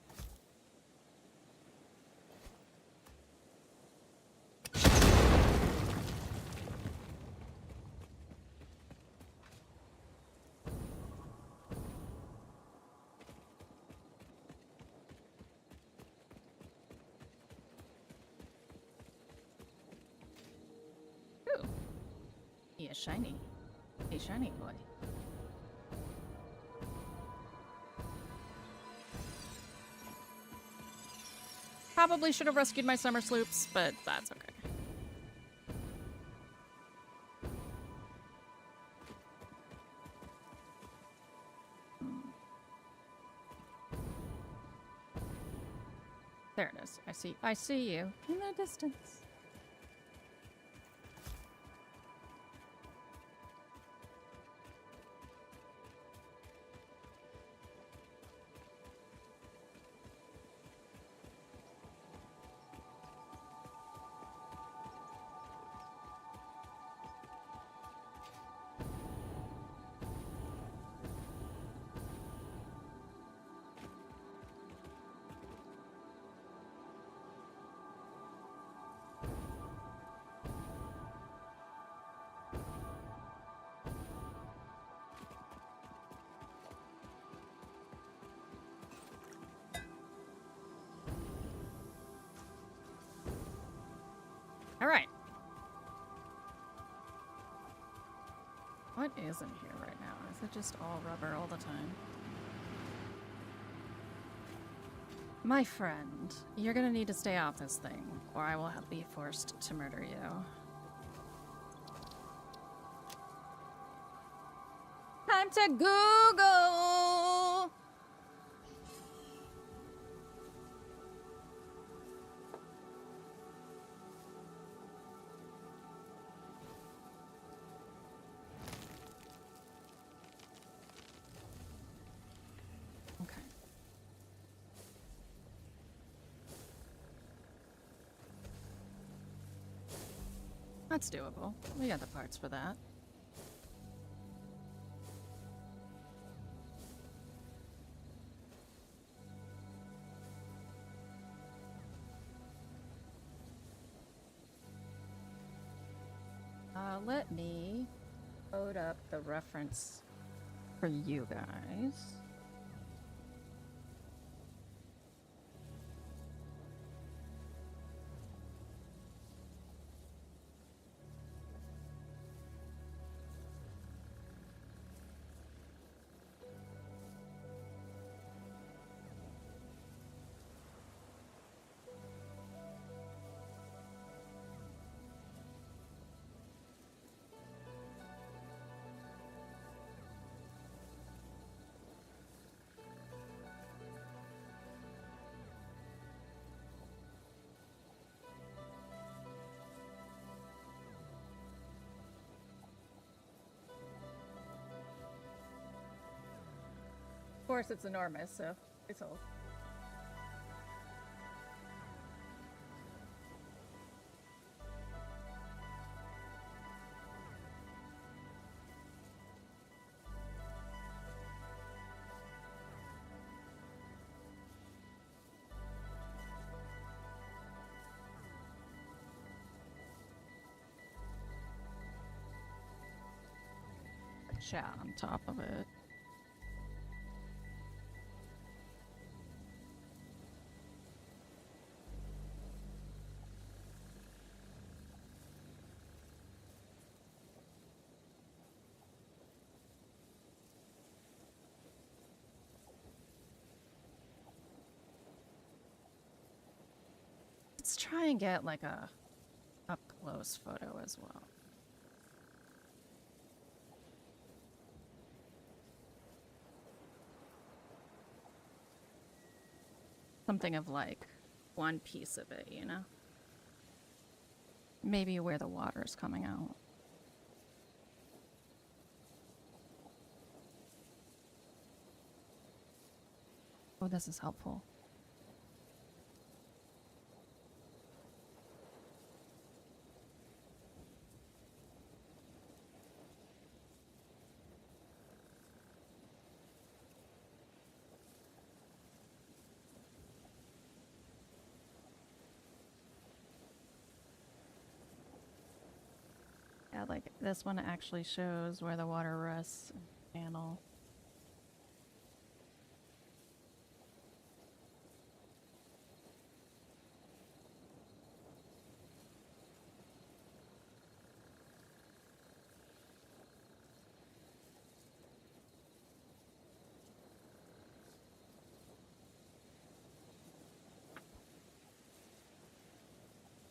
Ooh. Yeah, shiny. A shiny boy. Probably should have rescued my summer sloops, but that's okay. There it is. I see you in the distance. All right. What is in here right now? Is it just all rubber all the time? My friend, you're gonna need to stay off this thing, or I will be forced to murder you. Time to Google! Okay. That's doable. We got the parts for that. Let me load up the reference for you guys. Of course, it's enormous, so it's all. Chat on top of it. Let's try and get like a up close photo as well. Something of like one piece of it, you know? Maybe where the water's coming out. Oh, this is helpful. Yeah, like this one actually shows where the water rests in the channel.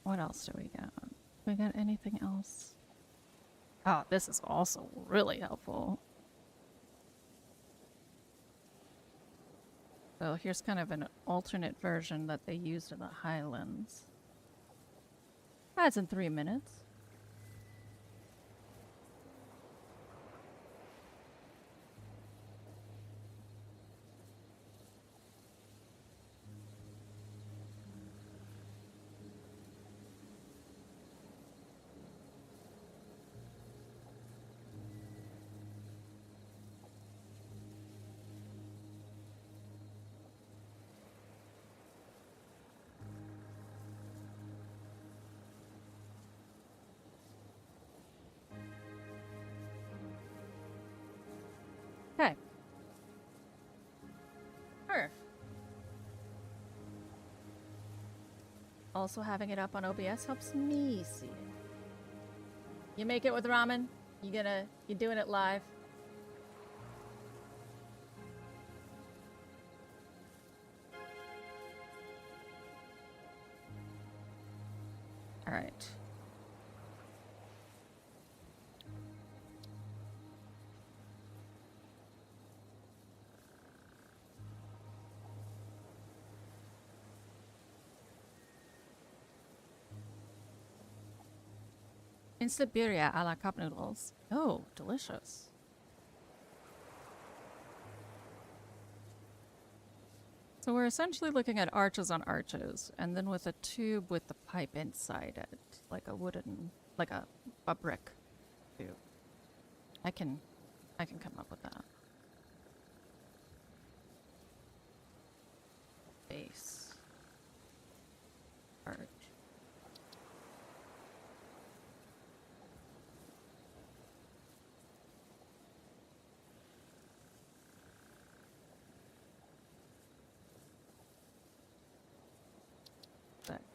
What else do we got? We got anything else? Oh, this is also really helpful. So here's kind of an alternate version that they used in the Highlands. That's in 3 minutes. Okay. Sure. Also having it up on OBS helps me see it. You make it with ramen? You doing it live? All right. Instant birria a la cup noodles. Oh, delicious. So we're essentially looking at arches on arches, and then with a tube with the pipe inside it, like a wooden, like a brick tube. I can come up with that. Base. Arch.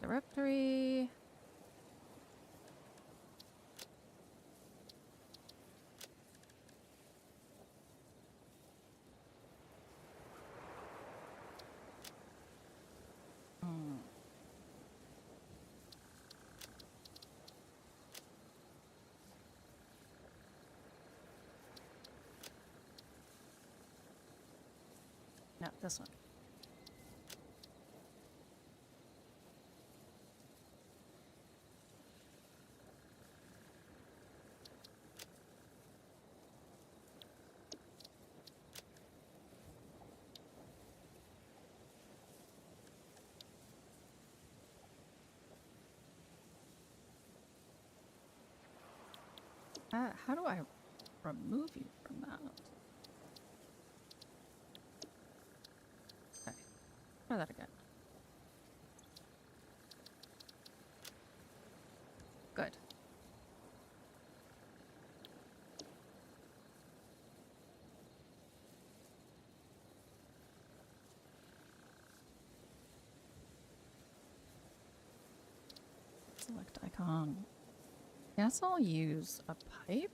Directory. No, this one. How do I remove you from that? Okay. Try that again. Good. Select icon. Guess I'll use a pipe.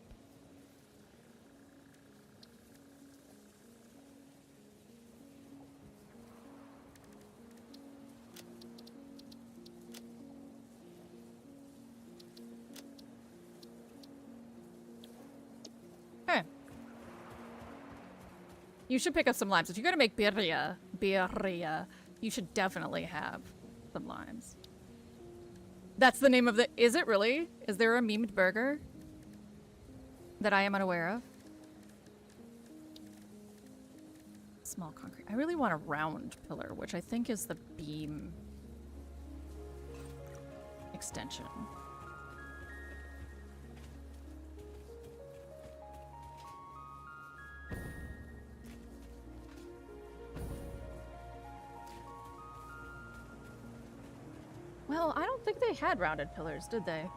Okay. You should pick up some limes. If you're gonna make birria, you should definitely have some limes. That's the name of the... Is it really? Is there a memed burger that I am unaware of? Small concrete. I really want a round pillar, which I think is the beam extension. Well, I don't think they had rounded pillars, did they?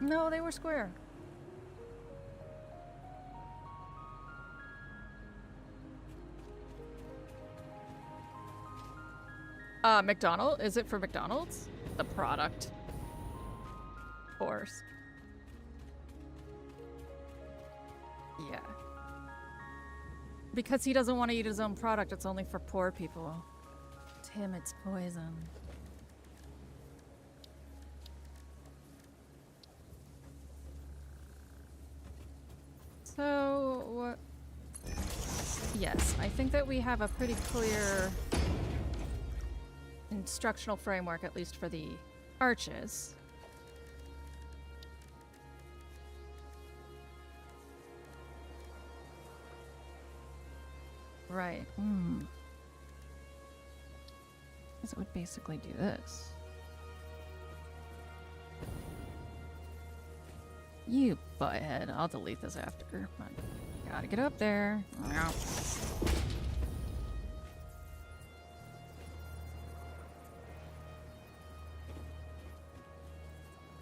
No, they were square. McDonald's? Is it for McDonald's? The product. Of course. Yeah. Because he doesn't want to eat his own product, it's only for poor people. To him, it's poison. So, what? Yes, I think that we have a pretty clear instructional framework, at least for the arches. Right. So it would basically do this. You butthead. I'll delete this after. Gotta get up there.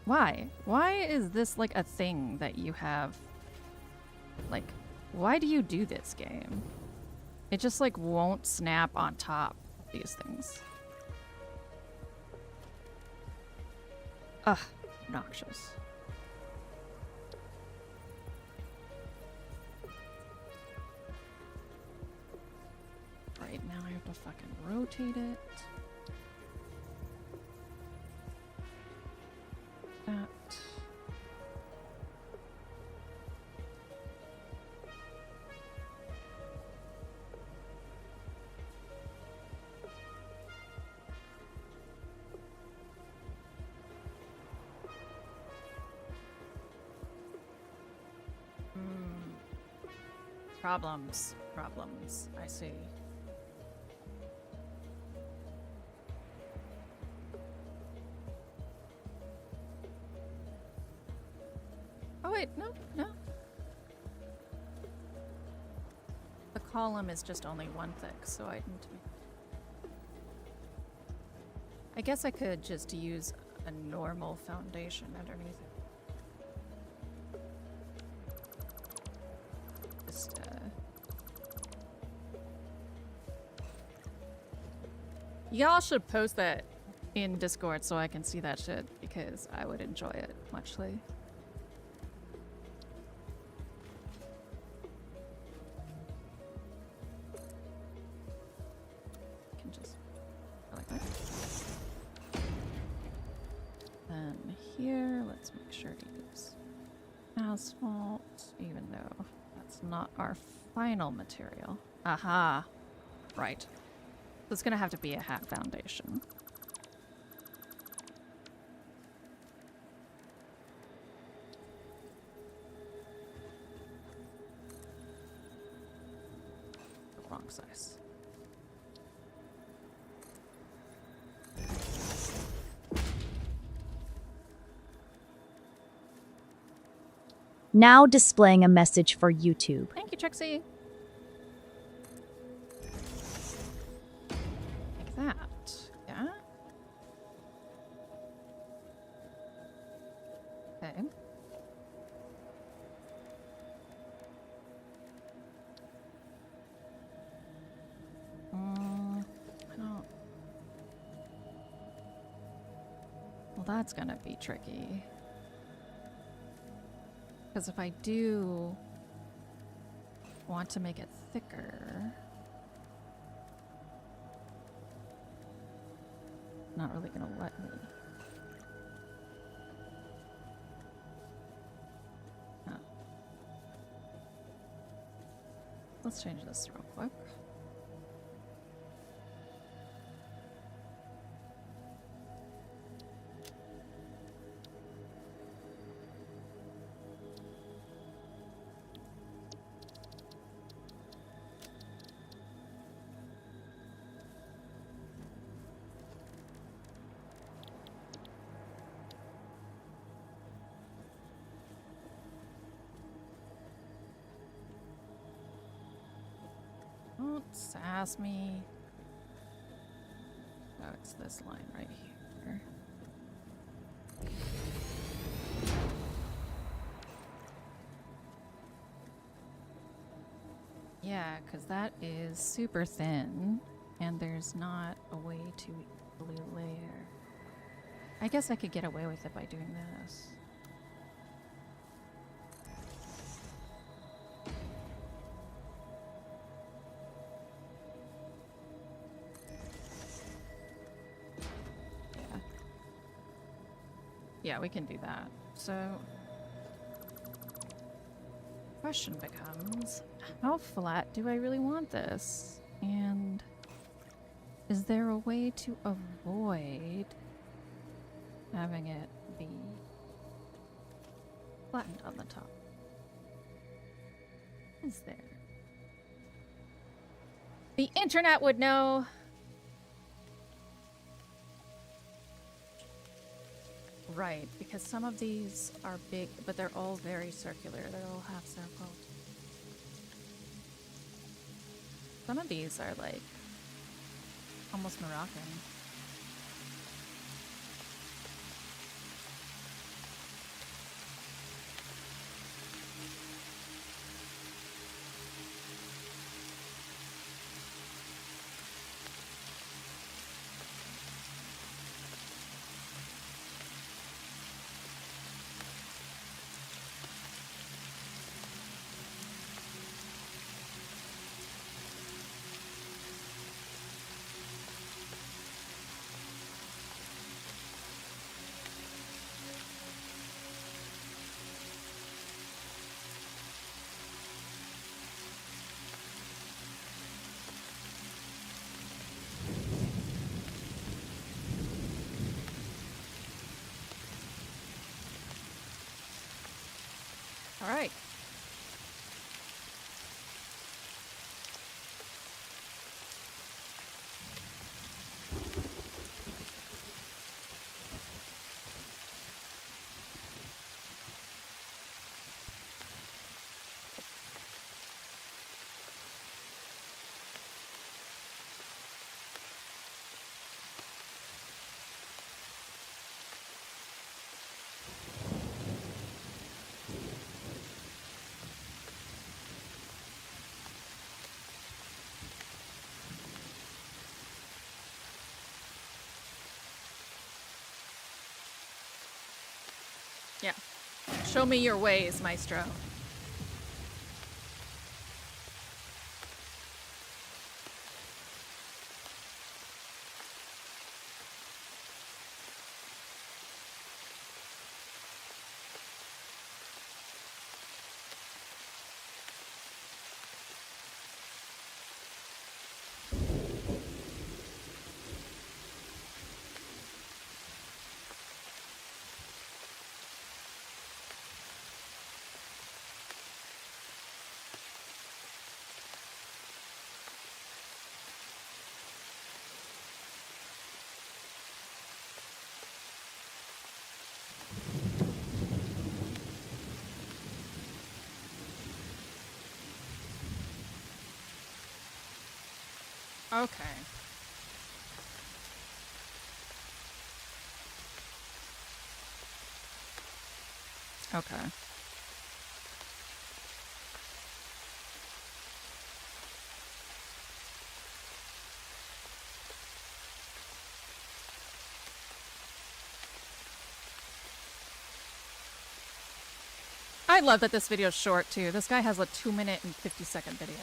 Why? Why is this like a thing that you have? Like, why do you do this game? It just like won't snap on top of these things. Ugh, obnoxious. Right, now I have to fucking rotate it. That. Problems. Problems. I see. Oh wait, no, no. The column is just only one thick, so I need to... I guess I could just use a normal foundation underneath it. Just, Y'all should post that in Discord so I can see that shit, because I would enjoy it muchly. Can just go like that. Then here, let's make sure to use asphalt, even though that's not our final material. Aha! Right. So it's gonna have to be a hat foundation. The wrong size. Now displaying a message for YouTube. Thank you, Trixie. Like that. Yeah. Okay. I don't. Well, that's gonna be tricky. Because if I do want to make it thicker, not really gonna let me. Oh. Let's change this real quick. Don't sass me. Oh, it's this line right here. Yeah, because that is super thin, and there's not a way to equally layer. I guess I could get away with it by doing this. Yeah, we can do that. So, question becomes, how flat do I really want this? And is there a way to avoid having it be flattened on the top? Is there? The internet would know. Right, because some of these are big, but they're all very circular. They're all half circle. Some of these are like almost Moroccan. All right. Yeah. Show me your ways, Maestro. Okay. Okay. I love that this video's short, too. This guy has a 2-minute and 50-second video.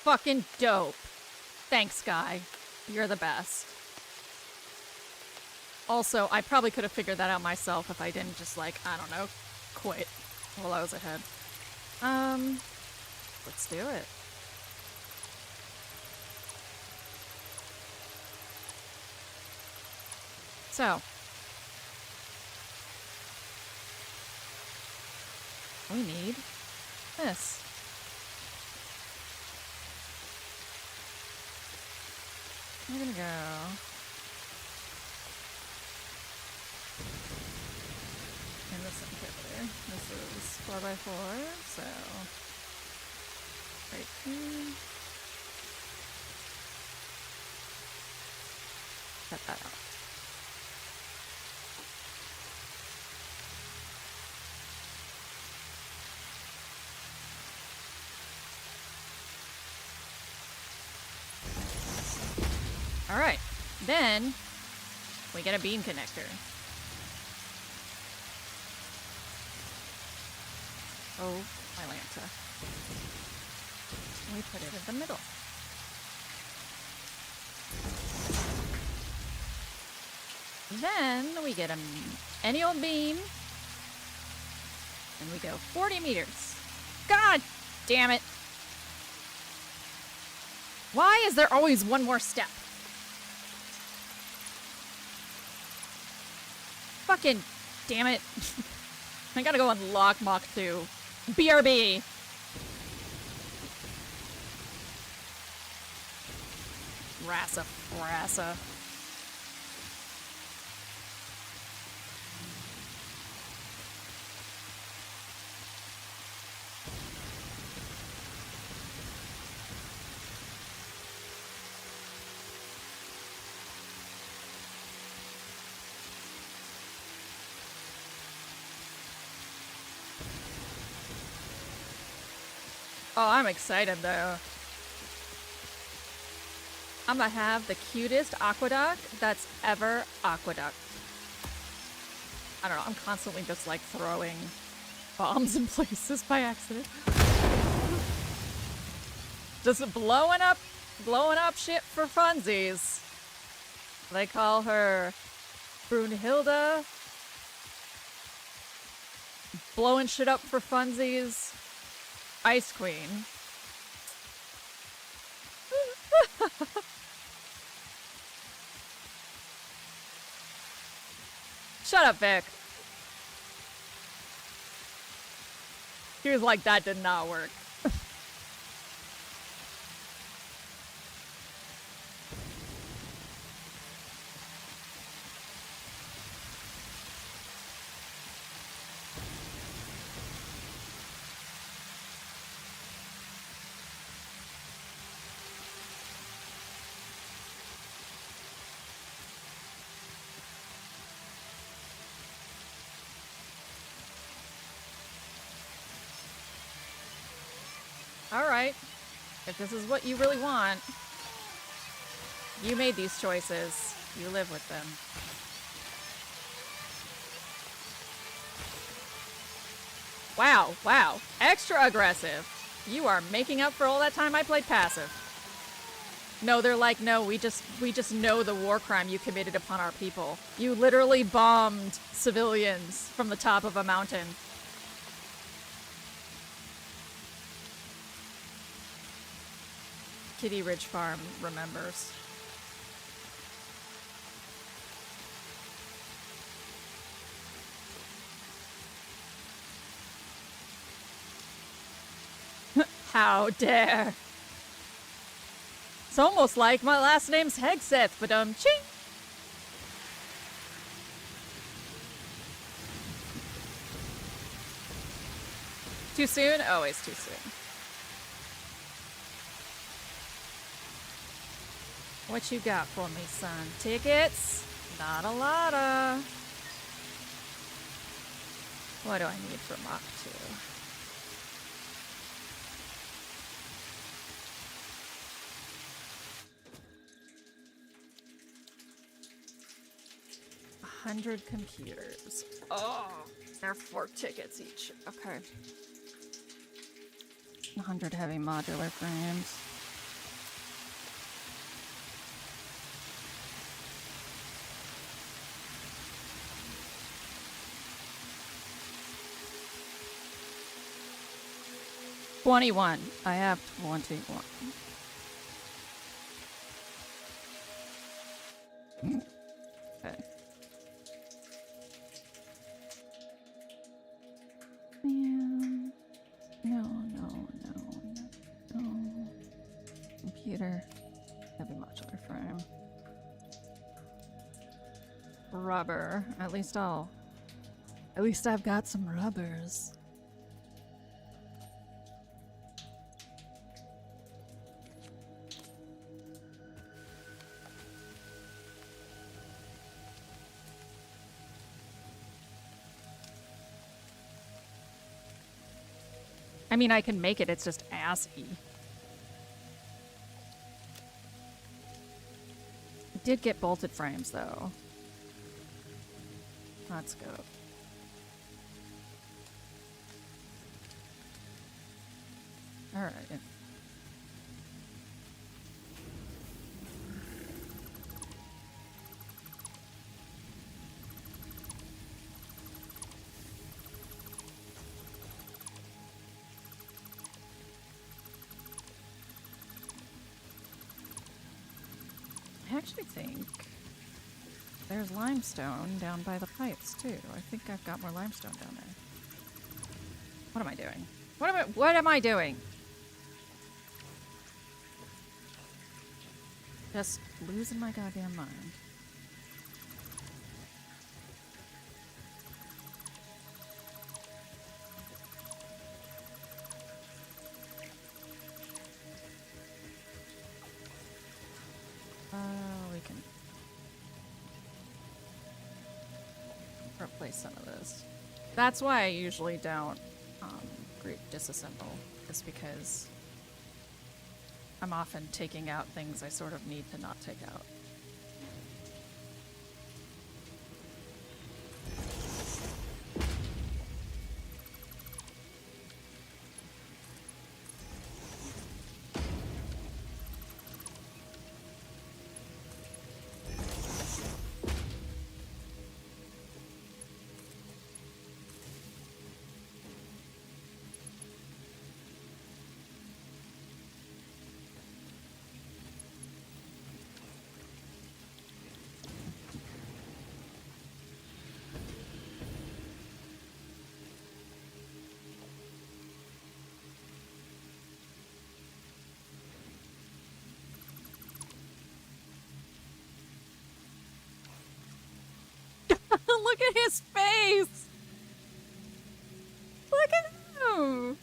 Fucking dope. Thanks, guy. You're the best. Also, I probably could have figured that out myself if I didn't just, like, I don't know, quit while I was ahead. Let's do it. So. We need this. I'm gonna go. In this inhibitor. This is 4x4, so. Right here. Cut that out. Alright, then we get a beam connector. Oh, my Lanta. We put it in the middle. Then we get any old beam, and we go 40 meters. God damn it! Why is there always one more step? Fucking damn it. I gotta go unlock Mach 2. BRB. Rasa. Oh, I'm excited though. I'm gonna have the cutest aqueduct that's ever aqueduct. I don't know, I'm constantly just like throwing bombs in places by accident. Just blowing up shit for funsies. They call her Brunhilde. Blowing shit up for funsies. Ice Queen. Shut up, Vic. He was like, that did not work. Alright. If this is what you really want, you made these choices. You live with them. Wow, wow. Extra aggressive. You are making up for all that time I played passive. No, they're like, no, we just know the war crime you committed upon our people. You literally bombed civilians from the top of a mountain. Kitty Ridge Farm remembers. How dare! It's almost like my last name's Hegseth, but ching! Too soon? Always too soon. What you got for me, son? Tickets? Not a lotta. What do I need for Mach 2? $100 computers. Oh, they're 4 tickets each. Okay. 100 heavy modular frames. $21. I have 21. Okay. Man. No. Computer. Heavy modular frame. Rubber. At least I've got some rubbers. I mean, I can make it, it's just assy. I did get bolted frames, though. Let's go. Alright. I actually think there's limestone down by the pipes too. I think I've got more limestone down there. What am I doing? What am I doing? Just losing my goddamn mind. We can replace some of this. That's why I usually don't group disassemble, is because I'm often taking out things I sort of need to not take out. Look at his face! Look at him!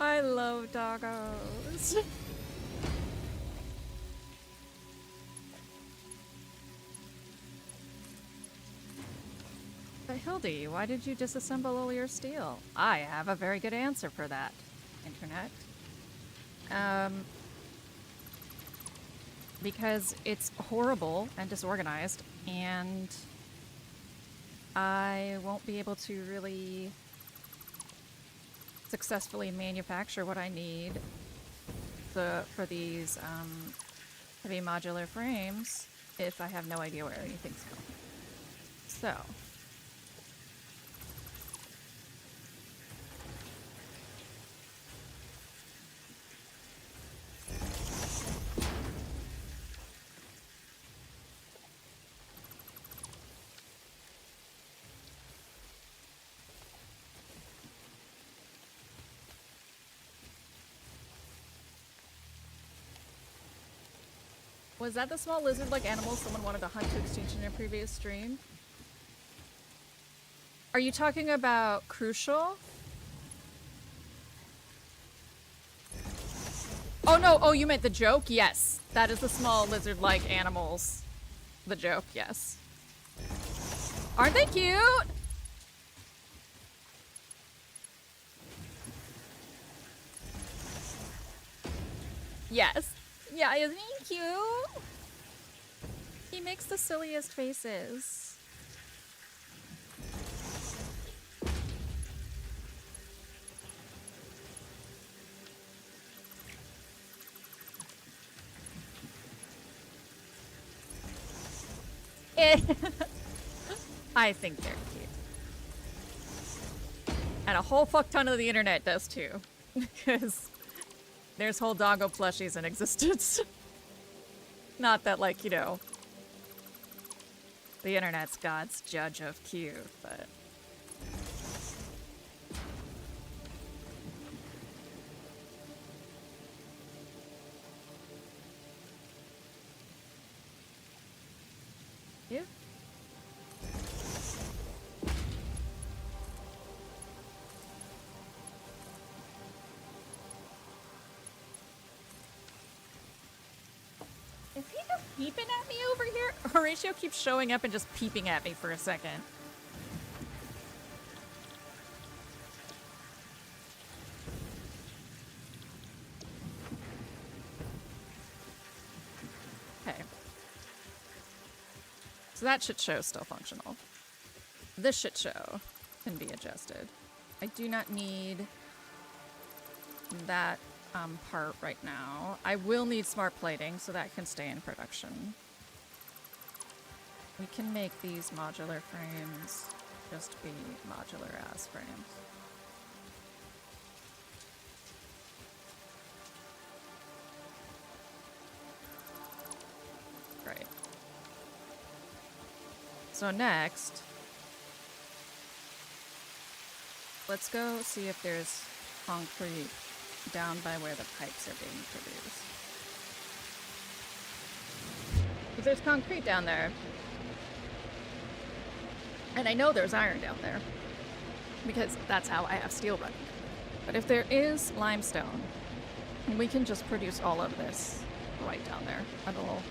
I love doggos. Hildy, why did you disassemble all your steel? I have a very good answer for that, Internet. Because it's horrible and disorganized, and I won't be able to really successfully manufacture what I need for these heavy modular frames if I have no idea where anything's going. So. Was that the small lizard-like animal someone wanted to hunt to extinction in a previous stream? Are you talking about Crucial? Oh no, oh you meant the joke? Yes. That is the small lizard-like animals. The joke, yes. Aren't they cute? Yes. Yeah, isn't he cute? He makes the silliest faces. I think they're cute. And a whole fuck ton of the internet does too. Because there's whole doggo plushies in existence. Not that, like, you know, the internet's God's judge of cute, but... Yeah. Is he just peeping at me over here? Horatio keeps showing up and just peeping at me for a second. Okay. So that shit show is still functional. This shit show can be adjusted. I do not need that part right now. I will need smart plating so that can stay in production. We can make these modular frames just be modular ass frames. Great. So next, let's go see if there's concrete down by where the pipes are being produced. Because there's concrete down there. And I know there's iron down there. Because that's how I have steel running. But if there is limestone, we can just produce all of this right down there. It'll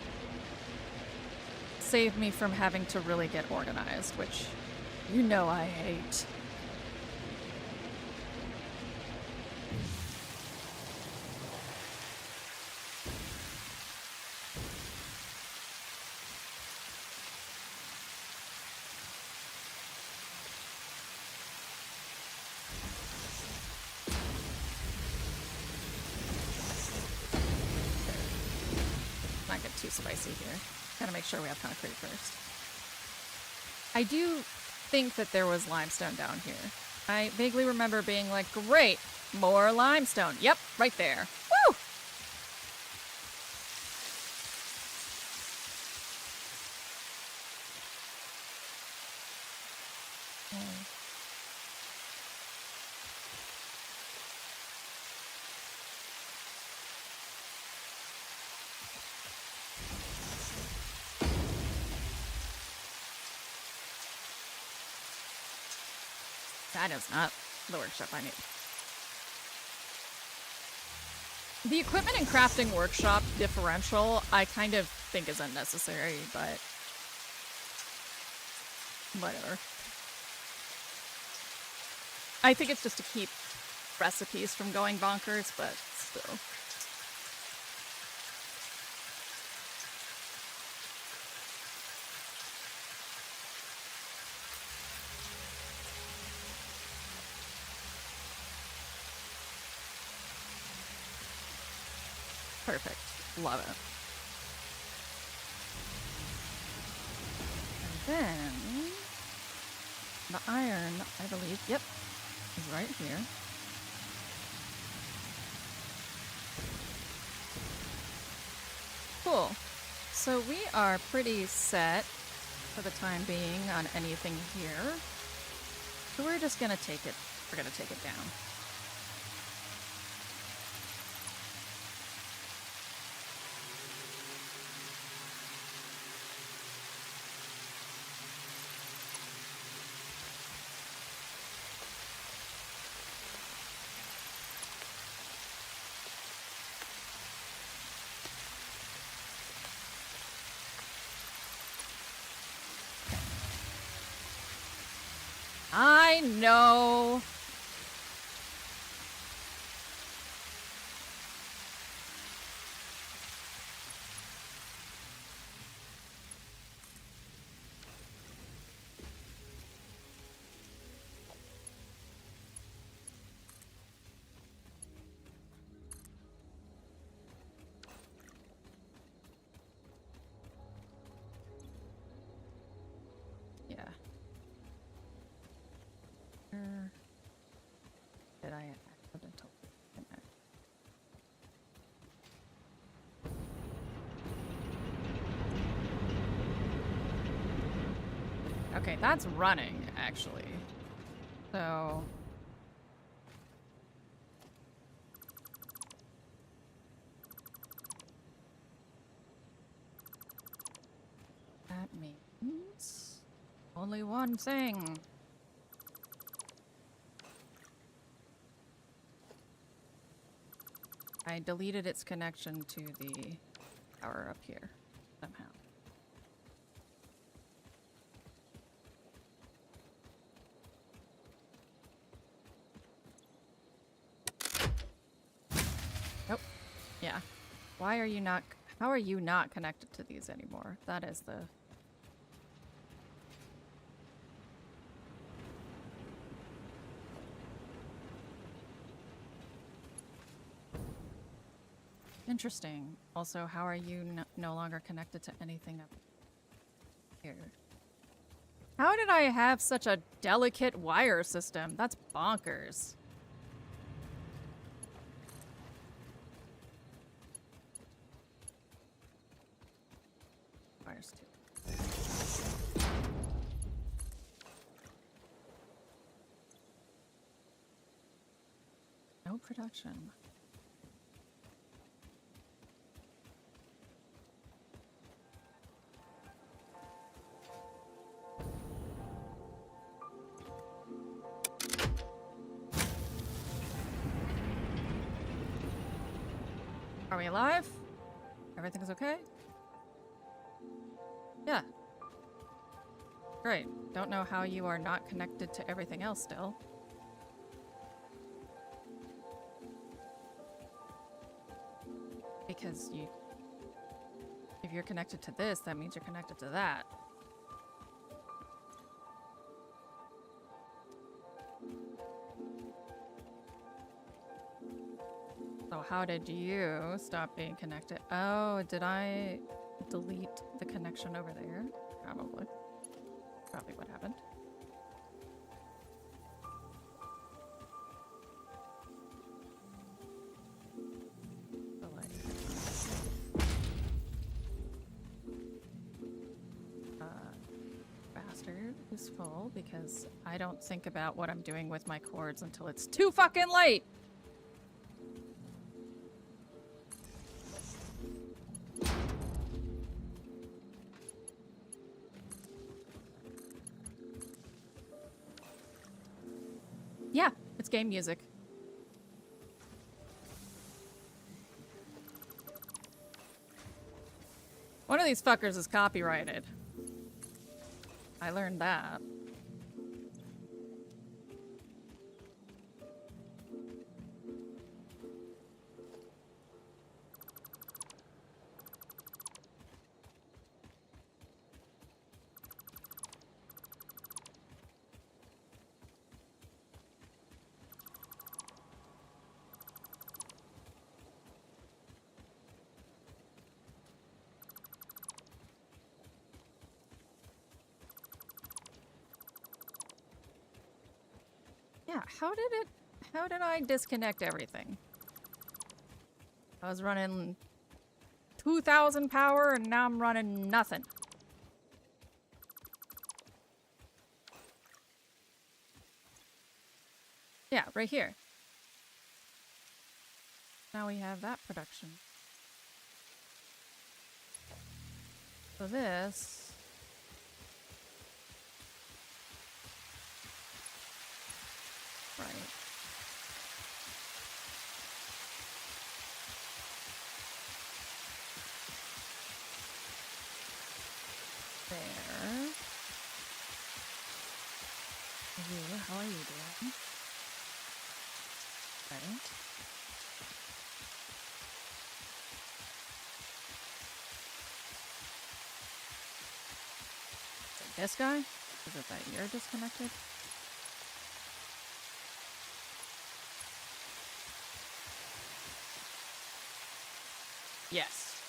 save me from having to really get organized, which you know I hate. Not get too spicy here. Gotta make sure we have concrete first. I do think that there was limestone down here. I vaguely remember being like, great, more limestone. Yep, right there. Woo! That is not the workshop I need. The equipment and crafting workshop differential I kind of think is unnecessary, but whatever. I think it's just to keep recipes from going bonkers, but still. Perfect. Love it. And then the iron, I believe, yep, is right here. Cool. So we are pretty set for the time being on anything here. So we're just gonna take it, we're gonna take it down. I know. Yeah. Did I accidentally connect? Okay, that's running, actually. So... that means... only one thing. I deleted its connection to the tower up here, somehow. Nope. Yeah. Why are you not... how are you not connected to these anymore? That is the... interesting. Also, how are you no longer connected to anything up here? How did I have such a delicate wire system? That's bonkers. Wires too. No production. Are we alive? Everything's okay? Yeah. Great. Don't know how you are not connected to everything else still. Because you... if you're connected to this, that means you're connected to that. So how did you stop being connected? Oh, did I delete the connection over there? Probably. Probably what happened. The light. Bastard is full because I don't think about what I'm doing with my cords until it's too fucking late! Yeah, it's game music. One of these fuckers is copyrighted. I learned that. Yeah, how did I disconnect everything? I was running 2,000 power and now I'm running nothing. Yeah, right here. Now we have that production. So this... Right. There. You, how are you doing? Right. Is it this guy? Is it that you're disconnected? Yes.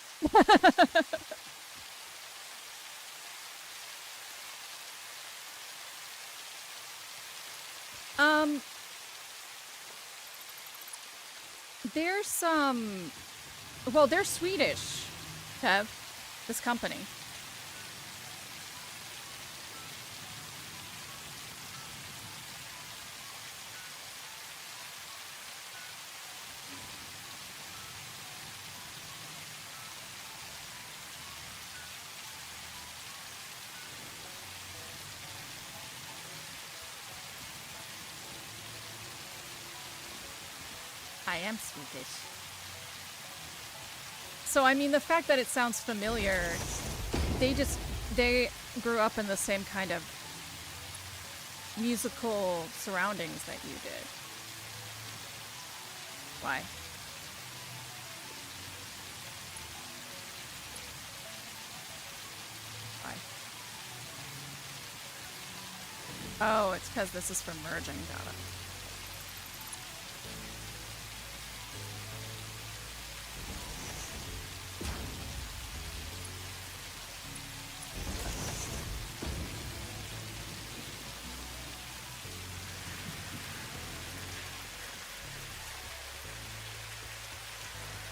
There's some... Well, they're Swedish, Kev. This company. I am Swedish. So, I mean, the fact that it sounds familiar, they grew up in the same kind of musical surroundings that you did. Why? Why? Oh, it's because this is from merging. Got it.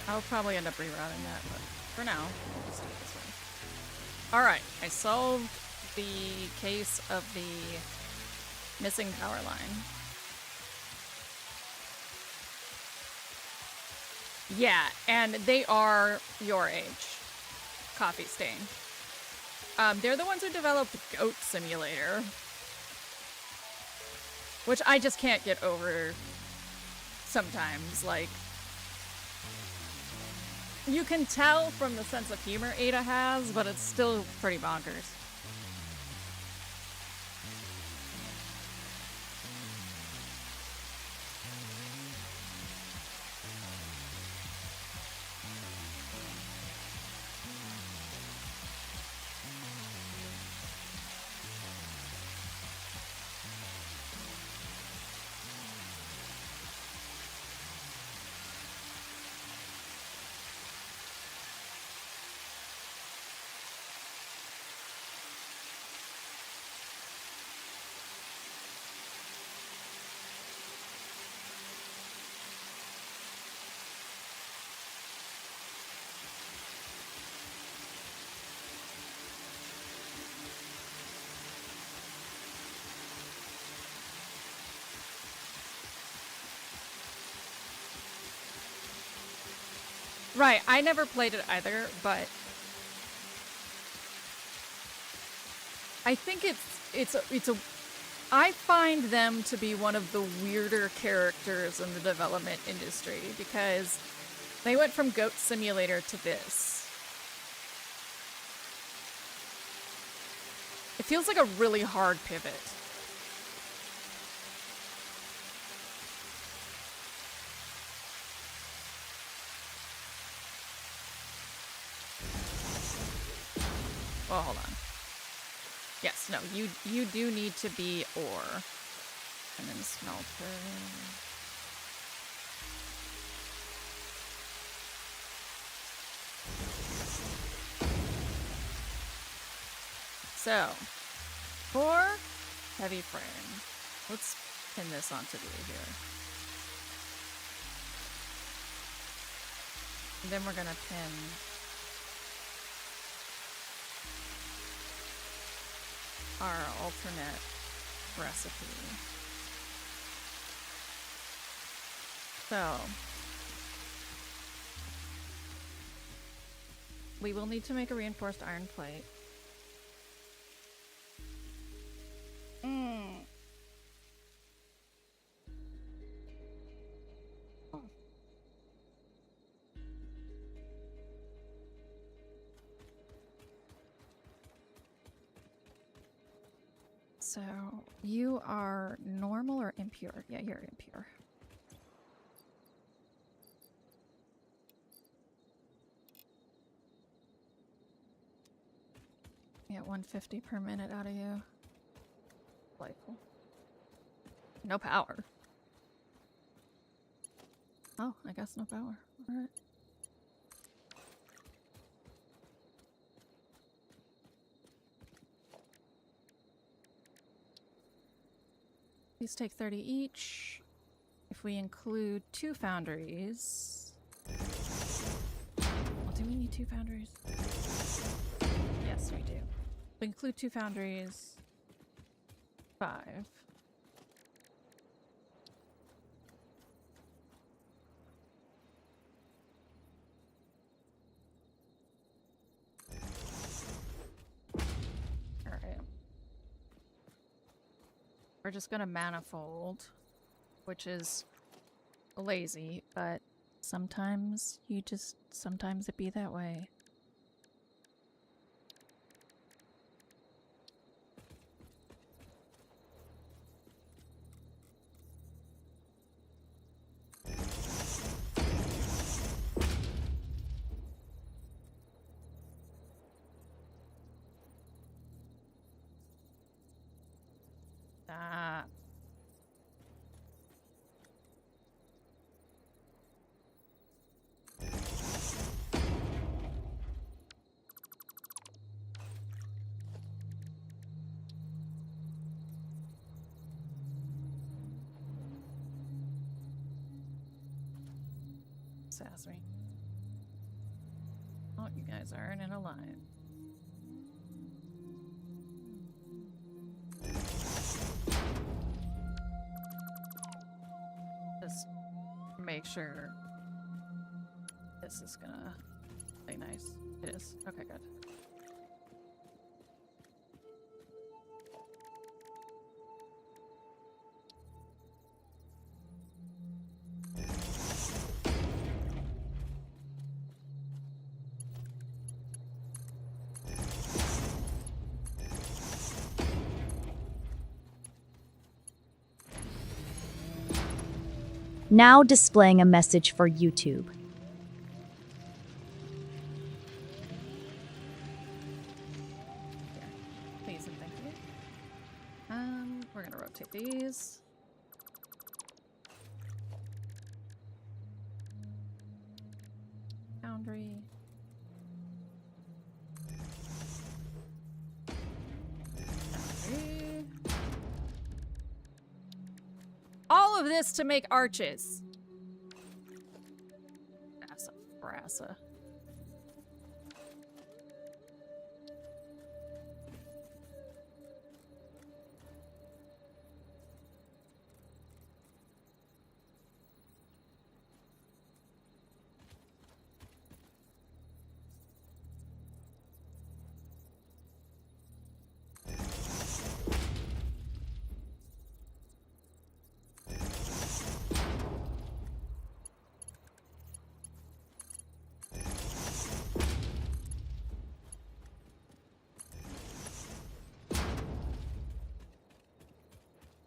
I'll probably end up rerouting that, but for now, we'll just do it this way. Alright, I solved the case of the missing power line. Yeah, and they are your age. Coffee Stain. They're the ones who developed Goat Simulator. Which I just can't get over sometimes, like... You can tell from the sense of humor Ada has, but it's still pretty bonkers. Right, I never played it either, but I think I find them to be one of the weirder characters in the development industry because they went from Goat Simulator to this. It feels like a really hard pivot. Well, hold on. Yes, no, you do need to be ore. And then smelter. So, for heavy frame, let's pin this onto glue here. And then we're gonna pin our alternate recipe. So we will need to make a reinforced iron plate. So you are normal or impure? Yeah, you're impure. Get 150 per minute out of you. Delightful. No power. Oh, I guess no power. Alright. These take 30 each. If we include 2 foundries... Well, do we need 2 foundries? Yes, we do. If we include 2 foundries... 5. Alright. We're just gonna manifold, which is lazy, but sometimes sometimes it be that way. Ah. Sass me. Oh, you guys aren't in a line. Just make sure this is gonna play nice. It is. Okay, good. Now displaying a message for YouTube. Here. Please and thank you. We're gonna rotate these. Foundry. Foundry. All of this to make arches. Brassa.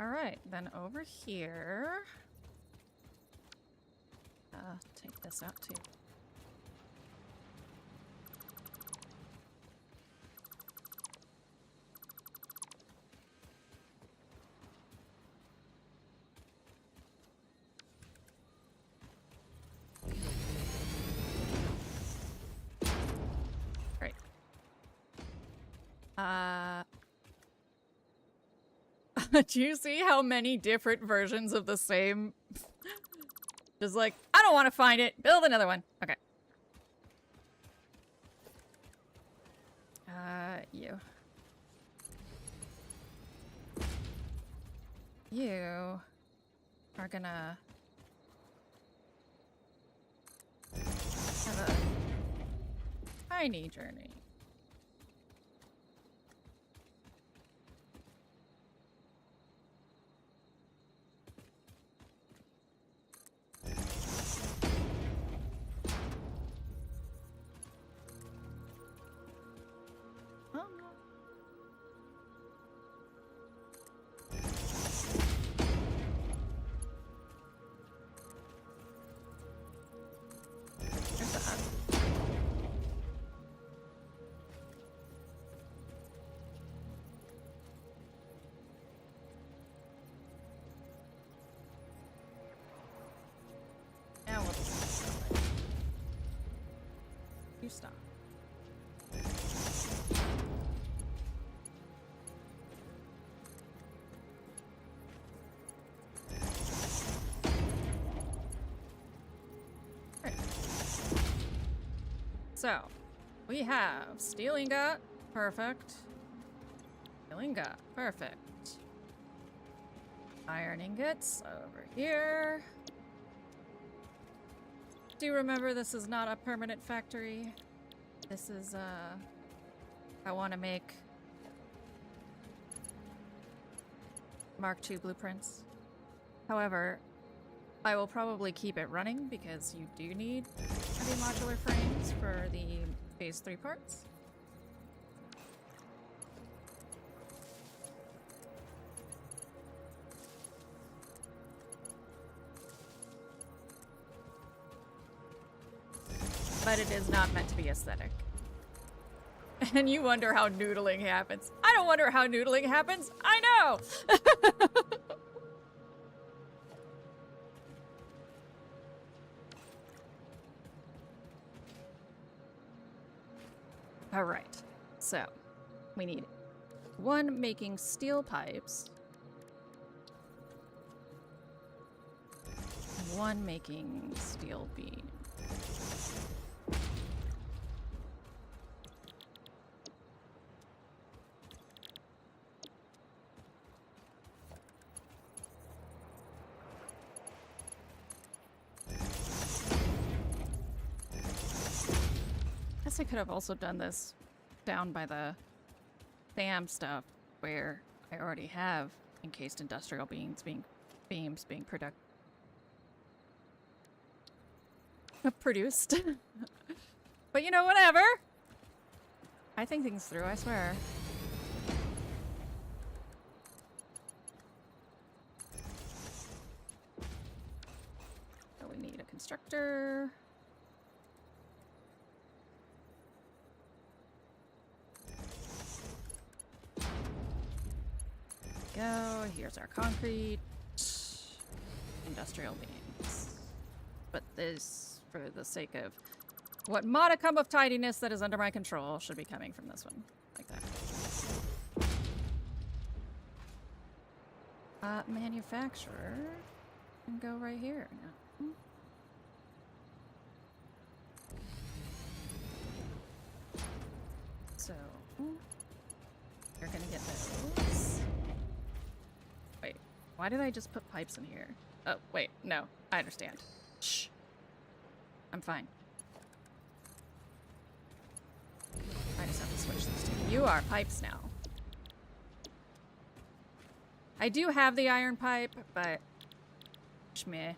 Alright, then over here... take this out too. Great. Do you see how many different versions of the same? Just like, I don't want to find it. Build another one. Okay. You. You are gonna have a tiny journey. Oh. There's the hut. Now we'll just sell it. You stop. Right. So, we have steel ingot, perfect. Steel ingot, perfect. Iron ingots over here. Do remember this is not a permanent factory. This is, I want to make Mark II blueprints. However, I will probably keep it running because you do need heavy modular frames for the phase 3 parts. But it is not meant to be aesthetic. And you wonder how noodling happens. I don't wonder how noodling happens. I know! Alright. So, we need one making steel pipes. One making steel beams. I could have also done this down by the dam stuff where I already have encased industrial beams being produced. But you know, whatever. I think things through, I swear. So we need a constructor. Go. Here's our concrete. Industrial beams. But this, for the sake of what modicum of tidiness that is under my control, should be coming from this one. Like that. Manufacturer can go right here. No. So, you're gonna get those. Wait, why did I just put pipes in here? Oh, wait, no, I understand. Shh. I'm fine. I just have to switch these two. You are pipes now. I do have the iron pipe, but shmeh.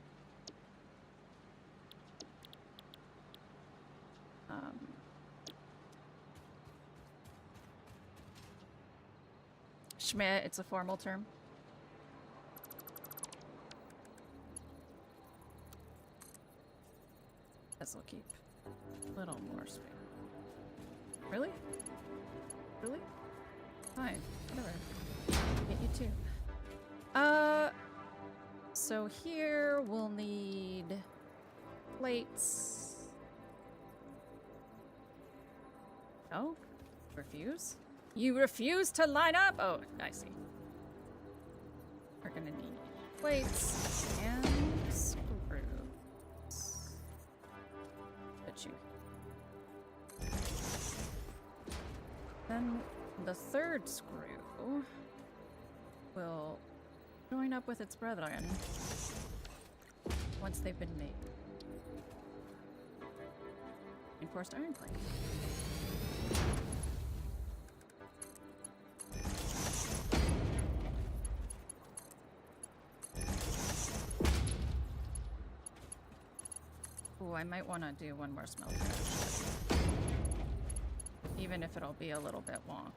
Schmidt, it's a formal term. This will keep a little more space. Really? Really? Fine, whatever. Get you too. So here we'll need plates. Oh? Refuse? You refuse to line up? Oh, I see. plates and screws. Put you. Then the third screw will join up with its brethren once they've been made. Reinforced iron plate. Ooh, I might want to do one more smelter, actually. Even if it'll be a little bit wonk.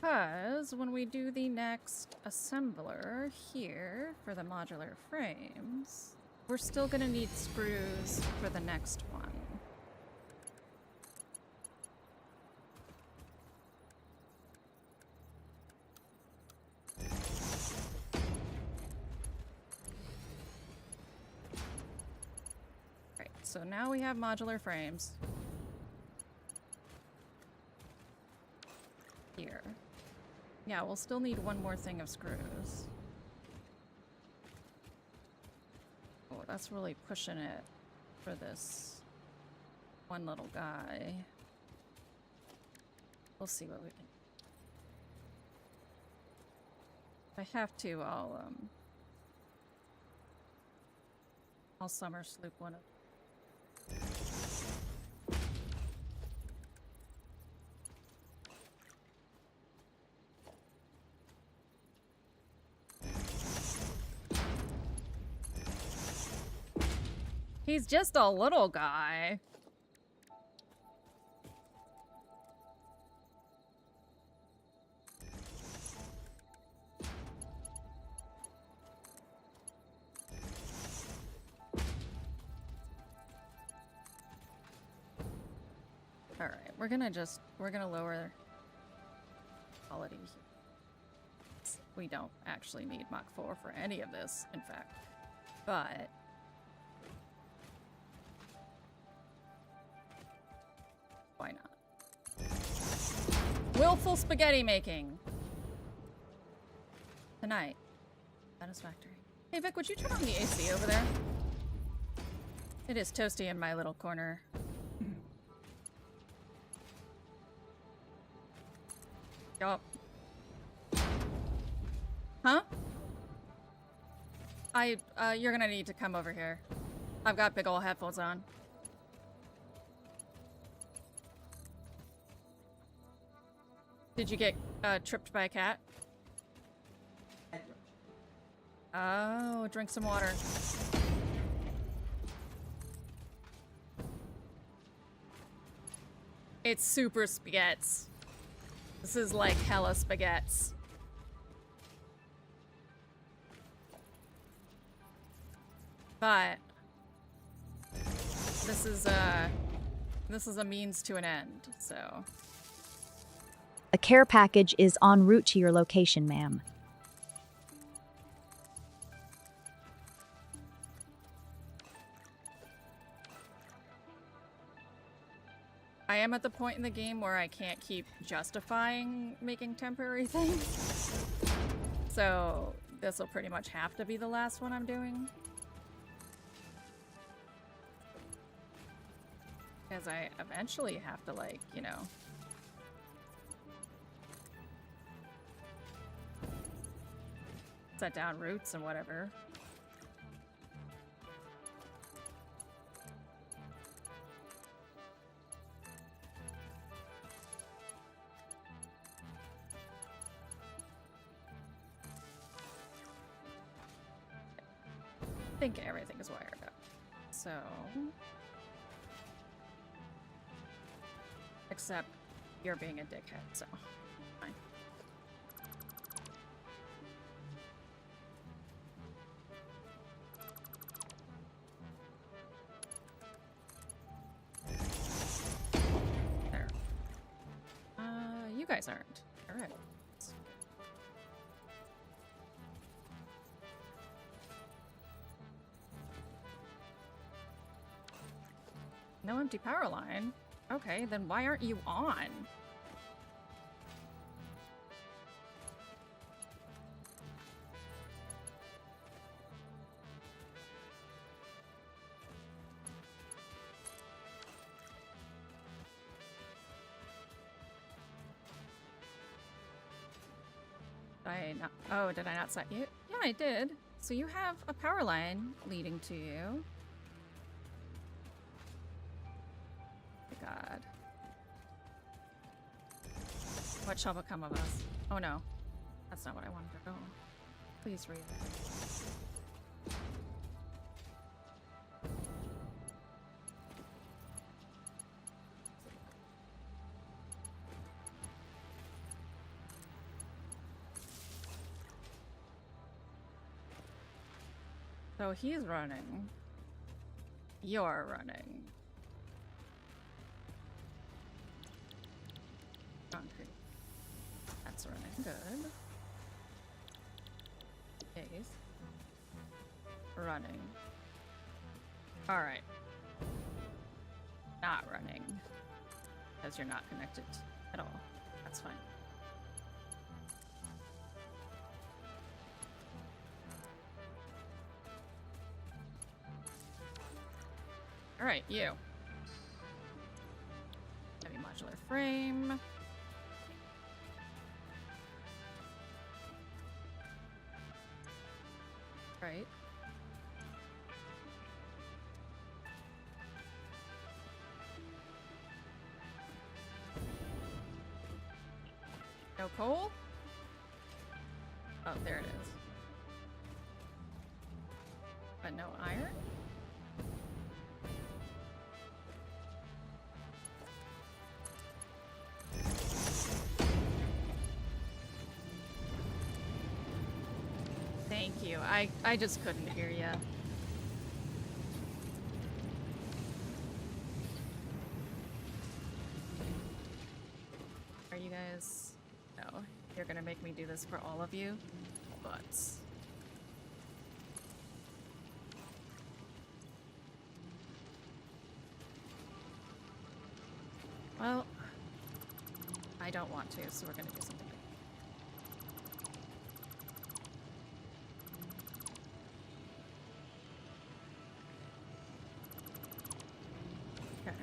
Because when we do the next assembler here for the modular frames, we're still gonna need screws for the next one. Right, so now we have modular frames. Here. Yeah, we'll still need one more thing of screws. Oh, that's really pushing it for this one little guy. We'll see what we can. If I have to, I'll summer sloop one of. He's just a little guy. All right, we're gonna lower quality. We don't actually need Mach 4 for any of this, in fact, but why not? Willful spaghetti making. Tonight. Satisfactory. Hey Vic, would you turn on the AC over there? It is toasty in my little corner. Yup. Huh? You're gonna need to come over here. I've got big ol' headphones on. Did you get tripped by a cat? Oh, drink some water. It's super spaghetts. This is like hella spaghetts. But this is a means to an end, so. A care package is en route to your location, ma'am. I am at the point in the game where I can't keep justifying making temporary things. So this will pretty much have to be the last one I'm doing. Because I eventually have to, like, you know, set down roots and whatever. I think everything is wired up. So, except you're being a dickhead, so fine. There. guys aren't. All right. No empty power line. Okay, then why aren't you on? Did I not? Oh, did I not set you? Yeah, I did. So you have a power line leading to you. My God. What shall become of us? Oh no. That's not what I wanted to go. Please read it. So he's running. You're running. Concrete. That's running good. Ace. Running. Alright. Not running. Because you're not connected at all. That's fine. Alright, you. Heavy modular frame. Right. No coal? Oh, there it is. But no iron? Thank you. I just couldn't hear you. Are you guys... No. You're gonna make me do this for all of you? But... Well... I don't want to, so we're gonna do something. Okay.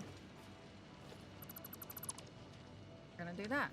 We're gonna do that.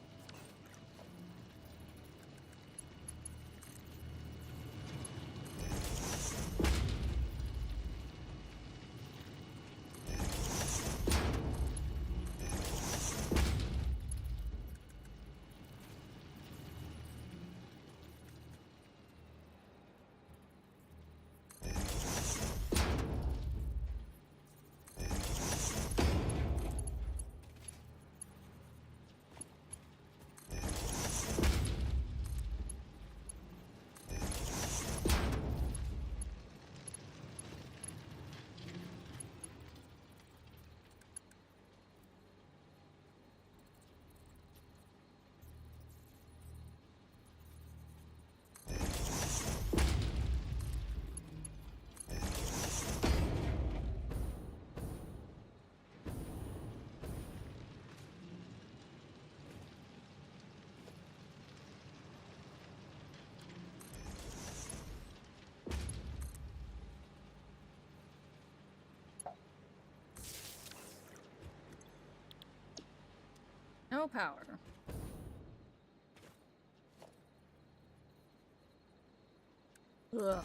No power. Ugh.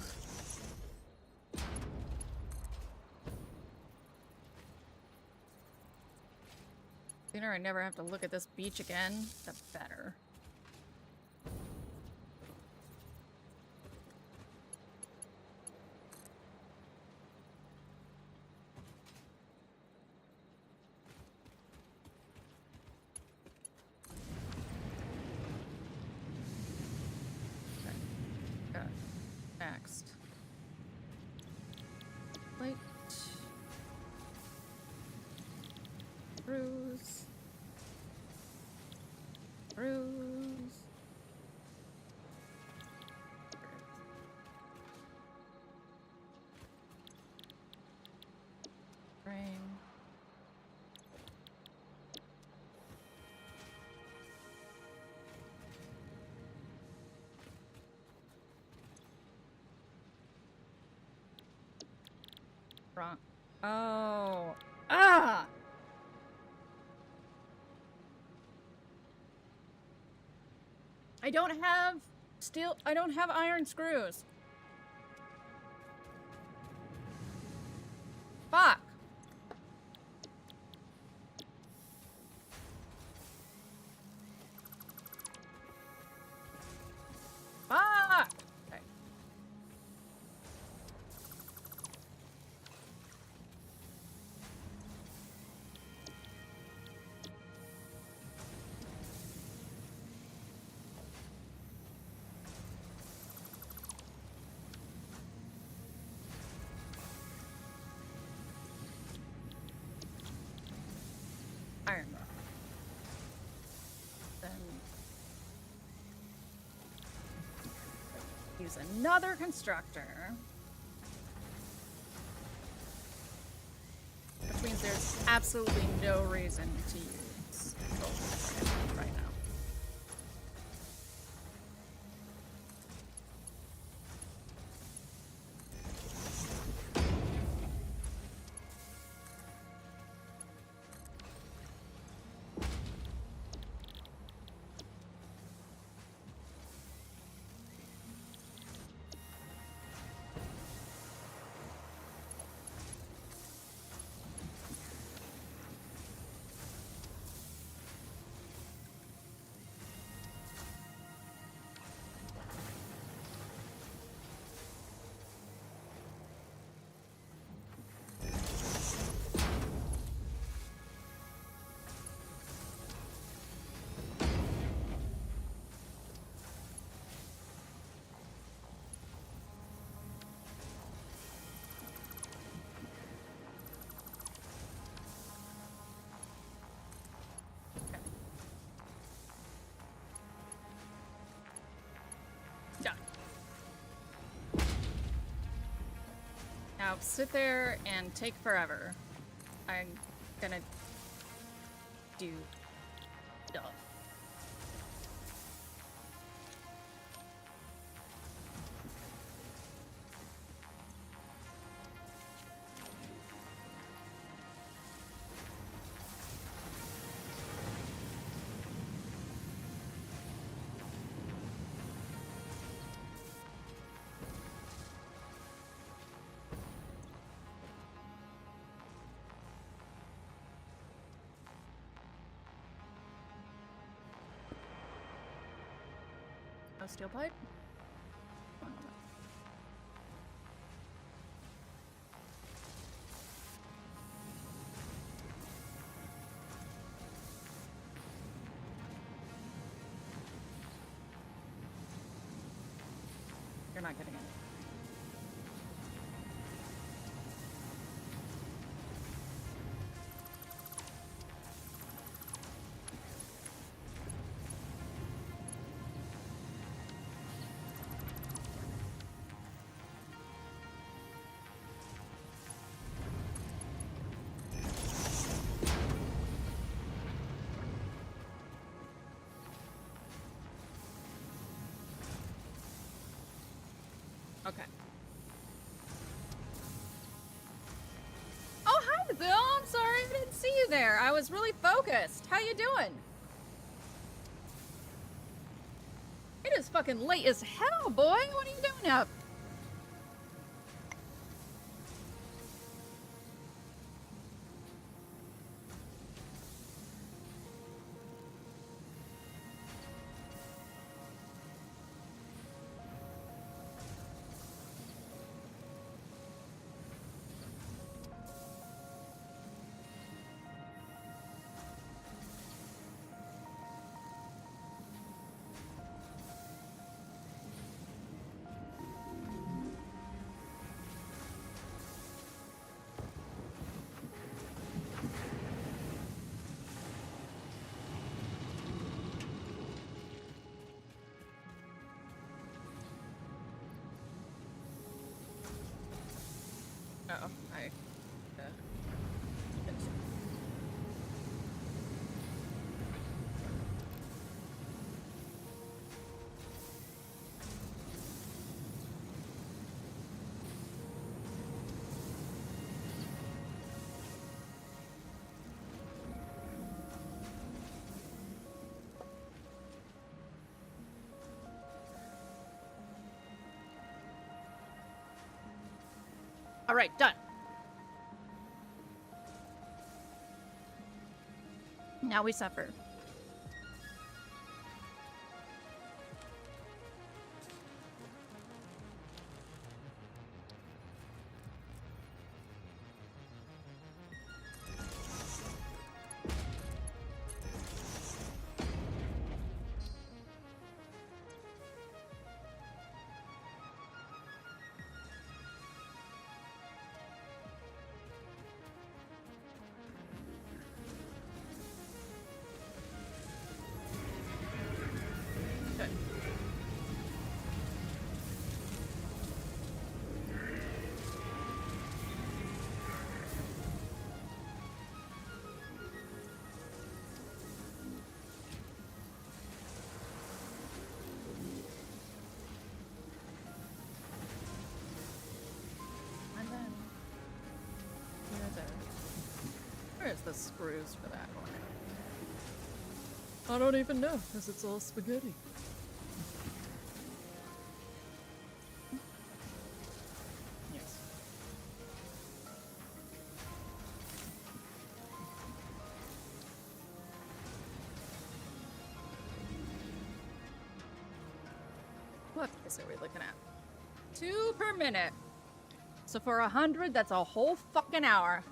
Sooner I never have to look at this beach again, the better. Next. Light. Bruise. Bruise. Wrong. Oh. Ah! I don't have steel. I don't have iron screws. Fuck. Fuck. Okay. Iron rod. Then use another constructor. Which means there's absolutely no reason to use gold right now. Done. Now sit there and take forever. I'm gonna do stuff. No steel pipe? You're not getting it. Okay. Oh, hi, Bill. I'm sorry I didn't see you there. I was really focused. How you doing? It is fucking late as hell, boy. What are you doing up? Uh-oh, I... All right, done. Now we suffer. Good. And then where's the screws for that one? I don't even know, because it's all spaghetti. Yes. What piece are we looking at? 2 per minute. So for 100, that's a whole fucking hour.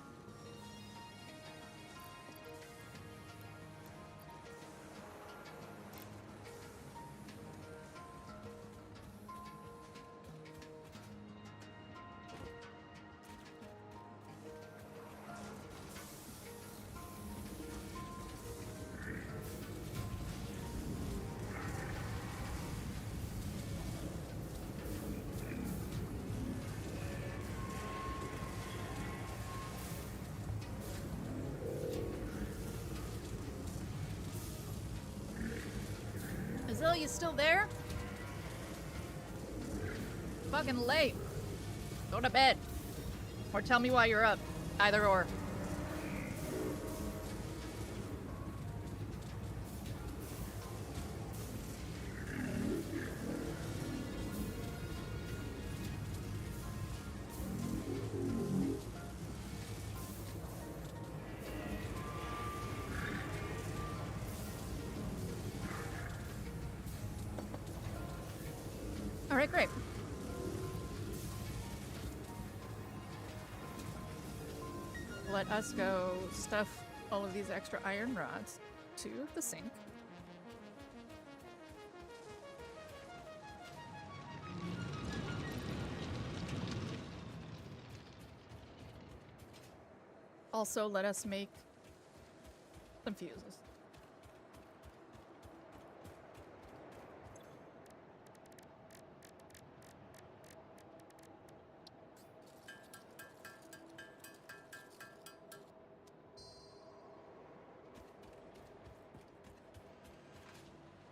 Azil, you still there? Fucking late. Go to bed. Or tell me why you're up. Either or. All right, great. Let us go stuff all of these extra iron rods to the sink. Also, let us make some fuses.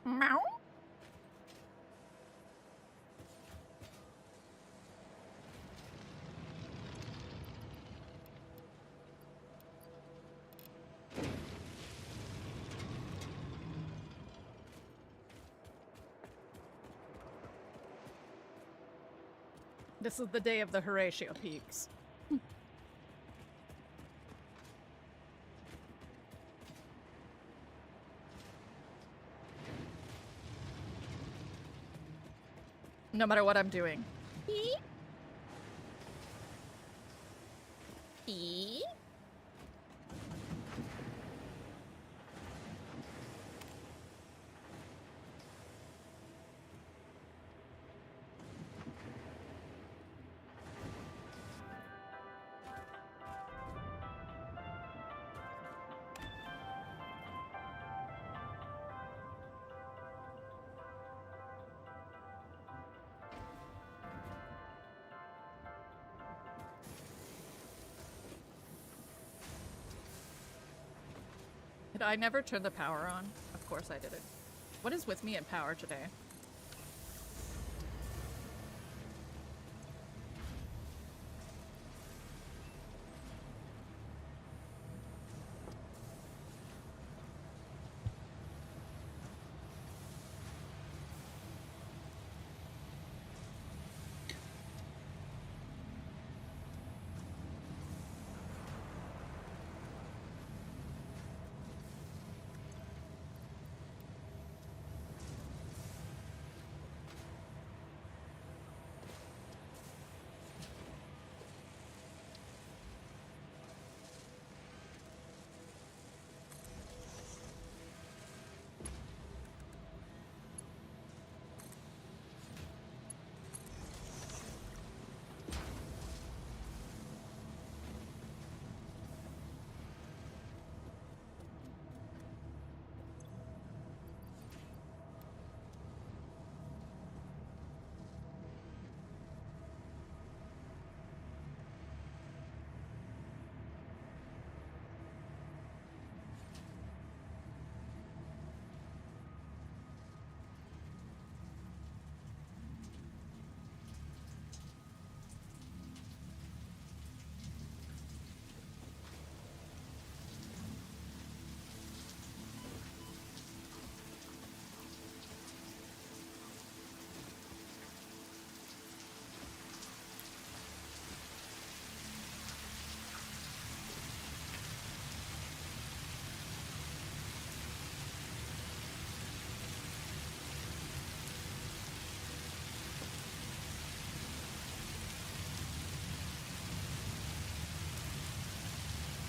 Meow. This is the day of the Horatio Peaks. No matter what I'm doing. Did I never turn the power on? Of course I did it. What is with me in power today?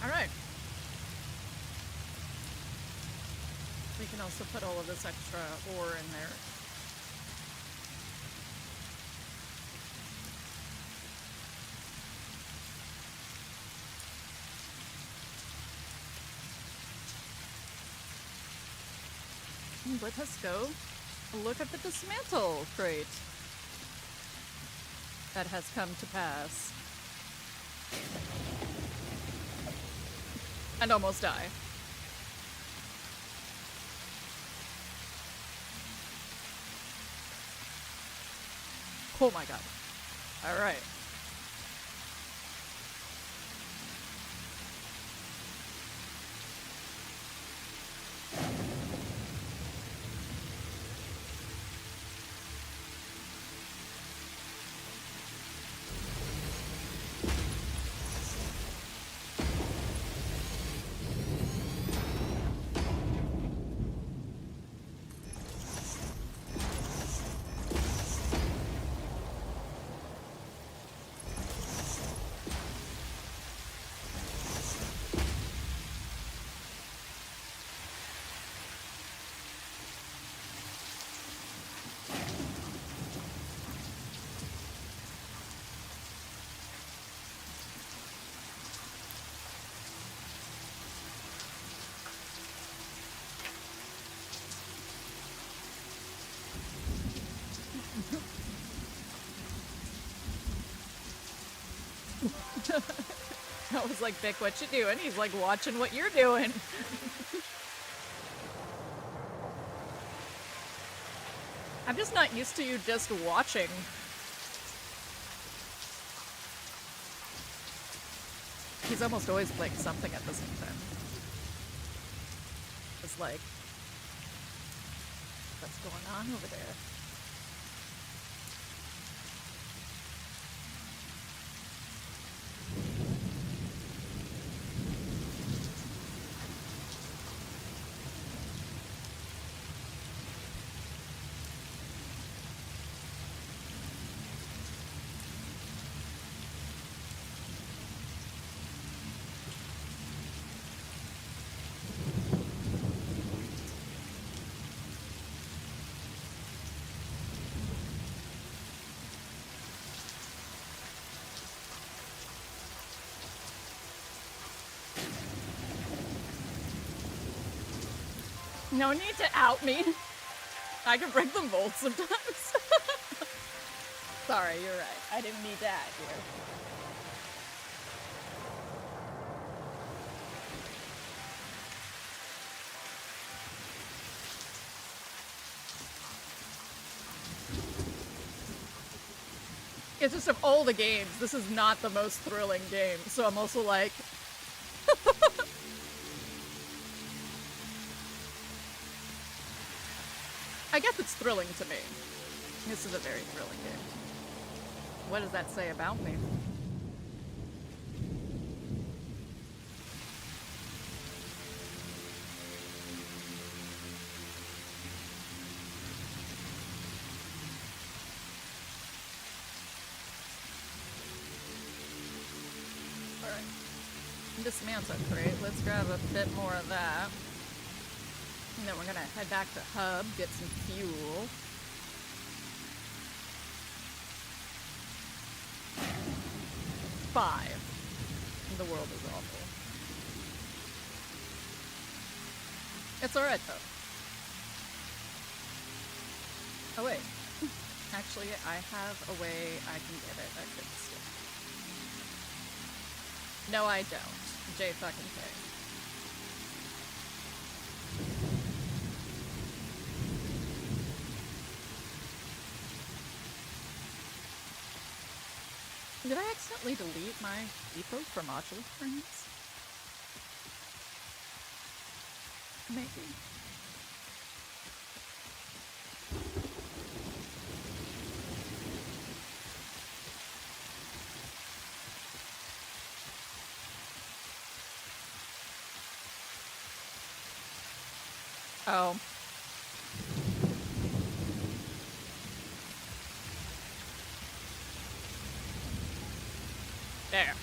Alright. We can also put all of this extra ore in there. Let us go look at the dismantle crate that has come to pass. And almost die. Oh my god. Alright. I was like, Vic, what you doing? He's like, watching what you're doing. I'm just not used to you just watching. He's almost always playing something at the same time. It's like, what's going on over there? No need to out me. I can break them both sometimes. Sorry, you're right. I didn't need to add you. It's just of all the games, this is not the most thrilling game, so I'm also like... I guess it's thrilling to me. This is a very thrilling game. What does that say about me? Alright. Dismantle crate. Let's grab a bit more of that. And then we're gonna head back to Hub, get some fuel. Five. The world is awful. It's alright though. Oh wait. Actually, I have a way I can get it. I fixed it. No, I don't. J fucking K. Did I accidentally delete my depot for module frames? Maybe. Oh. There.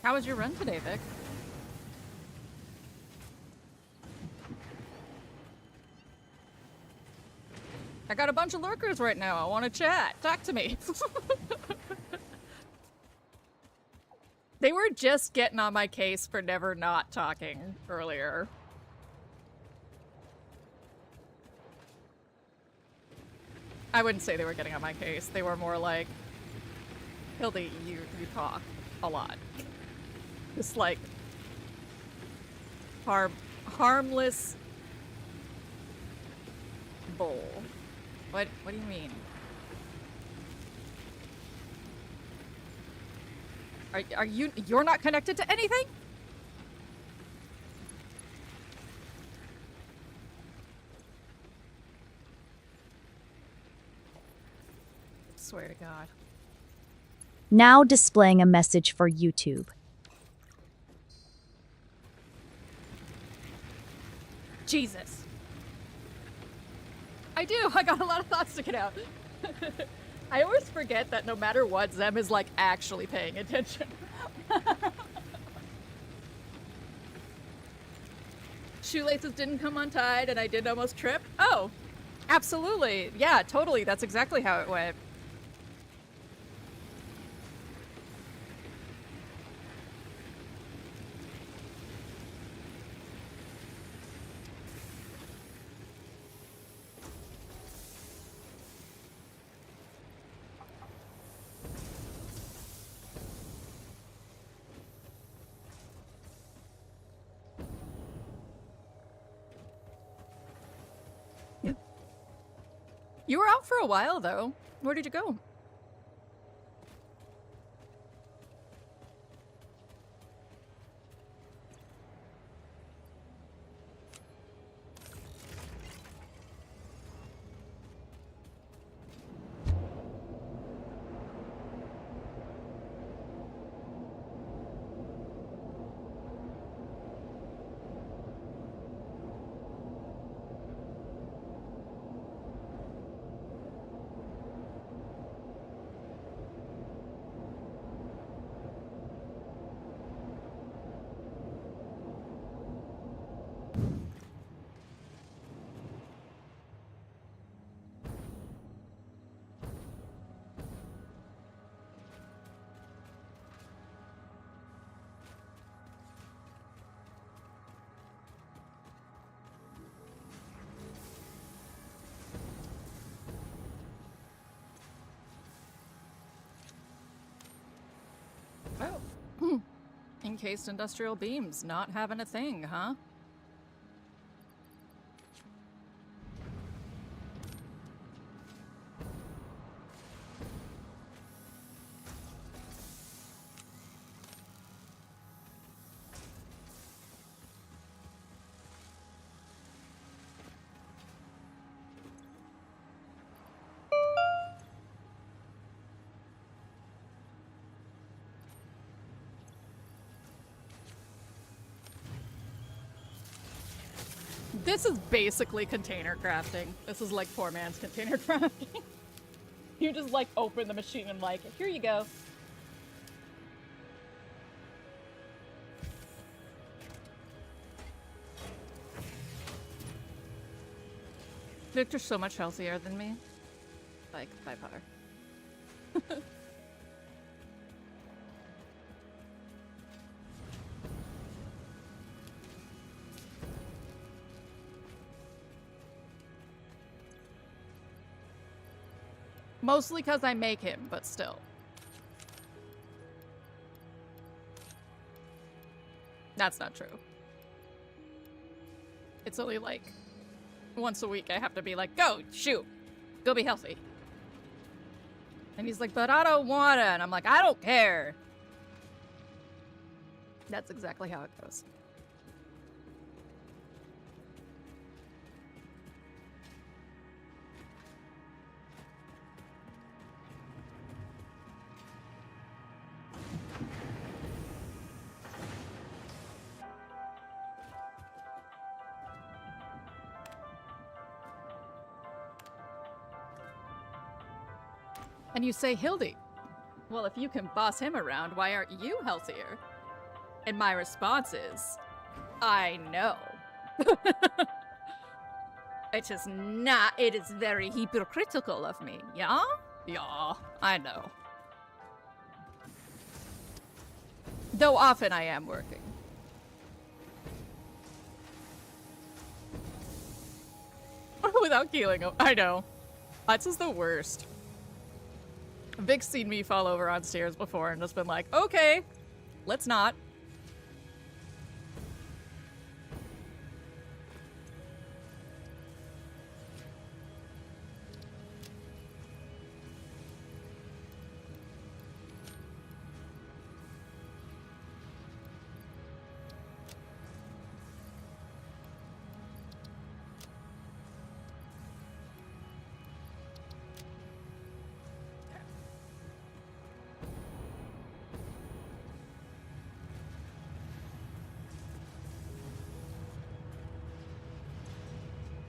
How was your run today, Vic? I got a bunch of lurkers right now. I want to chat. Talk to me. They were just getting on my case for never not talking earlier. I wouldn't say they were getting on my case. They were more like, Hildy, you talk a lot. Just like harmless bull. What do you mean? Are you're not connected to anything? Swear to God. Now displaying a message for YouTube. Jesus. I do. I got a lot of thoughts to get out. I always forget that no matter what, Zem is like actually paying attention. Shoelaces didn't come untied and I did almost trip. Oh, absolutely. Yeah, totally. That's exactly how it went. You were out for a while, though. Where did you go? Oh. Encased industrial beams not having a thing, huh? This is basically container crafting. This is like poor man's container crafting. You just like open the machine and like, here you go. Victor's so much healthier than me. Like, by far. Mostly because I make him, but still. That's not true. It's only like once a week I have to be like, go, shoot, go be healthy. And he's like, but I don't wanna. And I'm like, I don't care. That's exactly how it goes. And you say, Hildy, well, if you can boss him around, why aren't you healthier? And my response is, I know. It is not, it is very hypocritical of me, yeah? Yeah, I know. Though often I am working. Without keeling him. I know. That's just the worst. Vic's seen me fall over on stairs before and just been like, okay, let's not.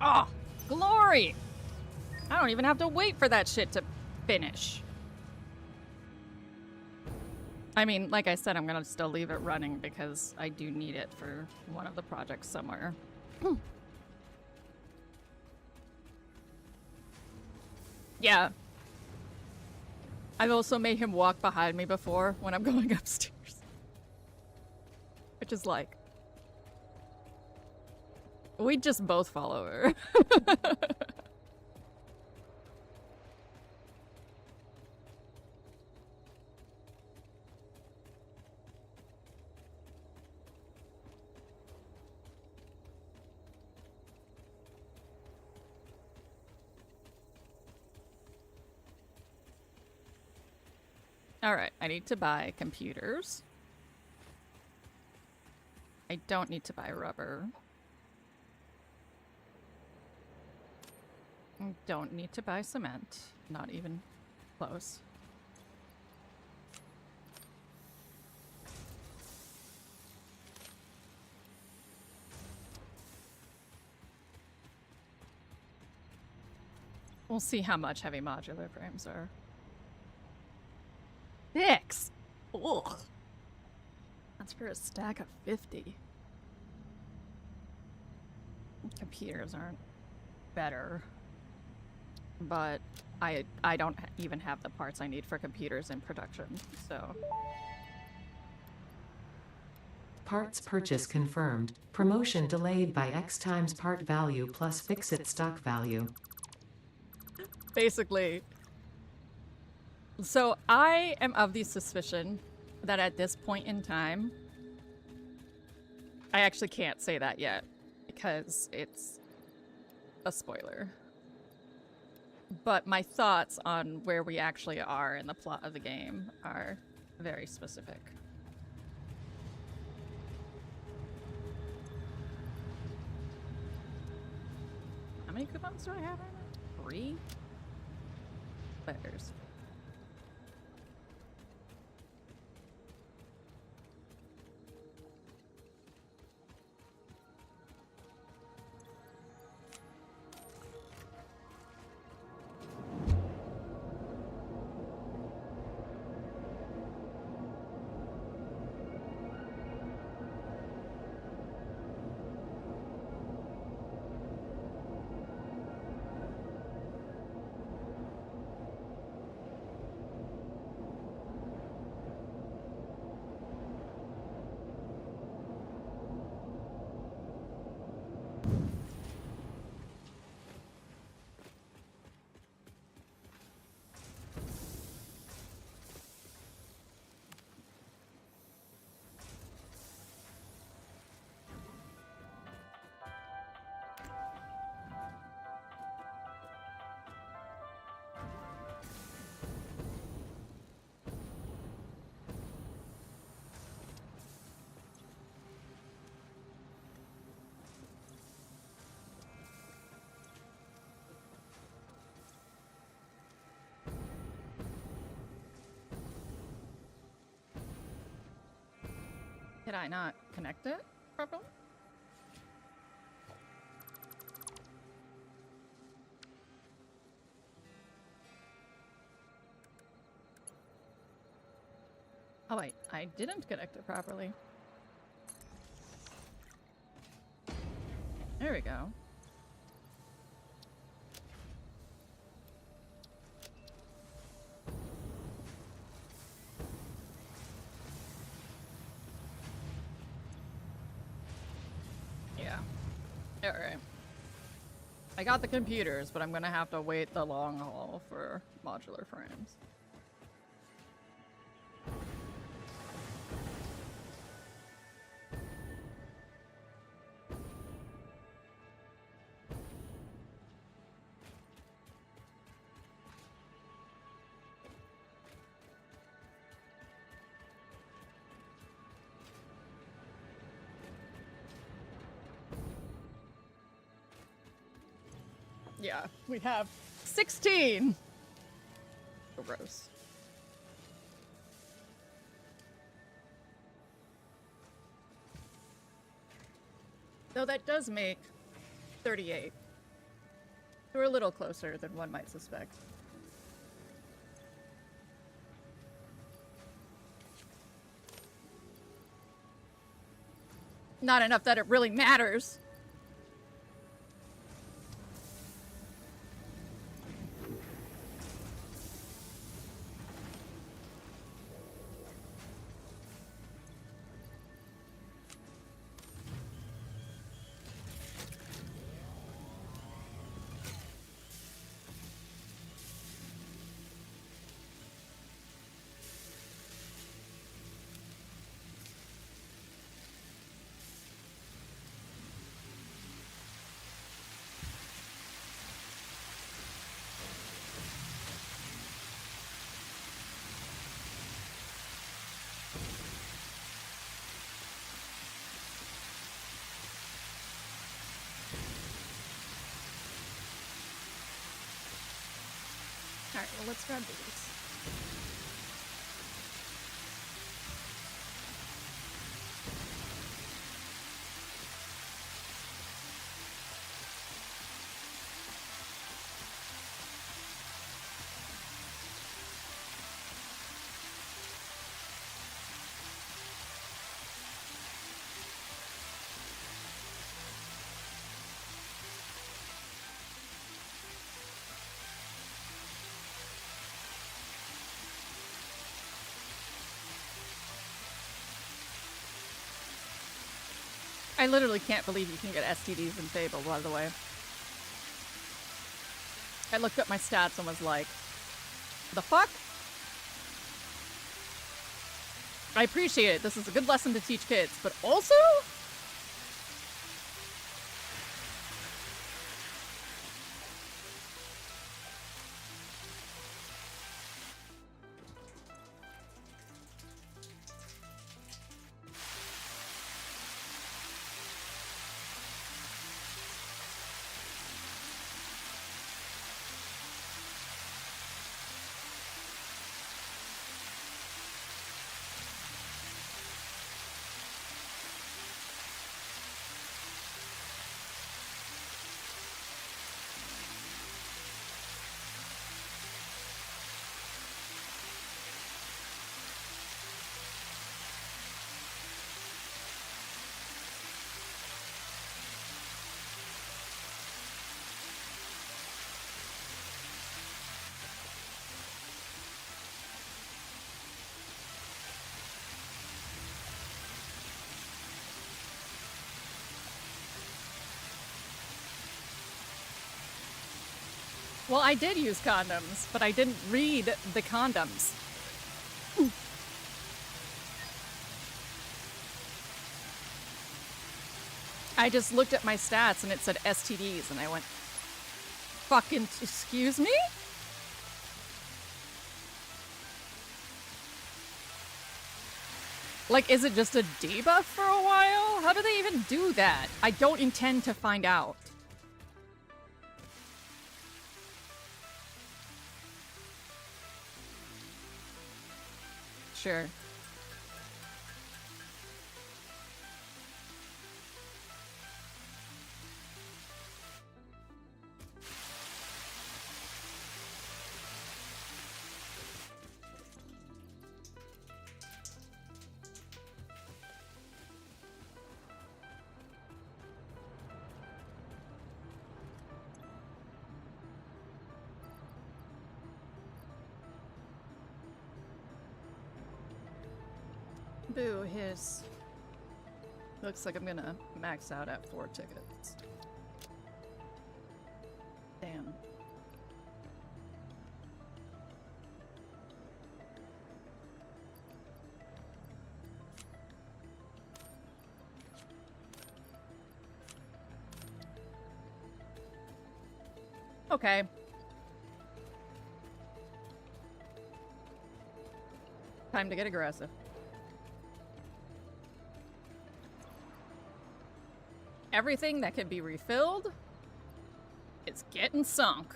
Oh, glory! I don't even have to wait for that shit to finish. I mean, like I said, I'm gonna still leave it running because I do need it for one of the projects somewhere. Yeah. I've also made him walk behind me before when I'm going upstairs. Which is like... we just both fall over. Alright, I need to buy computers. I don't need to buy rubber. I don't need to buy cement. Not even close. We'll see how much heavy modular frames are. 6! Ugh. That's for a stack of 50. Computers aren't better. But I don't even have the parts I need for computers in production, so... Parts purchase confirmed. Promotion delayed by X times part value plus fix-it stock value. Basically. So I am of the suspicion that at this point in time, I actually can't say that yet because it's a spoiler. But my thoughts on where we actually are in the plot of the game are very specific. How many coupons do I have right now? 3? Letters. Did I not connect it properly? Oh wait, I didn't connect it properly. There we go. Yeah. Alright. I got the computers, but I'm gonna have to wait the long haul for modular frames. Yeah, we have 16! Gross. Though that does make 38. We're a little closer than one might suspect. Not enough that it really matters. Alright, well, let's grab these. I literally can't believe you can get STDs in Fable, by the way. I looked up my stats and was like, the fuck? I appreciate it. This is a good lesson to teach kids, but also? Well, I did use condoms, but I didn't read the condoms. I just looked at my stats and it said STDs and I went, fucking, excuse me? Like, is it just a debuff for a while? How do they even do that? I don't intend to find out. Sure. do his... Looks like I'm gonna max out at 4 tickets. Damn. Okay. Time to get aggressive. Everything that can be refilled is getting sunk.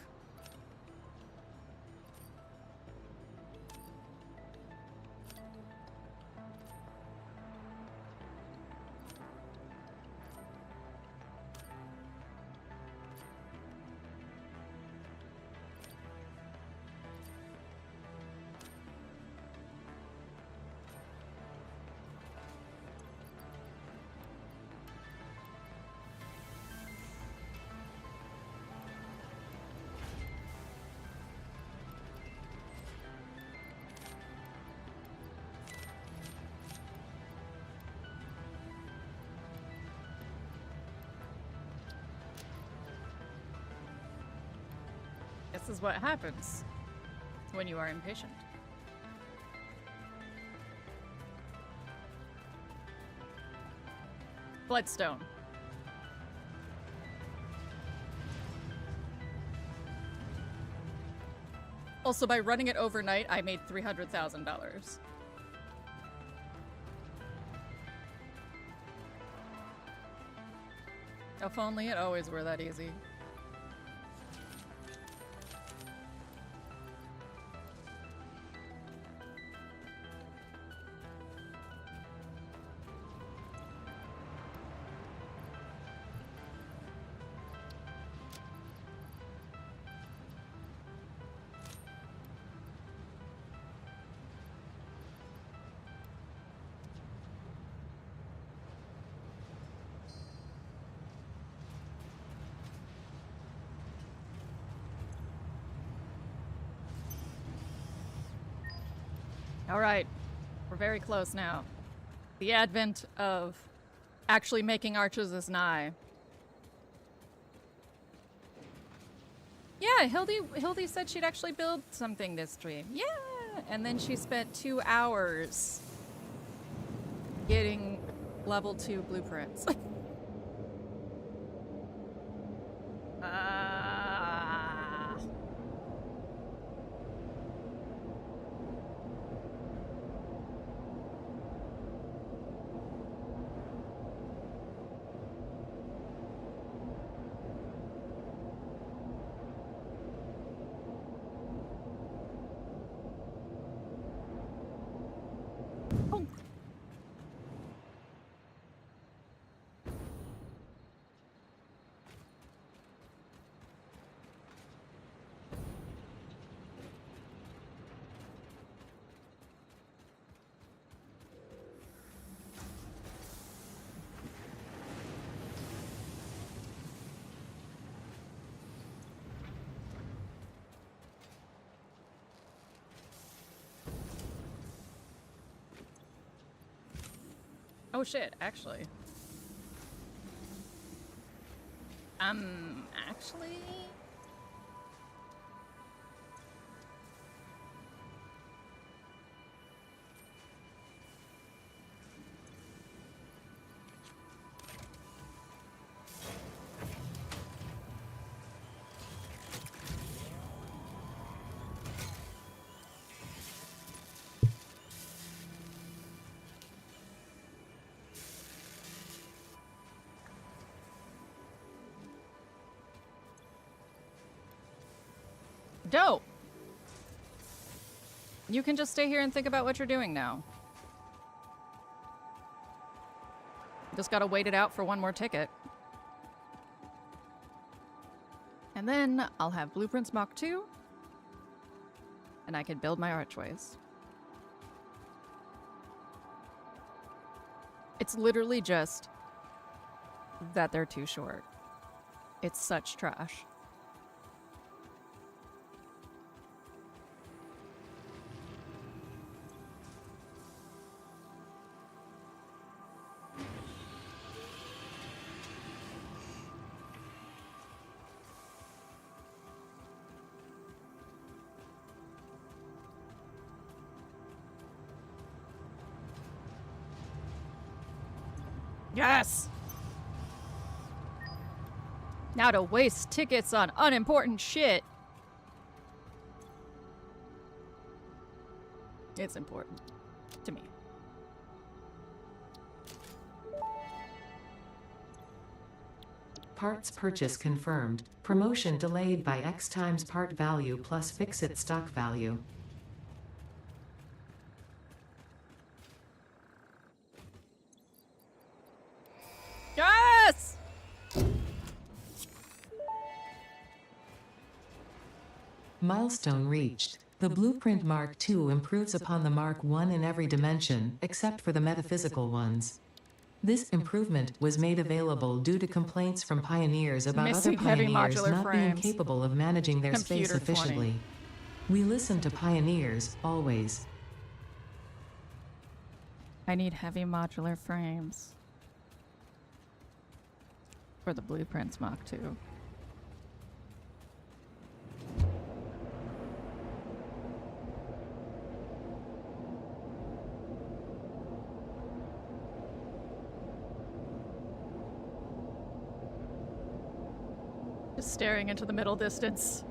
This is what happens when you are impatient. Bloodstone. Also, by running it overnight, I made $300,000. If only it always were that easy. All right, we're very close now. The advent of actually making arches is nigh. Yeah, Hildy said she'd actually build something this stream. Yeah, and then she spent 2 hours getting level 2 blueprints. Oh shit, actually. Actually... Dope! You can just stay here and think about what you're doing now. Just gotta wait it out for one more ticket. And then I'll have Blueprints Mach 2. And I can build my archways. It's literally just that they're too short. It's such trash. Yes! Now to waste tickets on unimportant shit. It's important to me. Parts purchase confirmed. Promotion delayed by X times part value plus fix-it stock value. Yes! Milestone reached. The Blueprint Mark II improves upon the Mark I in every dimension, except for the metaphysical ones. This improvement was made available due to complaints from pioneers about Missing other heavy pioneers modular not being frames. capable of managing their space Computer 20. efficiently. We listen to pioneers, always. I need heavy modular frames. For the blueprints Mach 2. Just staring into the middle distance.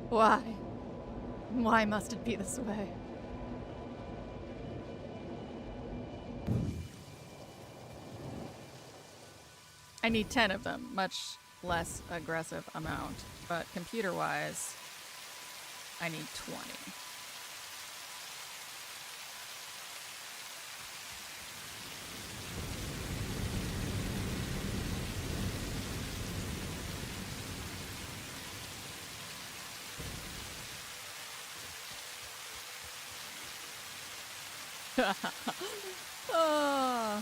Why? Why must it be this way? I need 10 of them, much less aggressive amount, but computer-wise, I need 20. Oh.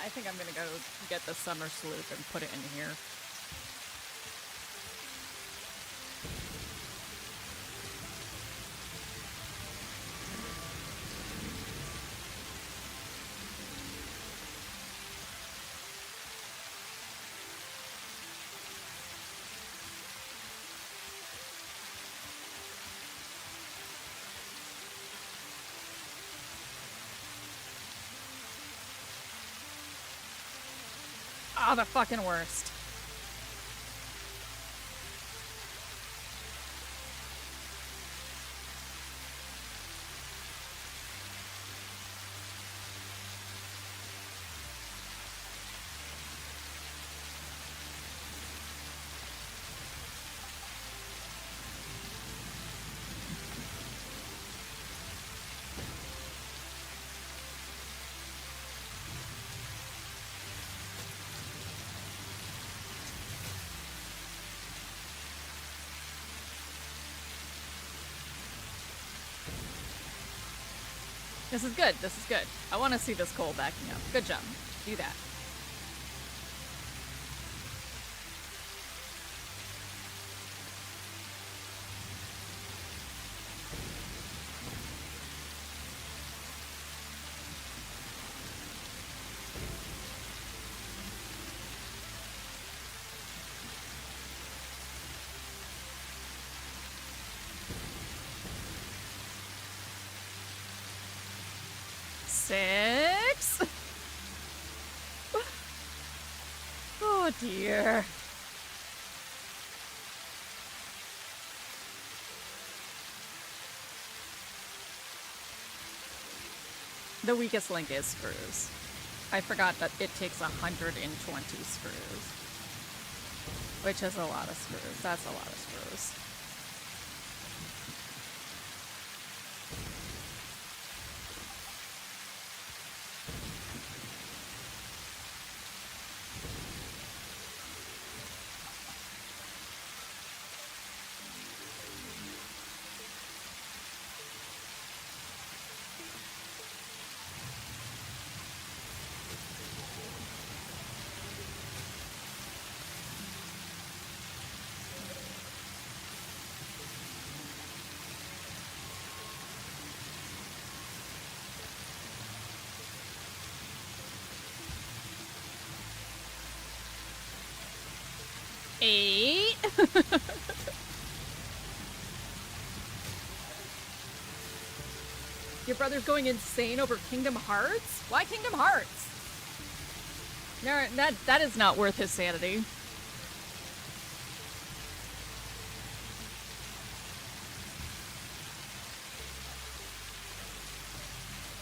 I think I'm gonna go get the summer sloop and put it in here. Oh, the fucking worst. This is good. This is good. I want to see this coal backing up. Good job. Do that. Six. Oh dear. The weakest link is screws. I forgot that it takes 120 screws. Which is a lot of screws. That's a lot of screws. Your brother's going insane over Kingdom Hearts? Why Kingdom Hearts? No, that is not worth his sanity.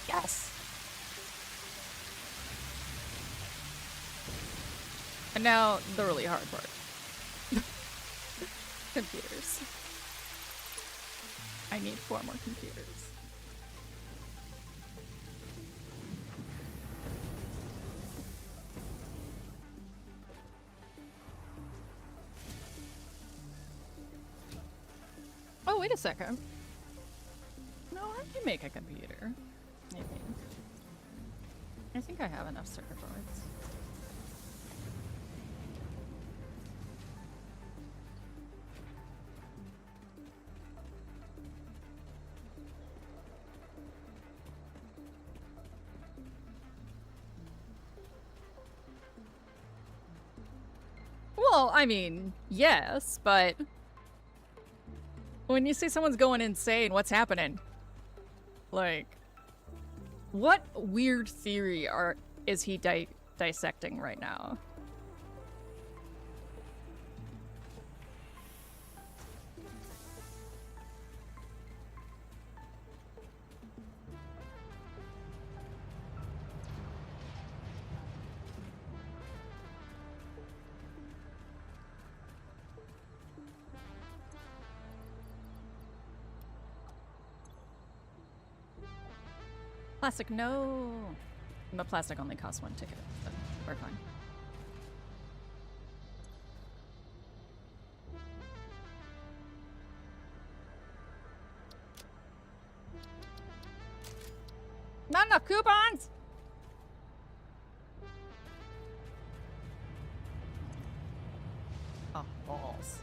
Yes. And now the really hard part. Computers. I need 4 more computers. Oh, wait a second. No, I can make a computer. I think I have enough circuit boards. Well, I mean, yes, but when you say someone's going insane, what's happening? Like, what weird theory is he dissecting right now? Plastic, no. But plastic only costs 1 ticket, so we're fine. Not enough coupons! Oh, balls.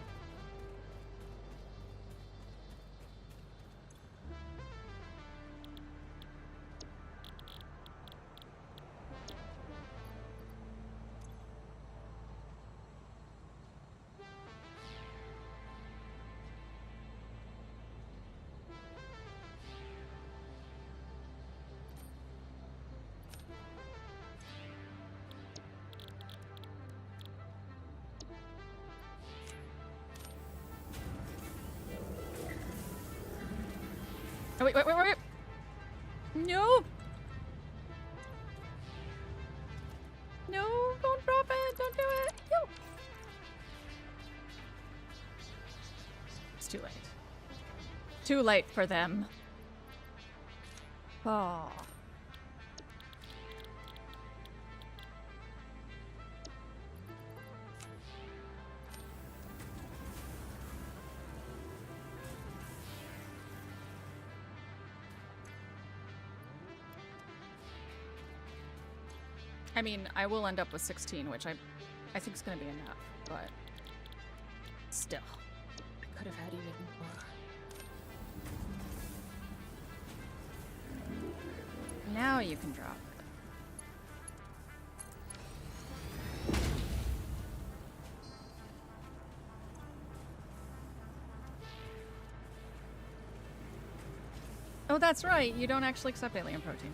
Oh, wait. No! No, don't drop it! Don't do it! No! It's too late. Too late for them. Oh. I mean, I will end up with 16, which I think is going to be enough, but still, I could have had even more. Now you can drop it. Oh, that's right. You don't actually accept alien protein.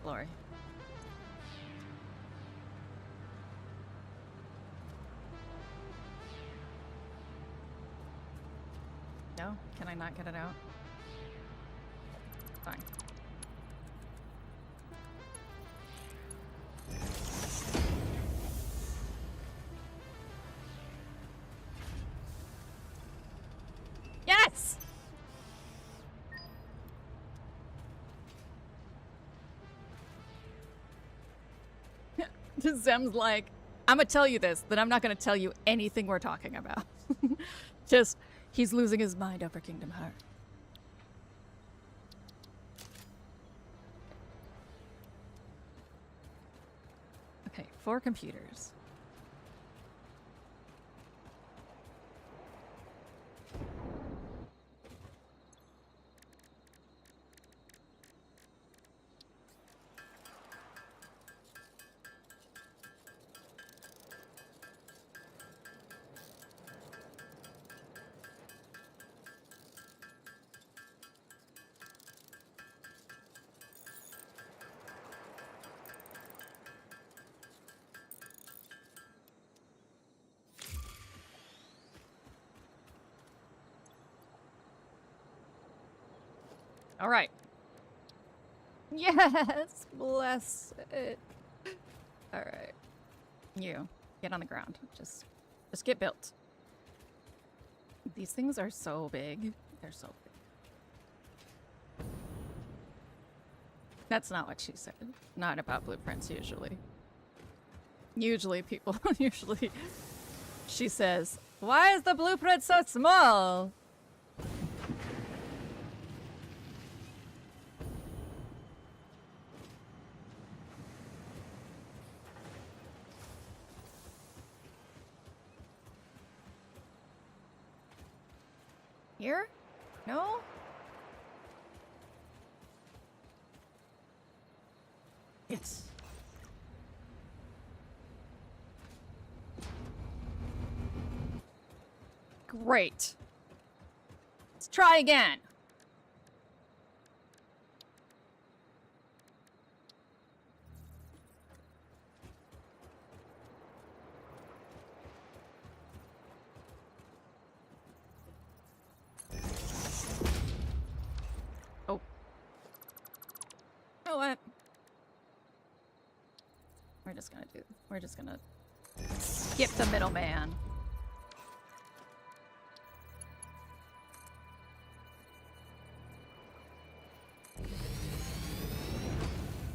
Lori. No? Can I not get it out? Fine. Yes! Zem's like, I'm gonna tell you this, but I'm not gonna tell you anything we're talking about. Just, he's losing his mind over Kingdom Hearts. Okay, 4 computers. All right. Yes, bless it. All right. You get on the ground. Just get built. These things are so big. They're so big. That's not what she said. Not about blueprints usually. Usually people, she says, "Why is the blueprint so small?" Here? No? Yes. Great. Let's try again. Oh. You know what? We're just gonna skip the middleman.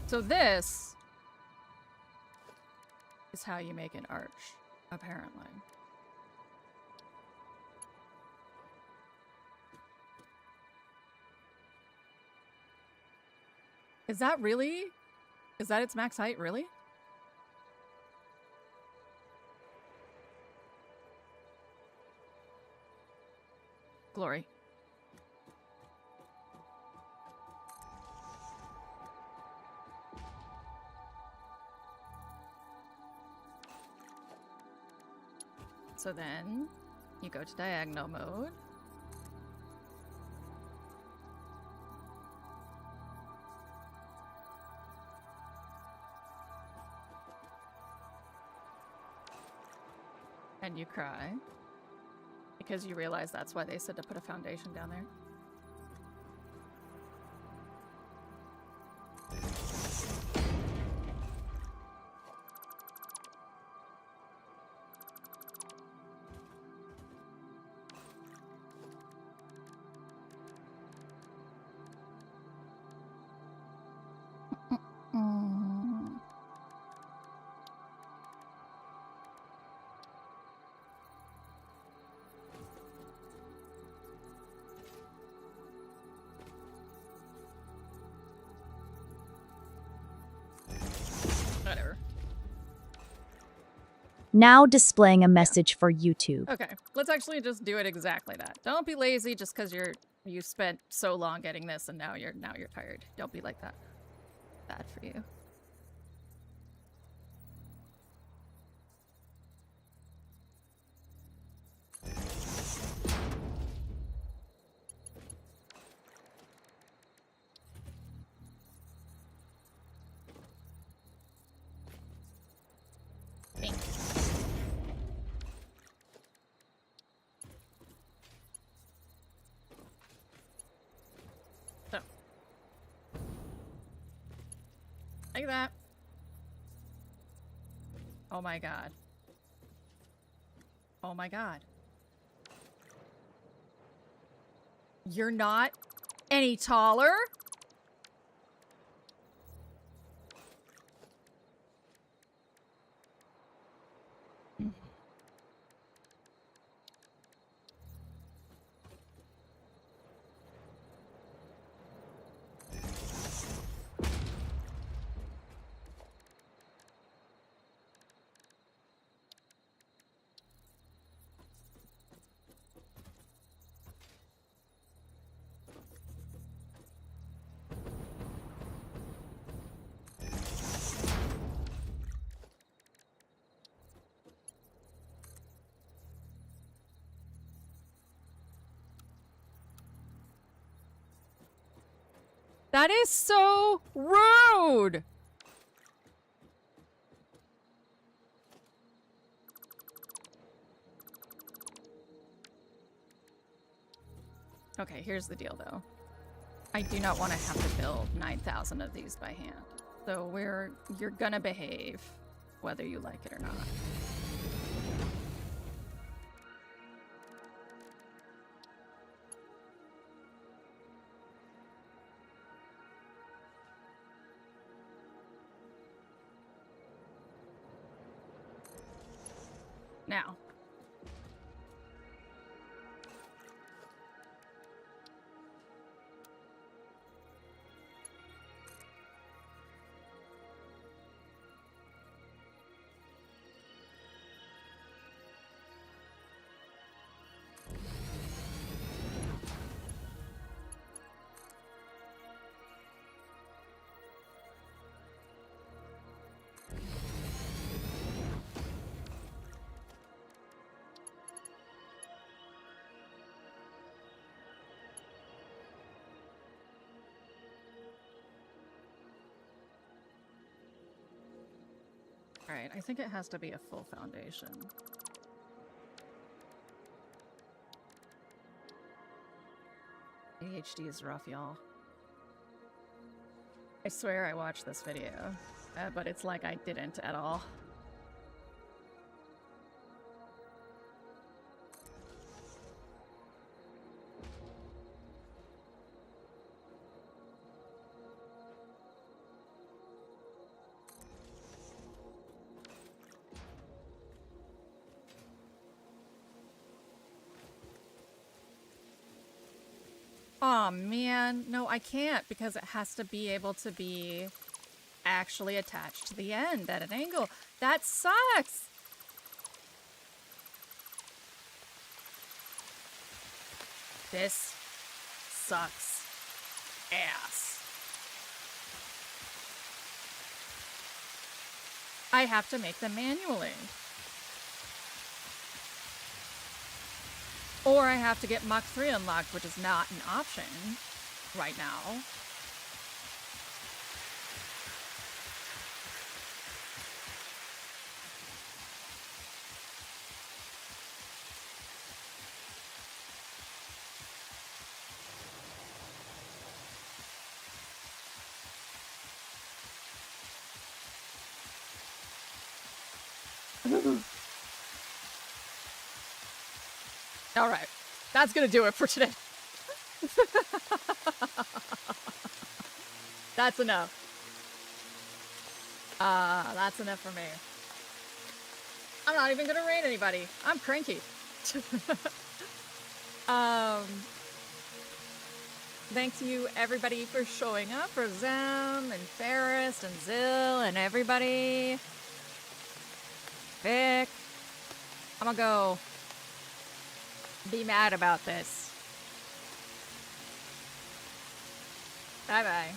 So this is how you make an arch, apparently. Is that really? Is that its max height, really? Glory. So then you go to diagonal mode. And you cry. Because you realize that's why they said to put a foundation down there. Whatever. Now displaying a message for YouTube. Okay, let's actually just do it exactly that. Don't be lazy just because you spent so long getting this and now you're tired. Don't be like that. Bad for you. So. Like that. Oh my god. Oh my god. You're not any taller? That is so rude! Okay, here's the deal, though. I do not want to have to build 9,000 of these by hand. So you're gonna behave whether you like it or not. Now. Alright, I think it has to be a full foundation. ADHD is rough, y'all. I swear I watched this video, but it's like I didn't at all. Oh man, no, I can't because it has to be able to be actually attached to the end at an angle. That sucks! This sucks ass. I have to make them manually. Or I have to get Mach 3 unlocked, which is not an option right now. All right, that's gonna do it for today. That's enough. That's enough for me. I'm not even gonna raid anybody. I'm cranky. Thanks you everybody for showing up, for Zem and Ferris and Zill and everybody. Vic. I'm gonna go be mad about this. Bye-bye.